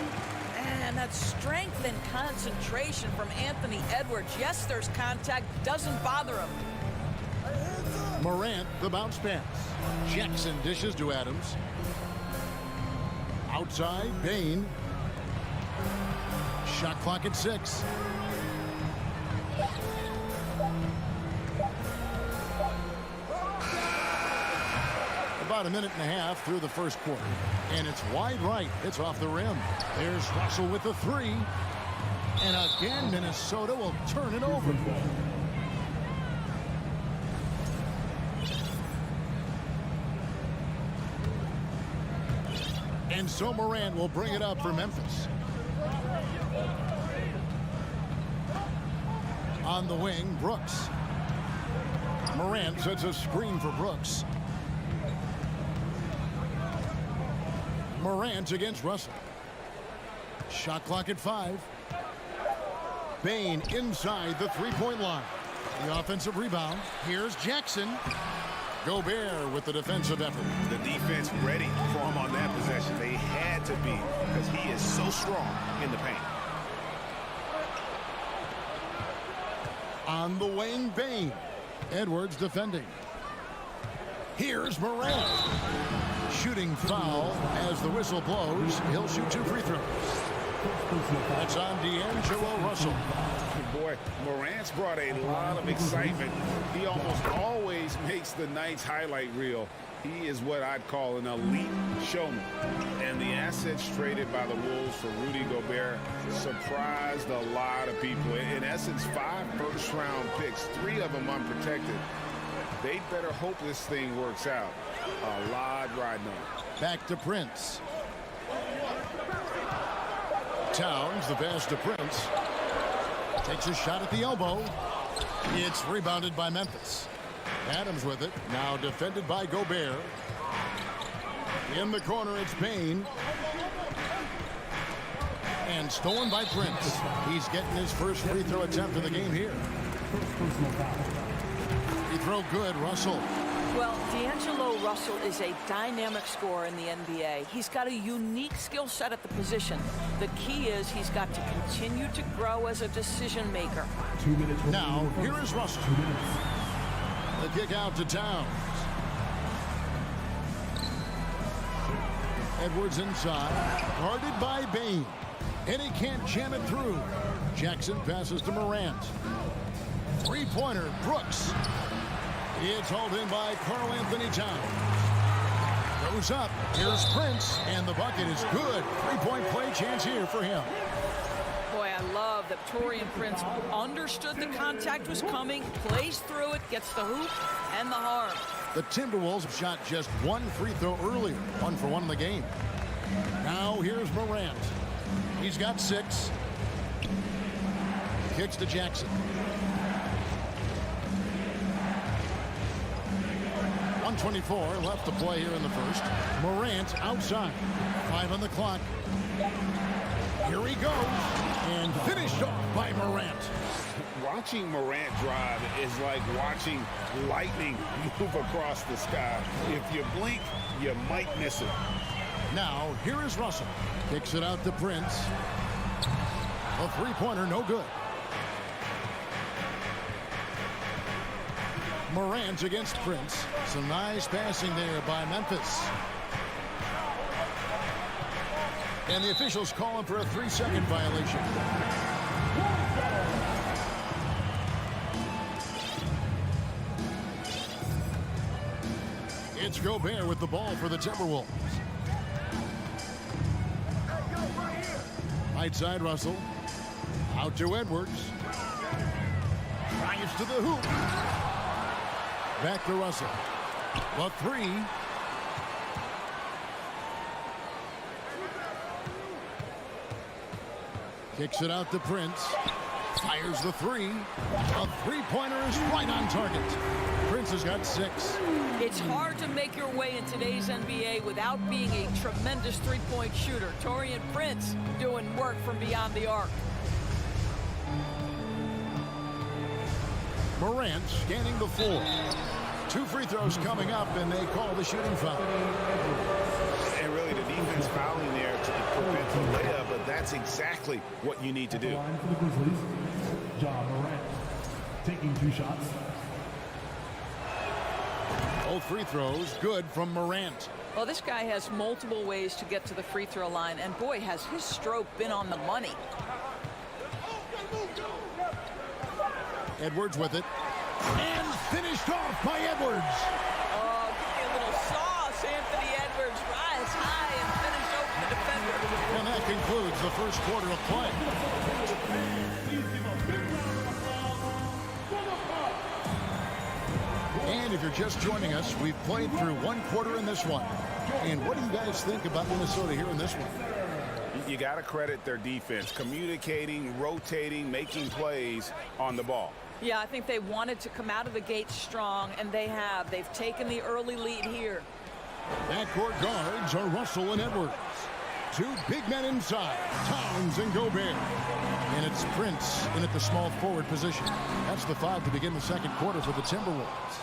And that strength and concentration from Anthony Edwards. Yes, there's contact. Doesn't bother him. Morant, the bounce pass. Jackson dishes to Adams. Outside, Bain. Shot clock at 6. About a minute and a half through the first quarter. And it's wide right. It's off the rim. There's Russell with the 3. And again, Minnesota will turn it over. And so Morant will bring it up for Memphis. On the wing, Brooks. Morant sets a screen for Brooks. Morant against Russell. Shot clock at 5. Bain inside the three-point line. The offensive rebound. Here's Jackson. Gobert with the defensive effort. The defense ready for him on that possession. They had to be, because he is so strong in the paint. On the wing, Bain. Edwards defending. Here's Morant. Shooting foul as the whistle blows. He'll shoot 2 free throws. That's on D'Angelo Russell. Boy, Morant's brought a lot of excitement. He almost always makes the night's highlight reel. He is what I'd call an elite showman. And the assets traded by the Wolves for Rudy Gobert surprised a lot of people. In essence, 5 first-round picks, 3 of them unprotected. They better hope this thing works out. A lot riding on. Back to Prince. Towns, the pass to Prince. Takes a shot at the elbow. It's rebounded by Memphis. Adams with it. Now defended by Gobert. In the corner, it's Bain. And stolen by Prince. He's getting his first free throw attempt of the game here. Free throw good, Russell. Well, D'Angelo Russell is a dynamic scorer in the NBA. He's got a unique skill set at the position. The key is he's got to continue to grow as a decision maker. 2 minutes. Now, here is Russell. The kick out to Towns. Edwards inside. Guarded by Bain. And he can't jam it through. Jackson passes to Morant. Three-pointer, Brooks. It's hauled in by Karl Anthony Towns. Goes up. Here's Prince. And the bucket is good. Three-point play chance here for him. Boy, I love that Taurean Prince understood the contact was coming, plays through it, gets the hoop and the harm. The Timberwolves shot just 1 free throw earlier. 1 for 1 in the game. Now here's Morant. He's got 6. Kicks to Jackson. 1:24 left to play here in the first. Morant outside. 5 on the clock. Here he goes. And finished off by Morant. Watching Morant drive is like watching lightning move across the sky. If you blink, you might miss it. Now, here is Russell. Kicks it out to Prince. A three-pointer, no good. Morant against Prince. Some nice passing there by Memphis. And the officials calling for a 3-second violation. It's Gobert with the ball for the Timberwolves. Right side, Russell. Out to Edwards. Drives to the hoop. Back to Russell. The three. Kicks it out to Prince. Fires the three. A three-pointer is right on target. Prince has got 6. It's hard to make your way in today's NBA without being a tremendous three-point shooter. Taurean Prince doing work from beyond the arc. Morant scanning the floor. 2 free throws coming up, and they call the shooting foul. And really, the defense fouling there to prevent the layup, but that's exactly what you need to do. Line for the Grizzlies, John Morant, taking 2 shots. Both free throws good from Morant. Well, this guy has multiple ways to get to the free throw line, and boy, has his stroke been on the money. Edwards with it. And finished off by Edwards. Oh, give me a little sauce, Anthony Edwards. Rise high and finish over the defender. And that concludes the first quarter of play. And if you're just joining us, we've played through 1 quarter in this one. And what do you guys think about Minnesota here in this one? You got to credit their defense, communicating, rotating, making plays on the ball. Yeah, I think they wanted to come out of the gate strong, and they have. They've taken the early lead here. Backcourt guards are Russell and Edwards. 2 big men inside, Towns and Gobert. And it's Prince in at the small forward position. That's the 5 to begin the second quarter for the Timberwolves.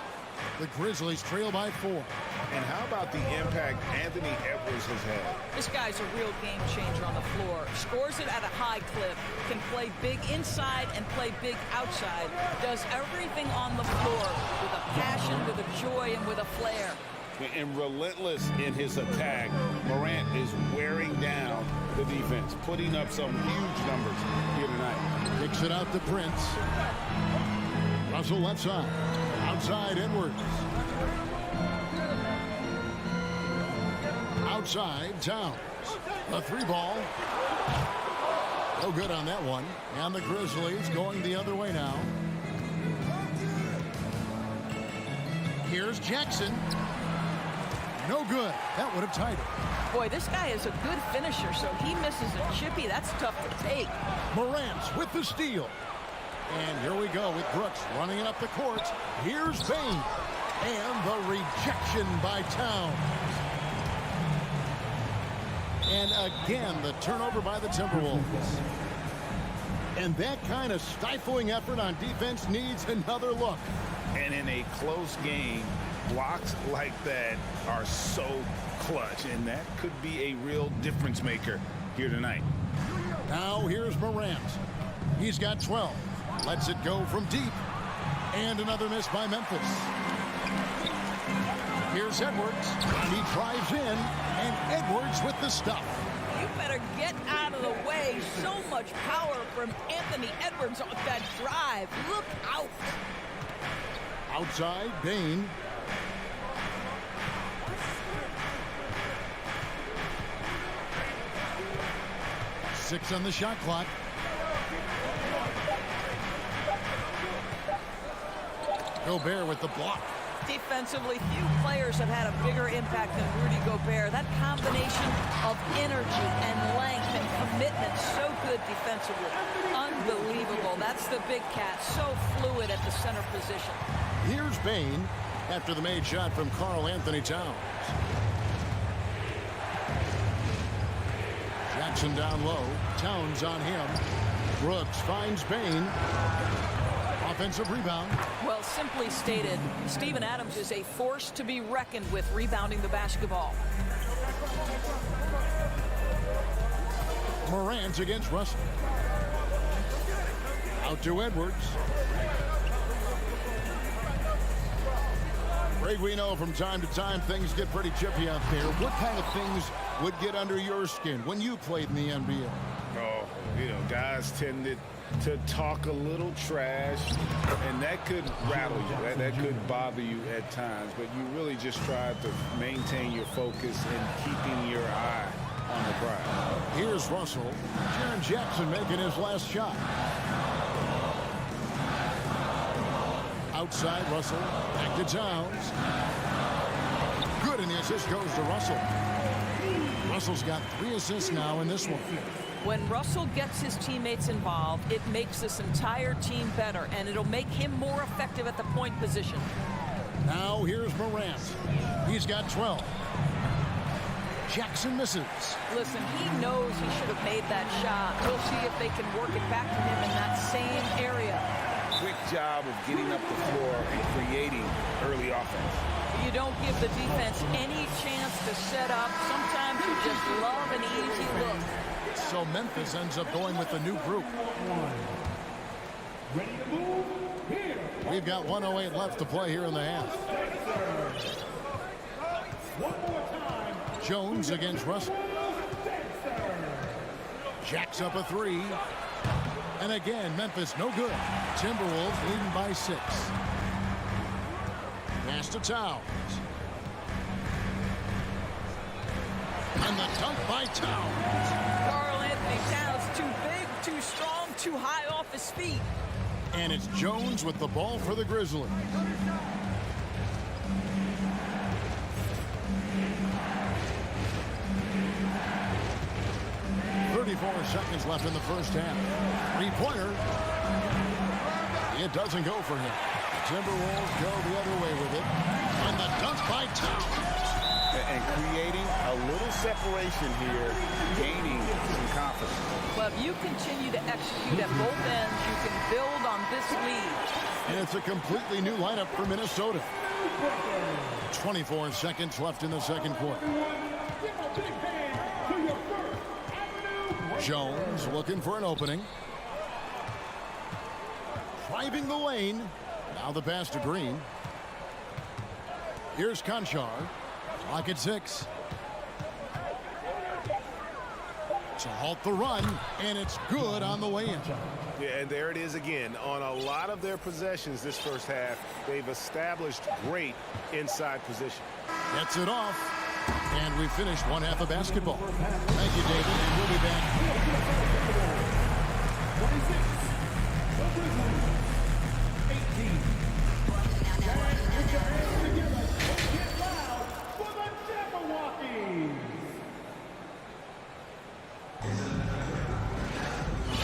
The Grizzlies trail by 4. And how about the impact Anthony Edwards has had? This guy's a real game changer on the floor. Scores it at a high clip. Can play big inside and play big outside. Does everything on the floor with a passion, with a joy, and with a flair. And relentless in his attack. Morant is wearing down the defense, putting up some huge numbers here tonight. Kicks it out to Prince. Russell left side. Outside Edwards. Outside Towns. A 3-ball. No good on that one. And the Grizzlies going the other way now. Here's Jackson. No good. That would have tied it. Boy, this guy is a good finisher, so he misses a chippy. That's tough to take. Morant with the steal. And here we go with Brooks running it up the court. Here's Bain. And the rejection by Towns. And again, the turnover by the Timberwolves. And that kind of stifling effort on defense needs another look. And in a close game, blocks like that are so clutch, and that could be a real difference maker here tonight. Now here's Morant. He's got 12. Lets it go from deep. And another miss by Memphis. Here's Edwards. He drives in, and Edwards with the stuff. You better get out of the way. So much power from Anthony Edwards on that drive. Look out. Outside, Bain. Six on the shot clock. Gobert with the block. Defensively, few players have had a bigger impact than Rudy Gobert. That combination of energy and length and commitment, so good defensively. Unbelievable. That's the big cat. So fluid at the center position. Here's Bain. after the made shot from Karl Anthony Towns. Jackson down low. Towns on him. Brooks finds Bain. Offensive rebound. Well, simply stated, Steven Adams is a force to be reckoned with rebounding the basketball. Morant against Russell. Out to Edwards. Greg, we know from time to time things get pretty chippy out there. What kind of things would get under your skin when you played in the NBA? Oh, guys tended to talk a little trash, and that could rattle you. That could bother you at times, but you really just try to maintain your focus and keeping your eye on the prize. Here's Russell. Jaren Jackson making his last shot. Outside Russell. Back to Towns. Good, and the assist goes to Russell. Russell's got 3 assists now in this one. When Russell gets his teammates involved, it makes this entire team better, and it'll make him more effective at the point position. Now here's Morant. He's got 12. Jackson misses. Listen, he knows he should have made that shot. We'll see if they can work it back to him in that same area. Quick job of getting up the floor and creating early offense. You don't give the defense any chance to set up. Sometimes you just love an easy look. So Memphis ends up going with the new group. We've got 1:08 left to play here in the half. Jones against Russell. Jacks up a 3. And again, Memphis no good. Timberwolves leading by 6. Pass to Towns. And the dunk by Towns. Karl Anthony Towns, too big, too strong, too high off his feet. And it's Jones with the ball for the Grizzlies. Seconds left in the first half. 3-pointer. It doesn't go for him. Timberwolves go the other way with it. And the dunk by Towns. And creating a little separation here, gaining some confidence. Well, if you continue to execute at both ends, you can build on this lead. And it's a completely new lineup for Minnesota. 24 seconds left in the second quarter. Jones looking for an opening. Driving the lane. Now the pass to Green. Here's Conchar. Clock at 6. To halt the run, and it's good on the way in. Yeah, and there it is again. On a lot of their possessions this first half, they've established great inside position. Gets it off. And we finished one half of basketball. Thank you, David, and we'll be back.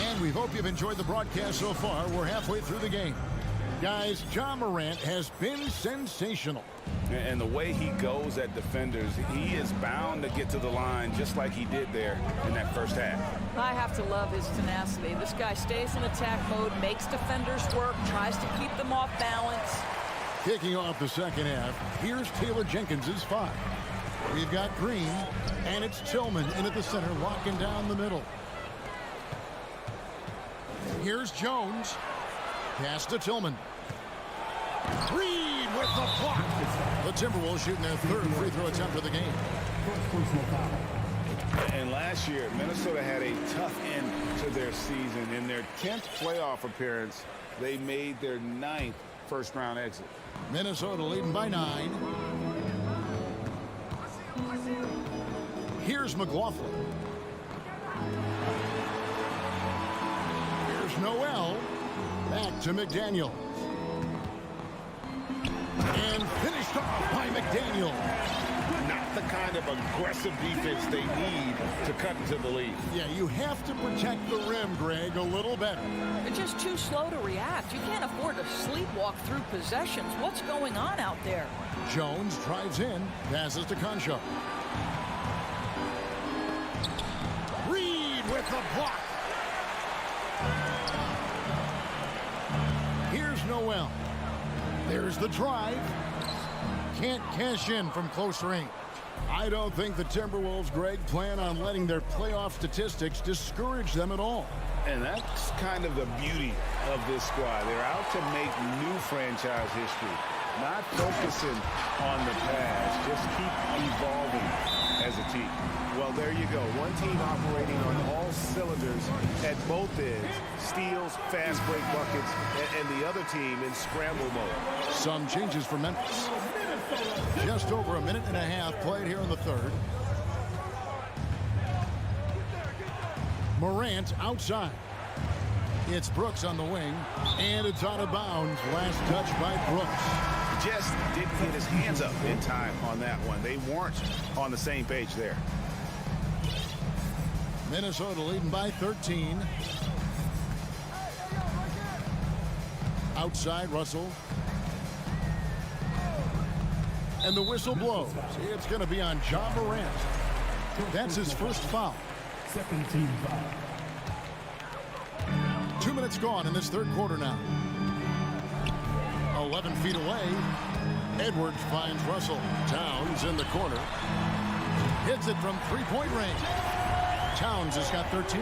And we hope you've enjoyed the broadcast so far. We're halfway through the game. Guys, Ja Morant has been sensational. And the way he goes at defenders, he is bound to get to the line just like he did there in that first half. I have to love his tenacity. This guy stays in attack mode, makes defenders work, tries to keep them off balance. Kicking off the second half, here's Taylor Jenkins' 5. We've got Green, and it's Tillman in at the center, locking down the middle. Here's Jones. Pass to Tillman. Reed with the block. The Timberwolves shooting their 3rd free throw attempt of the game. And last year, Minnesota had a tough end to their season. In their 10th playoff appearance, they made their 9th first-round exit. Minnesota leading by 9. Here's McLaughlin. Here's Noel. Back to McDaniel. And finished off by McDaniel. not the kind of aggressive defense they need to cut into the lead. Yeah, you have to protect the rim, Greg, a little better. They're just too slow to react. You can't afford to sleepwalk through possessions. What's going on out there? Jones drives in, passes to Concho. Reed with the block. Here's Noel. There's the drive. Can't cash in from close range. I don't think the Timberwolves, Greg, plan on letting their playoff statistics discourage them at all. And that's kind of the beauty of this squad. They're out to make new franchise history, not focusing on the past, just keep evolving as a team. Well, there you go. One team operating on all cylinders at both ends. Steals, fast break buckets, and the other team in scramble mode. Some changes for Memphis. Just over a minute and a half played here in the third. Morant outside. It's Brooks on the wing, and it's out of bounds. Last touch by Brooks. Just didn't get his hands up in time on that one. They weren't on the same page there. Minnesota leading by 13. Outside, Russell. And the whistle blows. It's going to be on Ja Morant. That's his first foul. Second team foul. 2 minutes gone in this third quarter now. 11 feet away. Edwards finds Russell. Towns in the corner. Hits it from three-point range. Towns has got 13.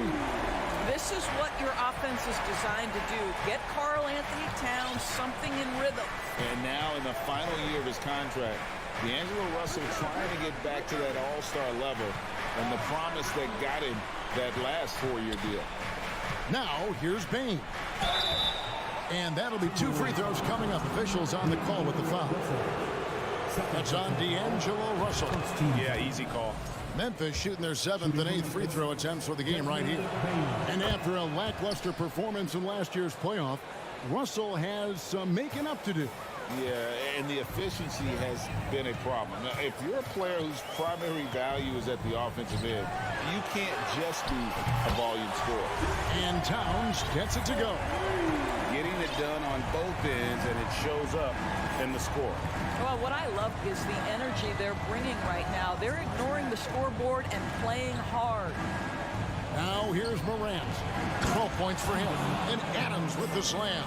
This is what your offense is designed to do. Get Karl Anthony Towns something in rhythm. And now in the final year of his contract, D'Angelo Russell trying to get back to that all-star level and the promise that got him that last 4-year deal. Now, here's Bain. And that'll be 2 free throws coming up. Officials on the call with the foul. That's on D'Angelo Russell. Yeah, easy call. Memphis shooting their 7th and 8th free throw attempts for the game right here. And after a lackluster performance in last year's playoff, Russell has some making up to do. Yeah, and the efficiency has been a problem. Now, if you're a player whose primary value is at the offensive end, you can't just be a volume scorer. And Towns gets it to go. Getting it done on both ends, and it shows up in the score. Well, what I love is the energy they're bringing right now. They're ignoring the scoreboard and playing hard. Now here's Morant. 12 points for him. And Adams with the slam.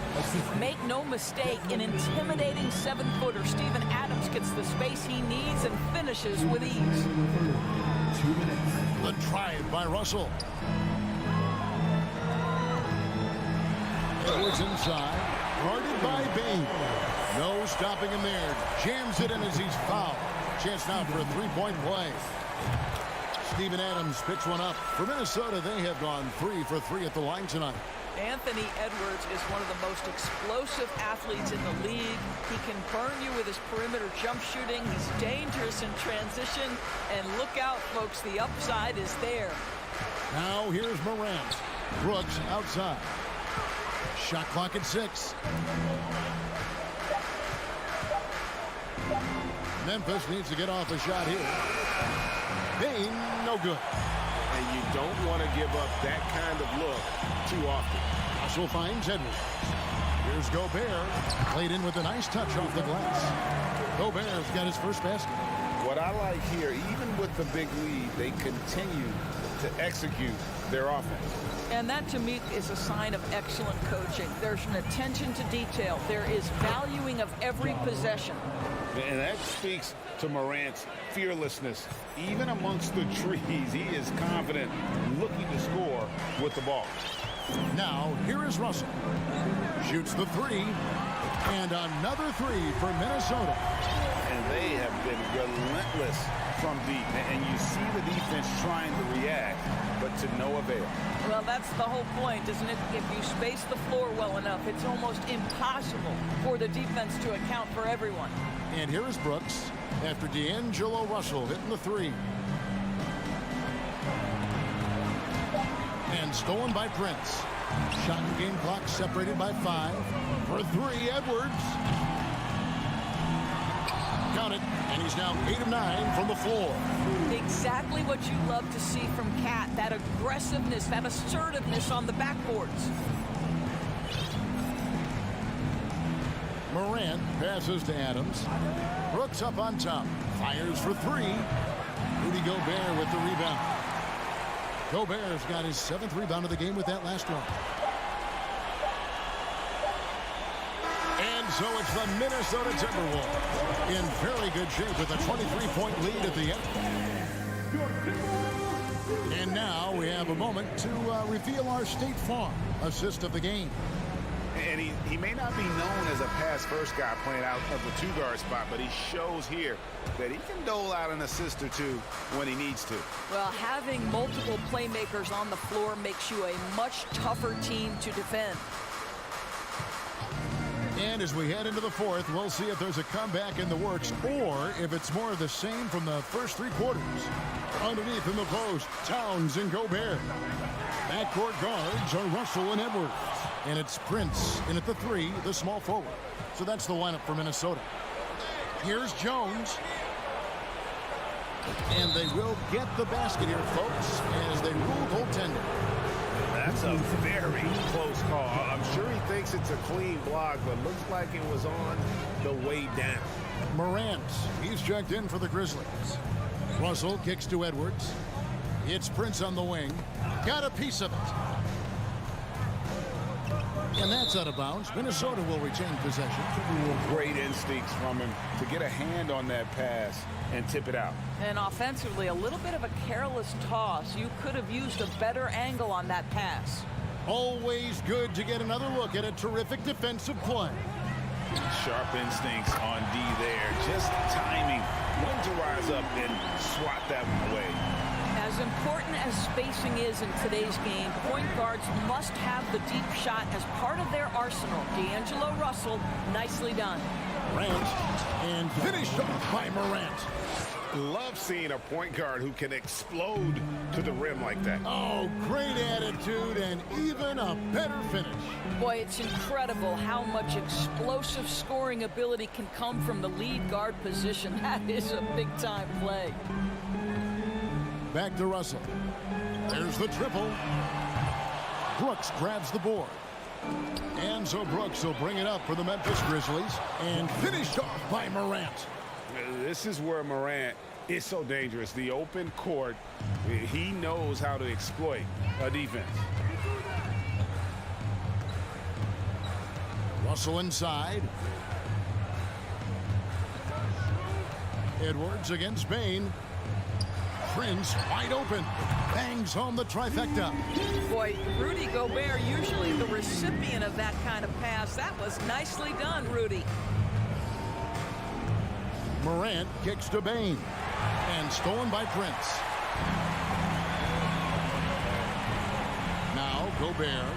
Make no mistake, an intimidating 7-footer. Steven Adams gets the space he needs and finishes with ease. The drive by Russell. Edwards inside. Guarded by Bain. No stopping him there. Jams it in as he's fouled. Chance now for a three-point play. Steven Adams picks one up. For Minnesota, they have gone 3 for 3 at the line tonight. Anthony Edwards is one of the most explosive athletes in the league. He can burn you with his perimeter jump shooting. He's dangerous in transition. And look out, folks, the upside is there. Now here's Morant. Brooks outside. Shot clock at 6. Memphis needs to get off a shot here. Bain, no good. And you don't want to give up that kind of look too often. Russell finds Edwards. Here's Gobert. Played in with a nice touch off the glass. Gobert's got his first basket. What I like here, even with the big lead, they continue to execute their offense. And that, to me, is a sign of excellent coaching. There's an attention to detail. There is valuing of every possession. And that speaks to Morant's fearlessness. Even amongst the trees, he is confident, looking to score with the ball. Now, here is Russell. Shoots the 3. And another 3 for Minnesota. And they have been relentless from deep. And you see the defense trying to react, but to no avail. Well, that's the whole point, isn't it? If you space the floor well enough, it's almost impossible for the defense to account for everyone. And here is Brooks after D'Angelo Russell hitting the 3. And stolen by Prince. Shot and game clock separated by 5. For 3, Edwards. Count it. And he's now 8 of 9 from the floor. Exactly what you love to see from Cat, that aggressiveness, that assertiveness on the backboards. Morant passes to Adams. Brooks up on top. Fires for 3. Rudy Gobert with the rebound. Gobert's got his 7th rebound of the game with that last one. And so it's the Minnesota Timberwolves in very good shape with a 23-point lead at the end. And now we have a moment to reveal our State Farm assist of the game. And he may not be known as a pass-first guy playing out of the 2-guard spot, but he shows here that he can dole out an assist or two when he needs to. Well, having multiple playmakers on the floor makes you a much tougher team to defend. And as we head into the 4th, we'll see if there's a comeback in the works or if it's more of the same from the first 3 quarters. Underneath in the post, Towns and Gobert. Backcourt guards are Russell and Edwards. And it's Prince in at the 3, the small forward. So that's the lineup for Minnesota. Here's Jones. And they will get the basket here, folks, as they rule goaltender. That's a very close call. I'm sure he thinks it's a clean block, but looks like it was on the way down. Morant, he's checked in for the Grizzlies. Russell kicks to Edwards. It's Prince on the wing. Got a piece of it. And that's out of bounds. Minnesota will retain possession. Great instincts from him to get a hand on that pass and tip it out. And offensively, a little bit of a careless toss. You could have used a better angle on that pass. Always good to get another look at a terrific defensive play. Sharp instincts on D there. Just timing when to rise up and swat that one away. As important as spacing is in today's game, point guards must have the deep shot as part of their arsenal. D'Angelo Russell, nicely done. Morant, and finished off by Morant. Love seeing a point guard who can explode to the rim like that. Oh, great attitude and even a better finish. Boy, it's incredible how much explosive scoring ability can come from the lead guard position. That is a big-time play. Back to Russell. There's the triple. Brooks grabs the board. And so Brooks will bring it up for the Memphis Grizzlies and finished off by Morant. This is where Morant is so dangerous. The open court, he knows how to exploit a defense. Russell inside. Edwards against Bain. Prince wide open. Bangs home the trifecta. Boy, Rudy Gobert usually the recipient of that kind of pass. That was nicely done, Rudy. Morant kicks to Bain. And stolen by Prince. Now Gobert.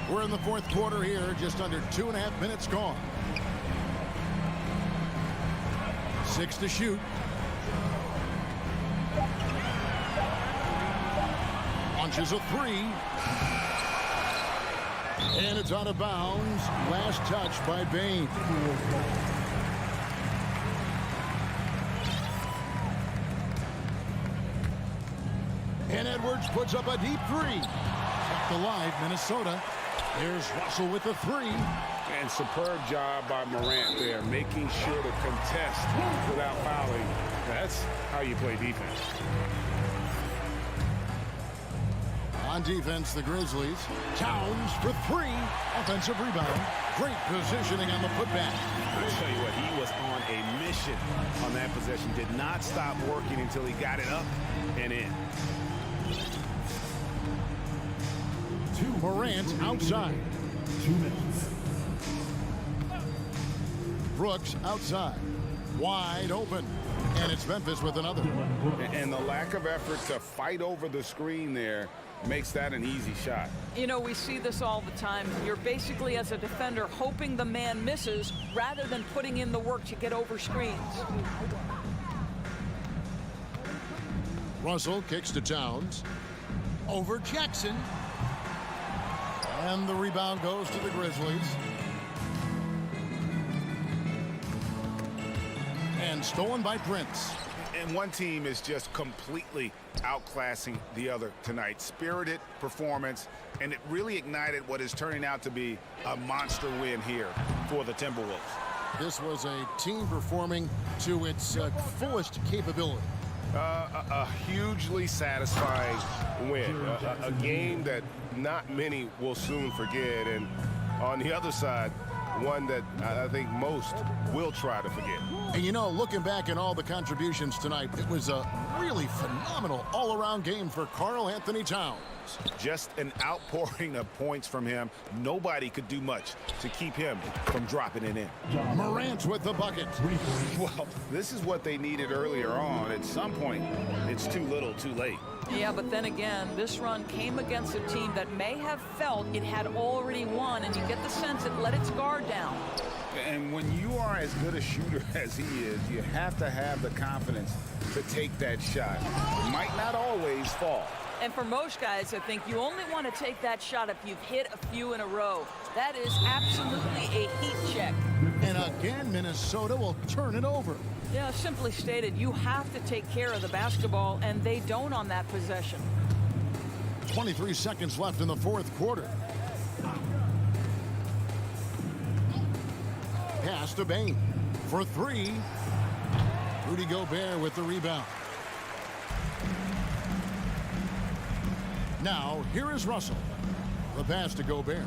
We're in the 4th quarter here. Just under 2.5 minutes gone. 6 to shoot. Launches a 3. And it's out of bounds. Last touch by Bain. And Edwards puts up a deep 3. Kept alive, Minnesota. Here's Russell with the 3. And superb job by Morant there, making sure to contest without fouling. That's how you play defense. On defense, the Grizzlies. Towns for 3. Offensive rebound. Great positioning on the putback. I'll tell you what, he was on a mission on that possession. Did not stop working until he got it up and in. Morant outside. 2 minutes. Brooks outside. Wide open. And it's Memphis with another. And the lack of effort to fight over the screen there makes that an easy shot. You know, we see this all the time. You're basically, as a defender, hoping the man misses rather than putting in the work to get over screens. Russell kicks to Towns. Over Jackson. And the rebound goes to the Grizzlies. and stolen by Prince. And one team is just completely outclassing the other tonight. Spirited performance, and it really ignited what is turning out to be a monster win here for the Timberwolves. This was a team performing to its fullest capability. A hugely satisfying win. A game that not many will soon forget. And on the other side, one that I think most will try to forget. And you know, looking back at all the contributions tonight, it was a really phenomenal all-around game for Karl Anthony Towns. Just an outpouring of points from him. Nobody could do much to keep him from dropping it in. Morant with the bucket. Well, this is what they needed earlier on. At some point, it's too little, too late. Yeah, but then again, this run came against a team that may have felt it had already won, and you get the sense it let its guard down. And when you are as good a shooter as he is, you have to have the confidence to take that shot. It might not always fall. And for most guys, I think you only want to take that shot if you've hit a few in a row. That is absolutely a heat check. And again, Minnesota will turn it over. Yeah, simply stated, you have to take care of the basketball, and they don't on that possession. 23 seconds left in the fourth quarter. Pass to Bain for three. Rudy Gobert with the rebound. Now, here is Russell. The pass to Gobert.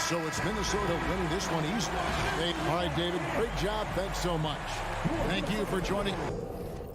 So it's Minnesota winning this one easily. All right, David, great job. Thanks so much. Thank you for joining.